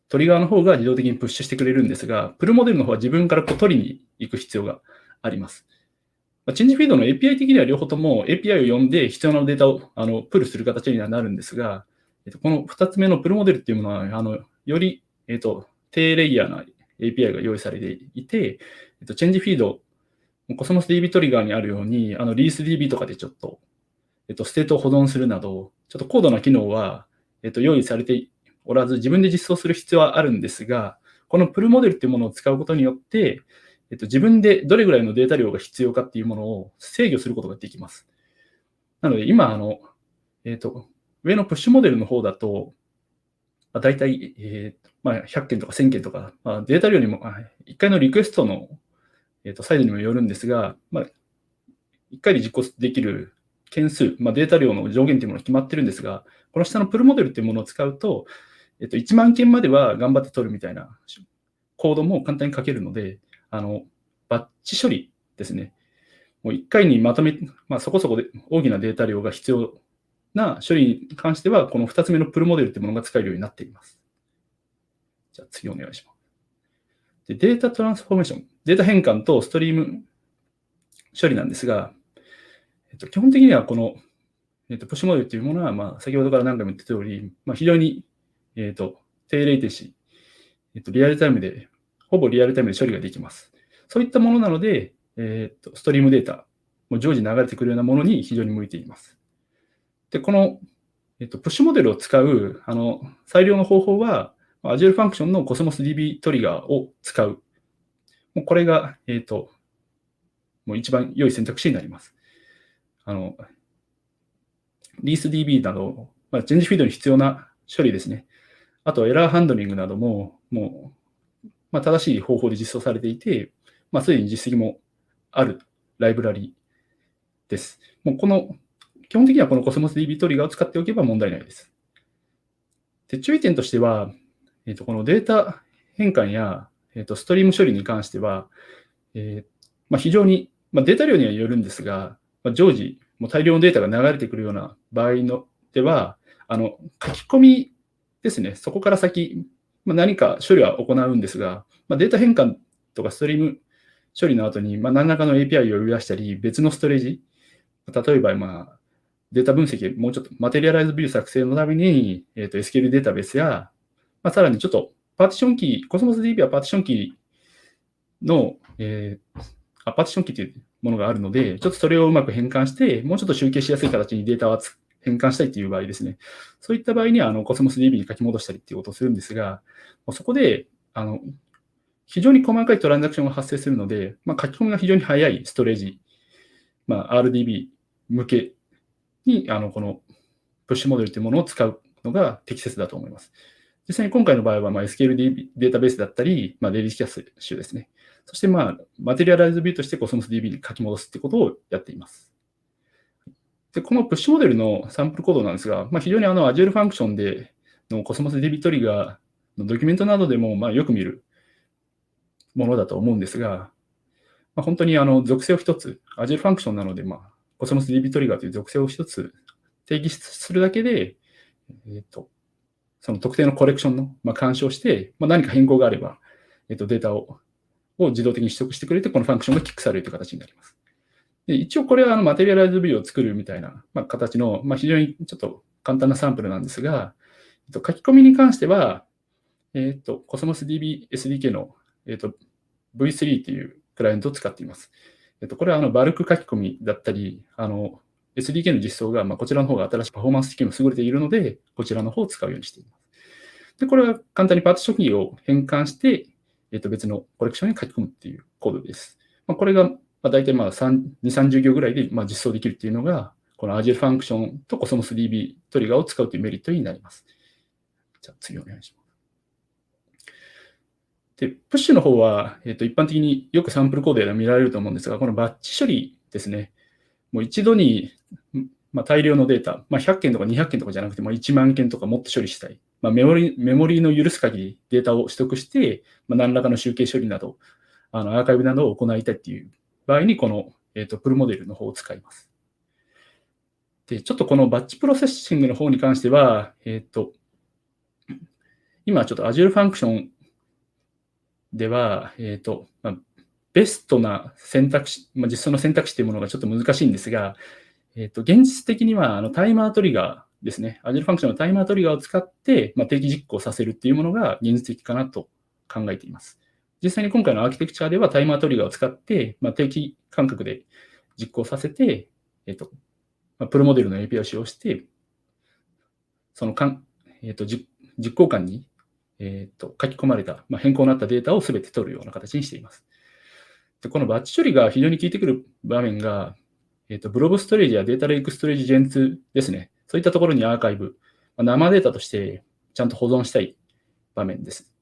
トリガーの方が自動的にプッシュしてくれるんですが、プルモデルの方は自分から取りに行く必要があります。チェンジフィードの API 的には両方とも API を読んで必要なデータをプルする形にはなるんですが、この2つ目のプルモデルっていうものは、より、低レイヤーな API が用意されていて、チェンジフィード、Cosmos DB トリガーにあるように、リース DB とかでちょっと、ステートを保存するなど、ちょっと高度な機能は、用意されておらず、自分で実装する必要はあるんですが、このプルモデルっていうものを使うことによって、自分でどれぐらいのデータ量が必要かっていうものを制御することができます。なので、今、上のプッシュモデルの方だと、だいたい、100件とか1000件とか、データ量にも、1回のリクエストの、サイズにもよるんですが、1回で実行できる件数、データ量の上限というものが決まってるんですが、この下のプルモデルというものを使うと、1万件までは頑張って取るみたいなコードも簡単に書けるので、バッチ処理ですね。もう1回にまとめ、そこそこで大きなデータ量が必要な処理に関しては、この2つ目のプルモデルというものが使えるようになっています。じゃあ次お願いします。で、データトランスフォーメーション、データ変換とストリーム処理なんですが、基本的にはこの、プッシュモデルというものは、先ほどから何回も言った通り、非常に、低レイテンシー、リアルタイムで、ほぼリアルタイムで処理ができます。そういったものなので、ストリームデータ、もう常時流れてくるようなものに非常に向いています。で、この、プッシュモデルを使う、最良の方法は、Azure Function の Cosmos DB トリガーを使う。もうこれが、もう一番良い選択肢になります。リース DB など、チェンジフィードに必要な処理ですね。あと、エラーハンドリングなども、もう、正しい方法で実装されていて、すでに実績もあるライブラリです。もう基本的にはこの Cosmos DB トリガーを使っておけば問題ないです。で、注意点としては、このデータ変換や、ストリーム処理に関しては、非常に、データ量にはよるんですが、常時、もう大量のデータが流れてくるような場合では、書き込みですね、そこから先、何か処理は行うんですが、データ変換とかストリーム処理の後に、何らかの API を呼び出したり、別のストレージ、例えば、データ分析、もうちょっとマテリアライズビュー作成のために、SQL データベースや、さらにちょっとパーティションキー、Cosmos DB はパーティションキーの、パーティションキーというものがあるので、ちょっとそれをうまく変換して、もうちょっと集計しやすい形にデータを変換したいという場合ですね。そういった場合には、Cosmos DB に書き戻したりということをするんですが、そこで、非常に細かいトランザクションが発生するので、書き込みが非常に早いストレージ、RDB 向けに、このプッシュモデルというものを使うのが適切だと思います。実際に今回の場合は、SQL データベースだったり、デイリーキャッシュですね。そして、マテリアライズビューとして Cosmos DB に書き戻すということをやっています。で、このプッシュモデルのサンプルコードなんですが、非常にAzure Function での Cosmos DB トリガーのドキュメントなどでも、よく見るものだと思うんですが、本当に属性を一つ、Azure Function なので、Cosmos DB トリガーという属性を一つ定義するだけで、その特定のコレクションの、干渉して、何か変更があれば、データを自動的に取得してくれて、このファンクションがキックされるという形になります。で一応これはマテリアライズビューを作るみたいな、形の、非常にちょっと簡単なサンプルなんですが、書き込みに関しては、Cosmos DB SDK の、V3 というクライアントを使っています。これはバルク書き込みだったり、SDK の実装が、こちらの方が新しいパフォーマンス的にも優れているので、こちらの方を使うようにしています。で、これは簡単にパーティションキーを変換して、別のコレクションに書き込むっていうコードです。これが大体2、30行ぐらいで実装できるっていうのが、この Azure Function と Cosmos DB トリガーを使うというメリットになります。じゃあ次お願いします。で、プッシュの方は、一般的によくサンプルコードで見られると思うんですが、このバッチ処理ですね。もう一度に、大量のデータ、100件とか200件とかじゃなくて、1万件とかもっと処理したい。メモリの許す限りデータを取得して、何らかの集計処理など、アーカイブなどを行いたいっていう場合に、この、プルモデルの方を使います。で、ちょっとこのバッチプロセッシングの方に関しては、今ちょっと Azure Function では、ベストな選択肢、実装の選択肢というものがちょっと難しいんですが、現実的にはタイマートリガーですね。Azure Function のタイマートリガーを使って、定期実行させるっていうものが現実的かなと考えています。実際に今回のアーキテクチャではタイマートリガーを使って、定期間隔で実行させて、プロモデルの API を使用して、その実行間に、書き込まれた、変更になったデータをすべて取るような形にしています。でこのバッチ処理が非常に効いてくる場面が、ブロブストレージやデータレイクストレージジェン2ですね。そういったところにアーカイブ、生データとしてちゃんと保存したい場面です。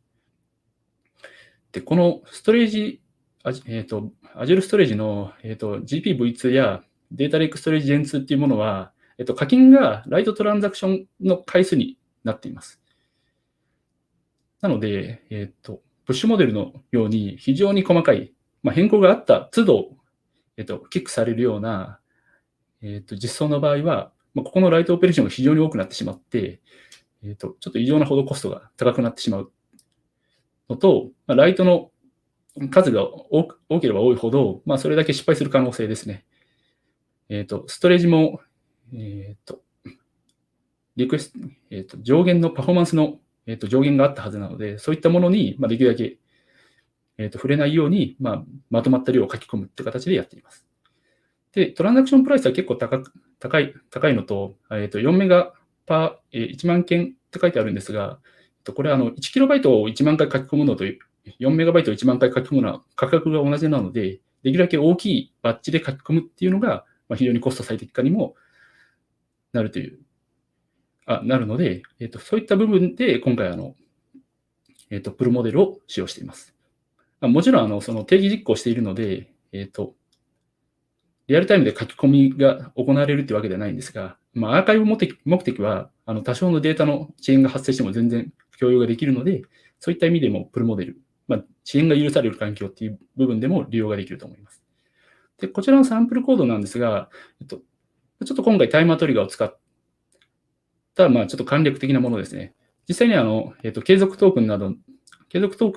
で、このストレージ、Azure ストレージの、GPv2 やデータレイクストレージジェン2っていうものは、課金がライトトランザクションの回数になっています。なので、プッシュモデルのように非常に細かい、変更があった都度、キックされるような、実装の場合は、ここのライトオペレーションが非常に多くなってしまって、ちょっと異常なほどコストが高くなってしまうのと、ライトの数が多ければ多いほど、それだけ失敗する可能性ですね。ストレージも、上限のパフォーマンスの、上限があったはずなので、そういったものに、できるだけ、触れないように、まとまった量を書き込むって形でやっています。で、トランザクションプライスは結構高いのと、4メガパー、1万件って書いてあるんですが、これは1キロバイトを1万回書き込むのと、4メガバイトを1万回書き込むのは価格が同じなので、できるだけ大きいバッチで書き込むっていうのが、非常にコスト最適化にもなるので、そういった部分で今回プルモデルを使用しています。もちろん、その定義実行しているので、リアルタイムで書き込みが行われるというわけではないんですが、アーカイブ目的は、多少のデータの遅延が発生しても全然共有ができるので、そういった意味でもプルモデル、遅延が許される環境っていう部分でも利用ができると思います。で、こちらのサンプルコードなんですが、ちょっと今回タイマートリガーを使った、ちょっと簡略的なものですね。実際に継続トーク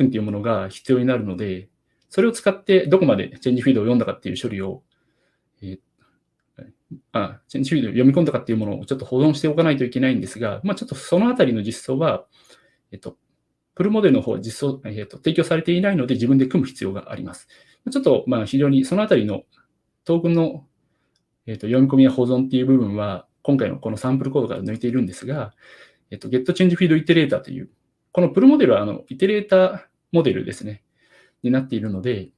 ンっていうものが必要になるので、それを使ってどこまでチェンジフィードを読んだかっていう処理を、チェンジフィードを読み込んだかっていうものをちょっと保存しておかないといけないんですが、ちょっとそのあたりの実装は、プルモデルの方は提供されていないので自分で組む必要があります。ちょっと非常にそのあたりのトークンの、読み込みや保存っていう部分は、今回のこのサンプルコードから抜いているんですが、Get Change Field Iterator という、このプルモデルはイテレーターモデルですね、になっているので、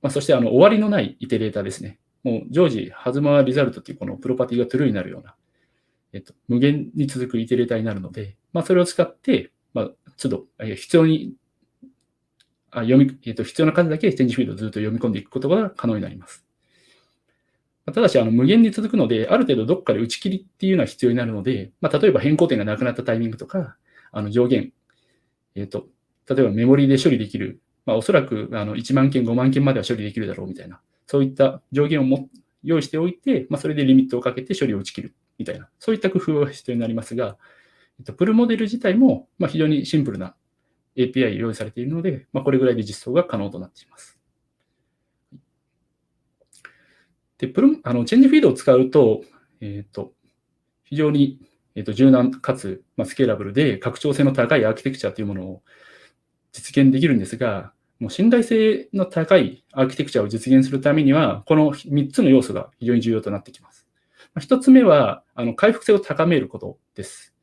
そして終わりのないイテレーターですね。もう常時、ハズマーリザルトというこのプロパティが true になるような、無限に続くイテレーターになるので、それを使って、都度、必要な数だけチェンジフィードをずっと読み込んでいくことが可能になります。ただし、無限に続くので、ある程度どっかで打ち切りっていうのは必要になるので、例えば変更点がなくなったタイミングとか、上限、例えばメモリで処理できる、おそらく1万件、5万件までは処理できるだろうみたいな、そういった上限を用意しておいて、それでリミットをかけて処理を打ち切るみたいな、そういった工夫が必要になりますが、プルモデル自体も非常にシンプルな API 用意されているので、これぐらいで実装が可能となっています。で、チェンジフィードを使うと、非常に柔軟かつスケーラブルで拡張性の高いアーキテクチャというものを実現できるんですが、もう信頼性の高いアーキテクチャを実現するためには、この3つの要素が非常に重要となってきます。1つ目は、回復性を高めることです。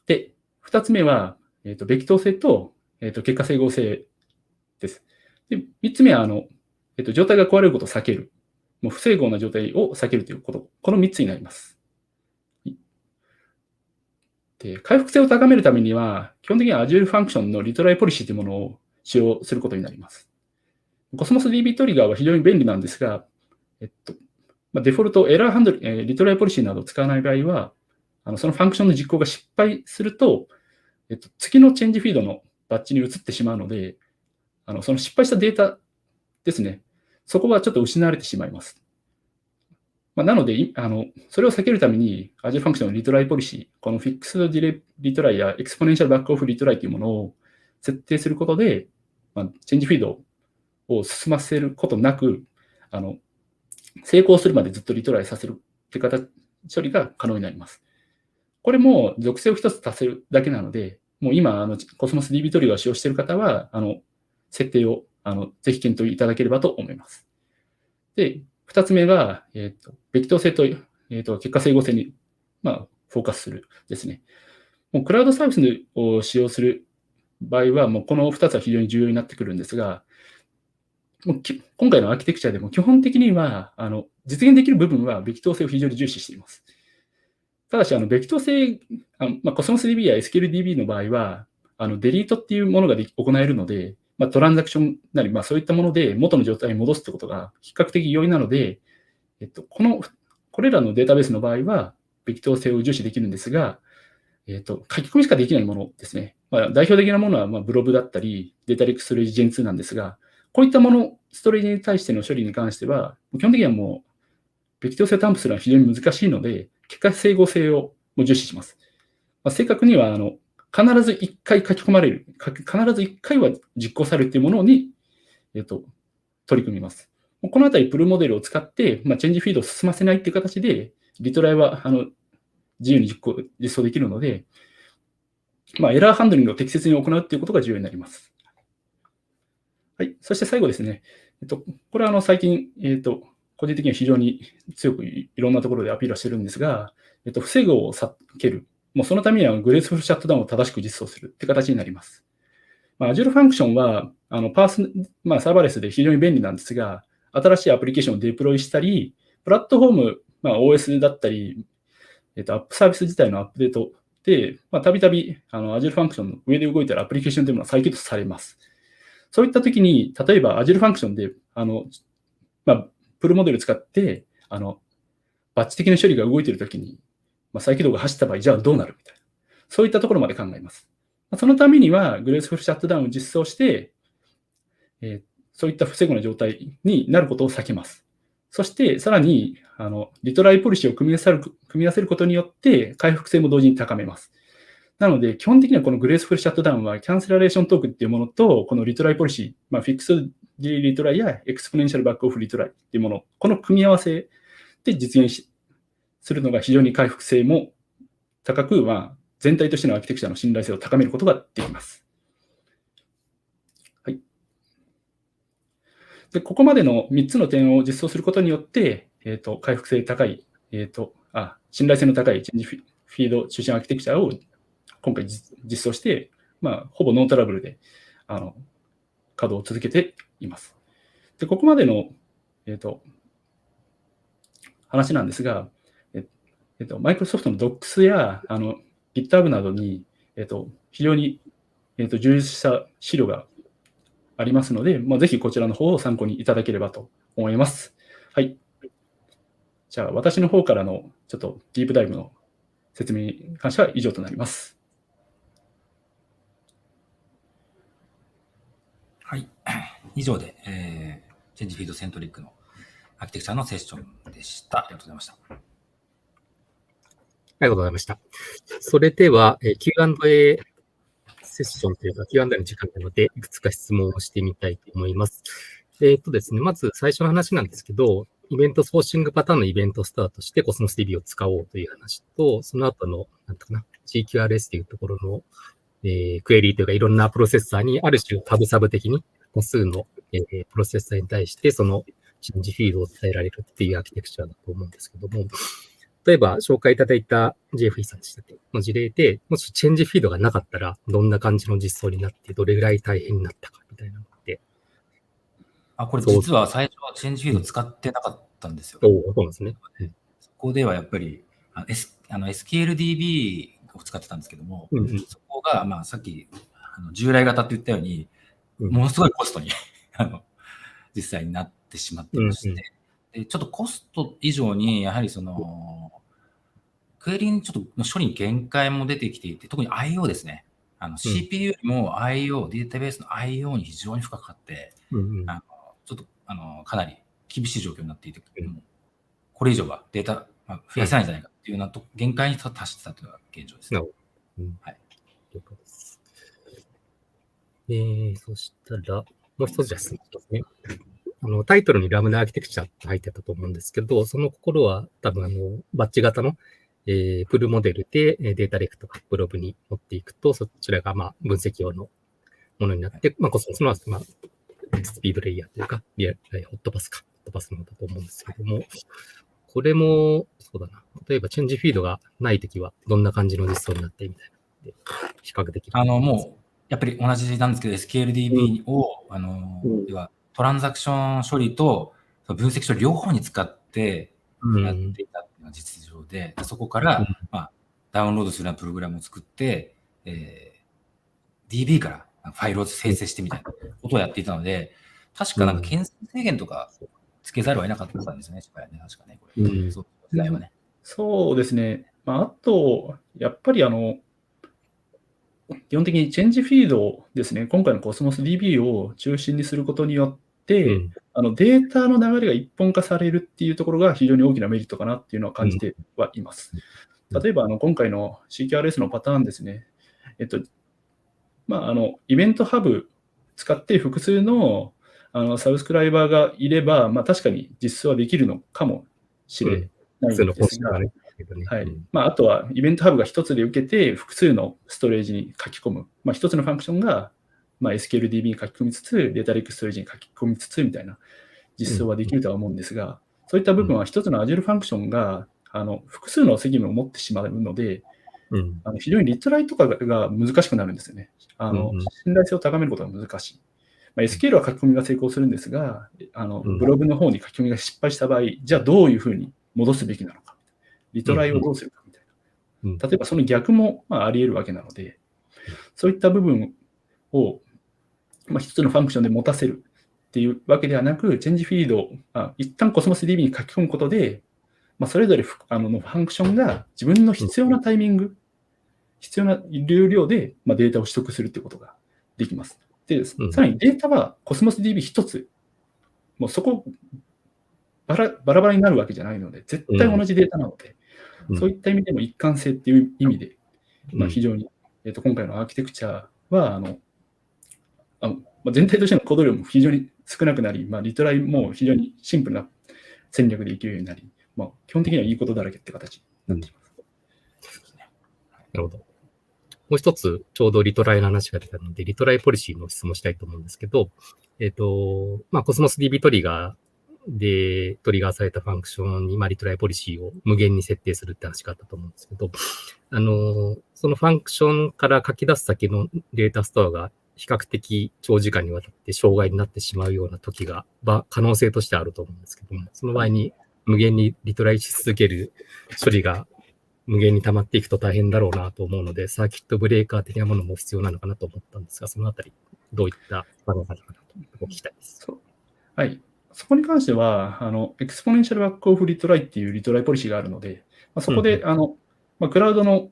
で、2つ目は、べき当性と、結果整合性です。で、3つ目は、状態が壊れることを避ける。もう不整合な状態を避けるということ。この3つになります。で、回復性を高めるためには、基本的には Azure Functions のリトライポリシーというものを使用することになります。Cosmos DB トリガーは非常に便利なんですが、デフォルトエラーハンドル、リトライポリシーなどを使わない場合は、そのファンクションの実行が失敗すると、次のチェンジフィードのバッジに移ってしまうので、その失敗したデータですね、そこはちょっと失われてしまいます。なので、それを避けるために Azure Functions のリトライポリシー、この Fixed Delay Retry や Exponential Backoff Retry というものを設定することで、チェンジフィードを進ませることなく、成功するまでずっとリトライさせるという形処理が可能になります。これも属性を一つ足せるだけなので、もう今、Cosmos DB トリガーを使用している方は、設定をぜひ検討いただければと思います。で、2つ目が、べき当性と、結果整合性に、フォーカスするですね。もうクラウドサービスを使用する場合は、もうこの2つは非常に重要になってくるんですが、もう今回のアーキテクチャでも基本的には、実現できる部分はべき当性を非常に重視しています。ただし、べき当性、Cosmos DB や SQLDB の場合は、デリートっていうものが行えるので、トランザクションなり、そういったもので元の状態に戻すということが比較的容易なので、これらのデータベースの場合は、べき当性を重視できるんですが、書き込みしかできないものですね。代表的なものは、ブロブだったり、データレックストレージ Gen2 なんですが、こういったもの、ストレージに対しての処理に関しては、基本的にはもう、べき当性を担保するのは非常に難しいので、結果整合性を重視します。正確には、必ず1回書き込まれる、必ず1回は実行されるというものに、取り組みます。このあたり、プルモデルを使って、チェンジフィードを進ませないという形で、リトライは自由に実装できるので、エラーハンドリングを適切に行うということが重要になります。はい。そして最後ですね。これは最近、個人的には非常に強くいろんなところでアピールしてるんですが、不整合を避ける。もうそのためにはグレースフルシャットダウンを正しく実装するという形になります。Azure Function はサーバーレスで非常に便利なんですが、新しいアプリケーションをデプロイしたり、プラットフォーム、OS だったり、アップサービス自体のアップデートで、たびたびAzure Function の上で動いているアプリケーションというものは再起動されます。そういったときに、例えば Azure Function で、プルモデルを使って、バッチ的な処理が動いているときに、再起動が走った場合、じゃあどうなるみたいな。そういったところまで考えます。そのためには、グレースフルシャットダウンを実装して、そういった不整合な状態になることを避けます。そして、さらに、リトライポリシーを組み合わせることによって、回復性も同時に高めます。なので、基本的にはこのグレースフルシャットダウンは、キャンセラレーショントークンっていうものと、このリトライポリシー、フィックスデリトライやエクスポネンシャルバックオフリトライっていうもの、この組み合わせで実現するのが非常に回復性も高く、全体としてのアーキテクチャの信頼性を高めることができます。はい。で、ここまでの3つの点を実装することによって、回復性高い、信頼性の高いチェンジフィード中心アーキテクチャを今回実装して、ほぼノートラブルで、稼働を続けています。で、ここまでの、話なんですが、マイクロソフトの Docs やGitHub などに、非常に、充実した資料がありますので、ぜひこちらの方を参考にいただければと思います。はい。じゃあ、私の方からのちょっとディープダイブの説明に関しては以上となります。はい。以上で、チェンジフィードセントリックのアーキテクチャのセッションでした。ありがとうございました。がとうございました。それでは、Q&A セッションというか Q&A の時間なので、いくつか質問をしてみたいと思います。ですね、まず最初の話なんですけど、イベントソーシングパターンのイベントスタートして Cosmos DB を使おうという話と、その後の、なんとかな、GQRS というところの、クエリというかいろんなプロセッサーにある種タブサブ的に多数の、プロセッサーに対してそのチェンジフィードを伝えられるっていうアーキテクチャだと思うんですけども、例えば紹介いただいた JFE さんでしたっけの事例で、もしチェンジフィードがなかったらどんな感じの実装になって、どれぐらい大変になったかみたいなのって。これ実は最初はチェンジフィード使ってなかったんですよ。そうなんですね。そこではやっぱりSQLDB を使ってたんですけども、そこが、さっき従来型って言ったように、ものすごいコストに実際になってしまってまして、でちょっとコスト以上に、やはりその、クエリにちょっとの処理に限界も出てきていて、特に IO ですね。CPU よりも IO、データベースの IO に非常に負荷かかって、ちょっとかなり厳しい状況になっていて、これ以上はデータ増やせないんじゃないかっていうような限界に達してたというのが現状ですね。はい。了解です。そしたら、もう一つですね。タイトルにラムダアーキテクチャって入ってたと思うんですけど、その心は多分バッチ型の、プルモデルでデータレクとかプロブに持っていくと、そちらが分析用のものになって、コスモスのスピードレイヤーというか、ホットパスのだと思うんですけども、これも、そうだな。例えば、チェンジフィードがないときは、どんな感じの実装になってみたいな。比較できる。もう、やっぱり同じなんですけど、SQLDB を、要は、トランザクション処理と分析処理両方に使ってやっていたっていうのが実情で、そこから、ダウンロードするようなプログラムを作って、DB からファイルを生成してみたいなことをやっていたので、確か検索制限とかつけざるを得なかったんですよね、確かね。これそう時代はね。そうですね。あと、やっぱり基本的にチェンジフィードですね、今回の Cosmos DB を中心にすることによって、データの流れが一本化されるっていうところが非常に大きなメリットかなっていうのは感じてはいます。例えば、今回の CQRS のパターンですね。イベントハブ使って複数のサブスクライバーがいれば、確かに実装はできるのかもしれないんですが、あとはイベントハブが一つで受けて複数のストレージに書き込む。一つのファンクションが、SQLDB に書き込みつつ、データレックストレージに書き込みつつみたいな実装はできるとは思うんですが、そういった部分は一つの Azure ファンクションが複数の責務を持ってしまうので、非常にリトライとかが難しくなるんですよね。信頼性を高めることが難しい。SQL は書き込みが成功するんですが、ブログの方に書き込みが失敗した場合、じゃあどういうふうに戻すべきなのか。リトライをどうするかみたいな。例えばその逆もあり得るわけなので、そういった部分を一つのファンクションで持たせるっていうわけではなく、チェンジフィードを一旦 Cosmos DB に書き込むことで、それぞれのファンクションが自分の必要なタイミング、必要な流量でデータを取得するってことができます。で、さらにデータは Cosmos DB 一つ、もうそこバラバラになるわけじゃないので、絶対同じデータなので、そういった意味でも一貫性っていう意味で、非常に、今回のアーキテクチャは、全体としてのコード量も非常に少なくなり、リトライも非常にシンプルな戦略でいけるようになり、基本的にはいいことだらけって形になっています。なるほど。もう一つ、ちょうどリトライの話が出たので、リトライポリシーの質問したいと思うんですけど、Cosmos DB トリガーでトリガーされたファンクションに、リトライポリシーを無限に設定するって話があったと思うんですけど、そのファンクションから書き出す先のデータストアが比較的長時間にわたって障害になってしまうような時が、可能性としてあると思うんですけども、その場合に無限にリトライし続ける処理が無限に溜まっていくと大変だろうなと思うので、サーキットブレーカー的なものも必要なのかなと思ったんですが、そのあたり、どういった場面があるかなと聞きたいです。はい。そこに関しては、エクスポネンシャルバックオフリトライっていうリトライポリシーがあるので、そこで、クラウドの、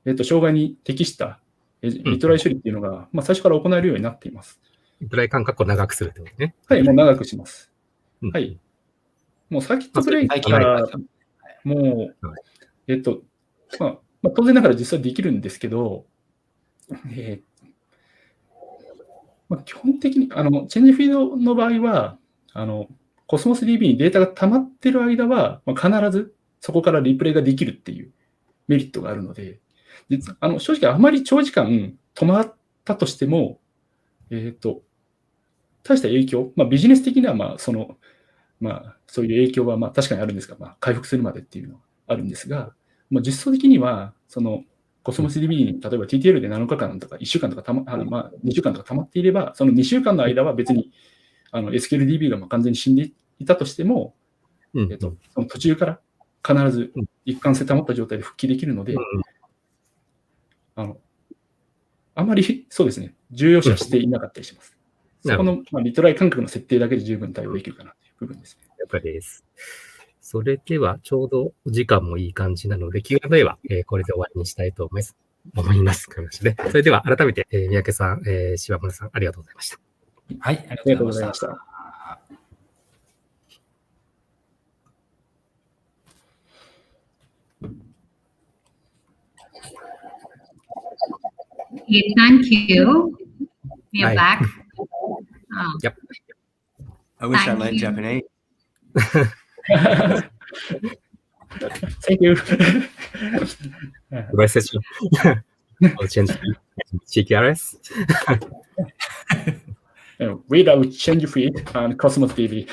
障害に適したリトライ処理っていうのが、最初から行えるようになっています。リトライ間隔を長くするってことね。はい、もう長くします。はい。もうサーキットブレーカー、もう、当然ながら実際できるんですけど、基本的にチェンジフィードの場合は、コスモス DB にデータが溜まってる間は、必ずそこからリプレイができるっていうメリットがあるので、正直あまり長時間止まったとしても、大した影響、ビジネス的にはそういう影響は確かにあるんですが、回復するまでっていうのはあるんですが、実装的には、コスモス DB に例えば TTL で7日間とか1週間とか2週間とか溜まっていれば、その2週間の間は別にSQLDB が完全に死んでいたとしても、その途中から必ず一貫性保った状態で復帰できるので、あまりそうですね、重要視はしていなかったりします。そこのリトライ間隔の設定だけで十分対応できるかなという部分ですね。了解です。それでは、ちょうど時間もいい感じなので、Q&A はこれで終わりにしたいと思います。それでは、改めて、三宅さん、柴村さん、ありがとうございました。はい、ありがとうございました。Thank you. We are back. Yep. I wish I learned Japanese. Thank you. Device session. I'll change CQRS. We love change feed and Cosmos DB.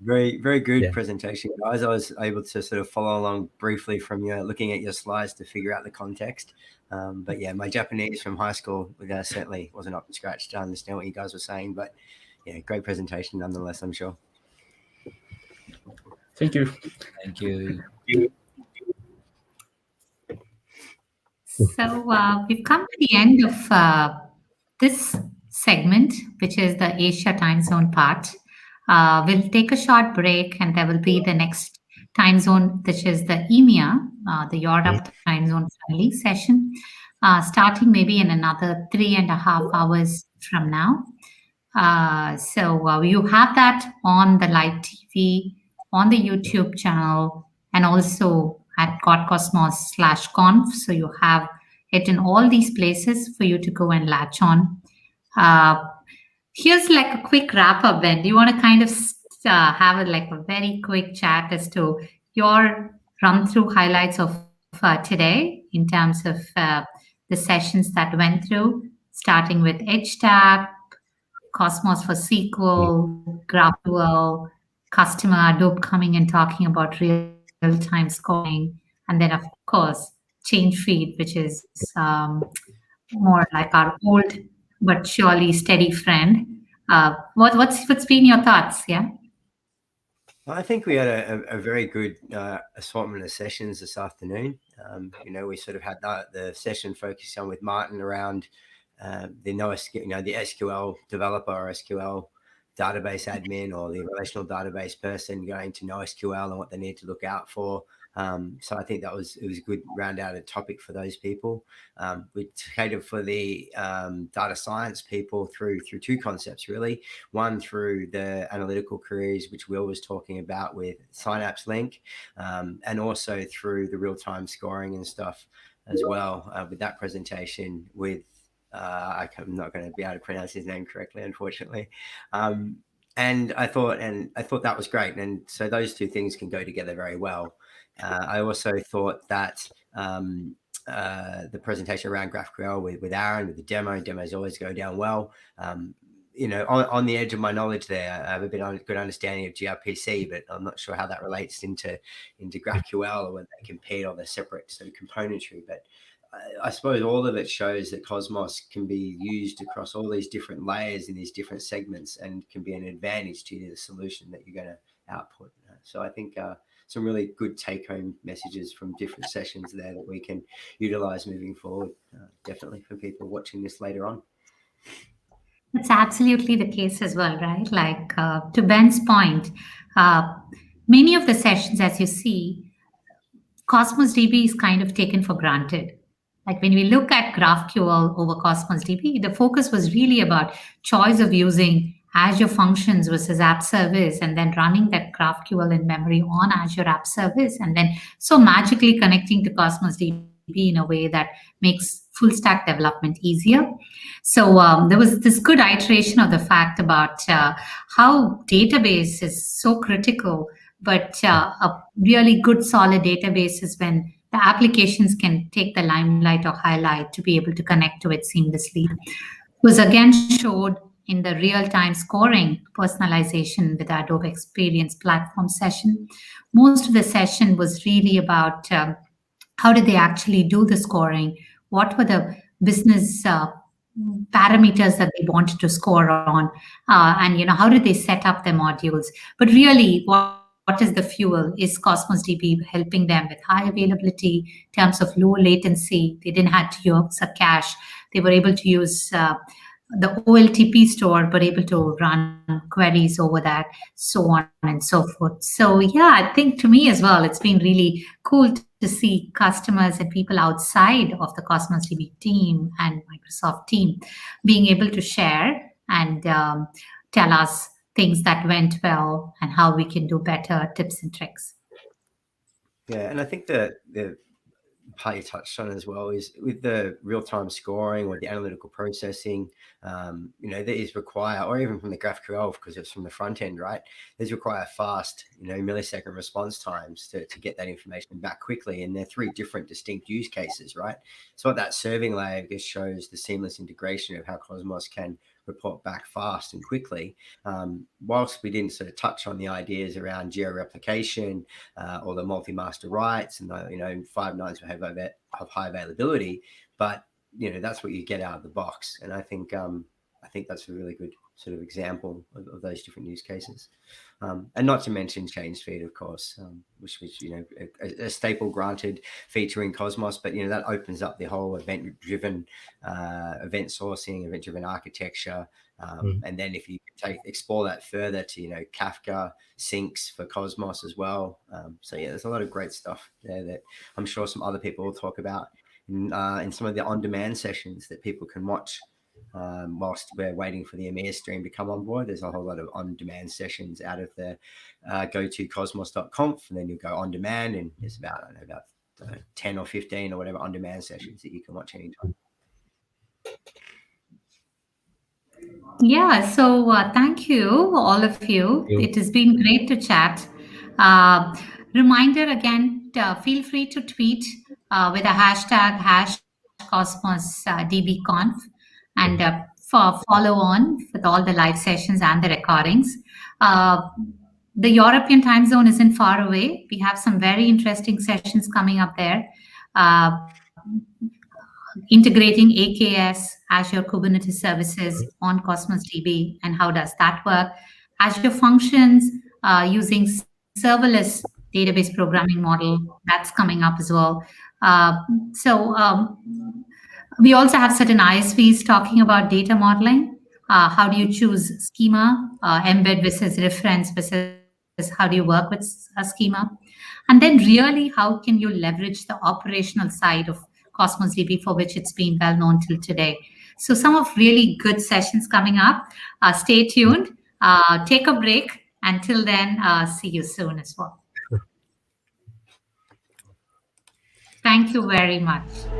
Very, very good presentation, guys. I was able to sort of follow along briefly from looking at your slides to figure out the context. But yeah, my Japanese from high school certainly wasn't up to scratch to understand what you guys were saying. But yeah, great presentation nonetheless, I'm sure. Thank you. Thank you. So we've come to the end of this segment, which is the Asia time zone part. We'll take a short break, and there will be the next time zone, which is the EMEA, the Europe time zone family session, starting maybe in another 3.5 hours from now. So you have that on the live TV, on the YouTube channel, and also at godcosmos.conf. So you have it in all these places for you to go and latch on. Here's like a quick wrap up, Ben. Do you want to kind of have a very quick chat as to your run through highlights of today in terms of the sessions that went through, starting with Htap, Cosmos for SQL, Graphql, customer Adobe coming and talking about real-time scoring, and then of course change feed, which is more like our old but surely steady friend. What's been your thoughts? Yeah. I think we had a very good assortment of sessions this afternoon. We sort of had the session focused on with Martin around the SQL developer or SQL database admin or the relational database person going to NoSQL and what they need to look out for. So I think it was a good round out of topic for those people. We catered for the data science people through two concepts, really. One through the analytical queries, which Will was talking about with Synapse Link, and also through the real-time scoring and stuff as well with that presentation with, I'm not going to be able to pronounce his name correctly, unfortunately. And I thought that was great. And so those two things can go together very well. I also thought that the presentation around GraphQL with Aaron, with the demos always go down well. On the edge of my knowledge there, I have a good understanding of gRPC, but I'm not sure how that relates into GraphQL or whether they compete or they're separate sort of componentry. But I suppose all of it shows that Cosmos can be used across all these different layers in these different segments and can be an advantage to the solution that you're going to output. So I think some really good take-home messages from different sessions there that we can utilize moving forward, definitely for people watching this later on. That's absolutely the case as well, right? Like to Ben's point, many of the sessions, as you see, Cosmos DB is kind of taken for granted. Like when we look at GraphQL over Cosmos DB, the focus was really about choice of using Azure Functions versus App Service, and then running that GraphQL in memory on Azure App Service, and then so magically connecting to Cosmos DB in a way that makes full stack development easier. So there was this good iteration of the fact about how database is so critical, but a really good solid database is when the applications can take the limelight or highlight to be able to connect to it seamlessly. It was again showed in the real-time scoring personalization with the Adobe Experience Platform session. Most of the session was really about how did they actually do the scoring? What were the business parameters that they wanted to score on? And how did they set up their modules? But really, what is the fuel? Is Cosmos DB helping them with high availability in terms of low latency? They didn't have to use a cache. They were able to use the OLTP store, but able to run queries over that, so on and so forth. So yeah, I think to me as well, it's been really cool to see customers and people outside of the Cosmos DB team and Microsoft team being able to share and tell us things that went well and how we can do better, tips and tricks. Yeah, and I think the part you touched on as well is with the real-time scoring or the analytical processing, that is require, or even from the GraphQL, because it's from the front end, right? These require fast, millisecond response times to get that information back quickly. And they're three different distinct use cases, right? So what that serving layer just shows the seamless integration of how Cosmos can report back fast and quickly. Whilst we didn't sort of touch on the ideas around geo-replication or the multi-master rights and the 5 nines have high availability, but that's what you get out of the box. And I think that's a really good sort of example of those different use cases. And not to mention change feed, of course, which a staple granted feature in Cosmos, but that opens up the whole event-driven event sourcing, event-driven architecture. And then if you explore that further to Kafka syncs for Cosmos as well. So yeah, there's a lot of great stuff there that I'm sure some other people will talk about in some of the on-demand sessions that people can watch. Whilst we're waiting for the EMEA stream to come on board, there's a whole lot of on-demand sessions out of the go to cosmos.conf, and then you go on demand, and there's about 10 or 15 or whatever on-demand sessions that you can watch anytime. Yeah, so thank you, all of you. It has been great to chat. Reminder again, feel free to tweet with a hashtag #CosmosDBConf and follow on with all the live sessions and the recordings. The European time zone isn't far away. We have some very interesting sessions coming up there. Integrating AKS, Azure Kubernetes Services on Cosmos DB, and how does that work? Azure Functions using serverless database programming model, that's coming up as well. We also have certain ISVs talking about data modeling. How do you choose schema, embed versus reference versus how do you work with a schema? And then really, how can you leverage the operational side of Cosmos DB, for which it's been well known till today. So some of really good sessions coming up. Stay tuned, take a break. Until then, see you soon as well. Thank you very much.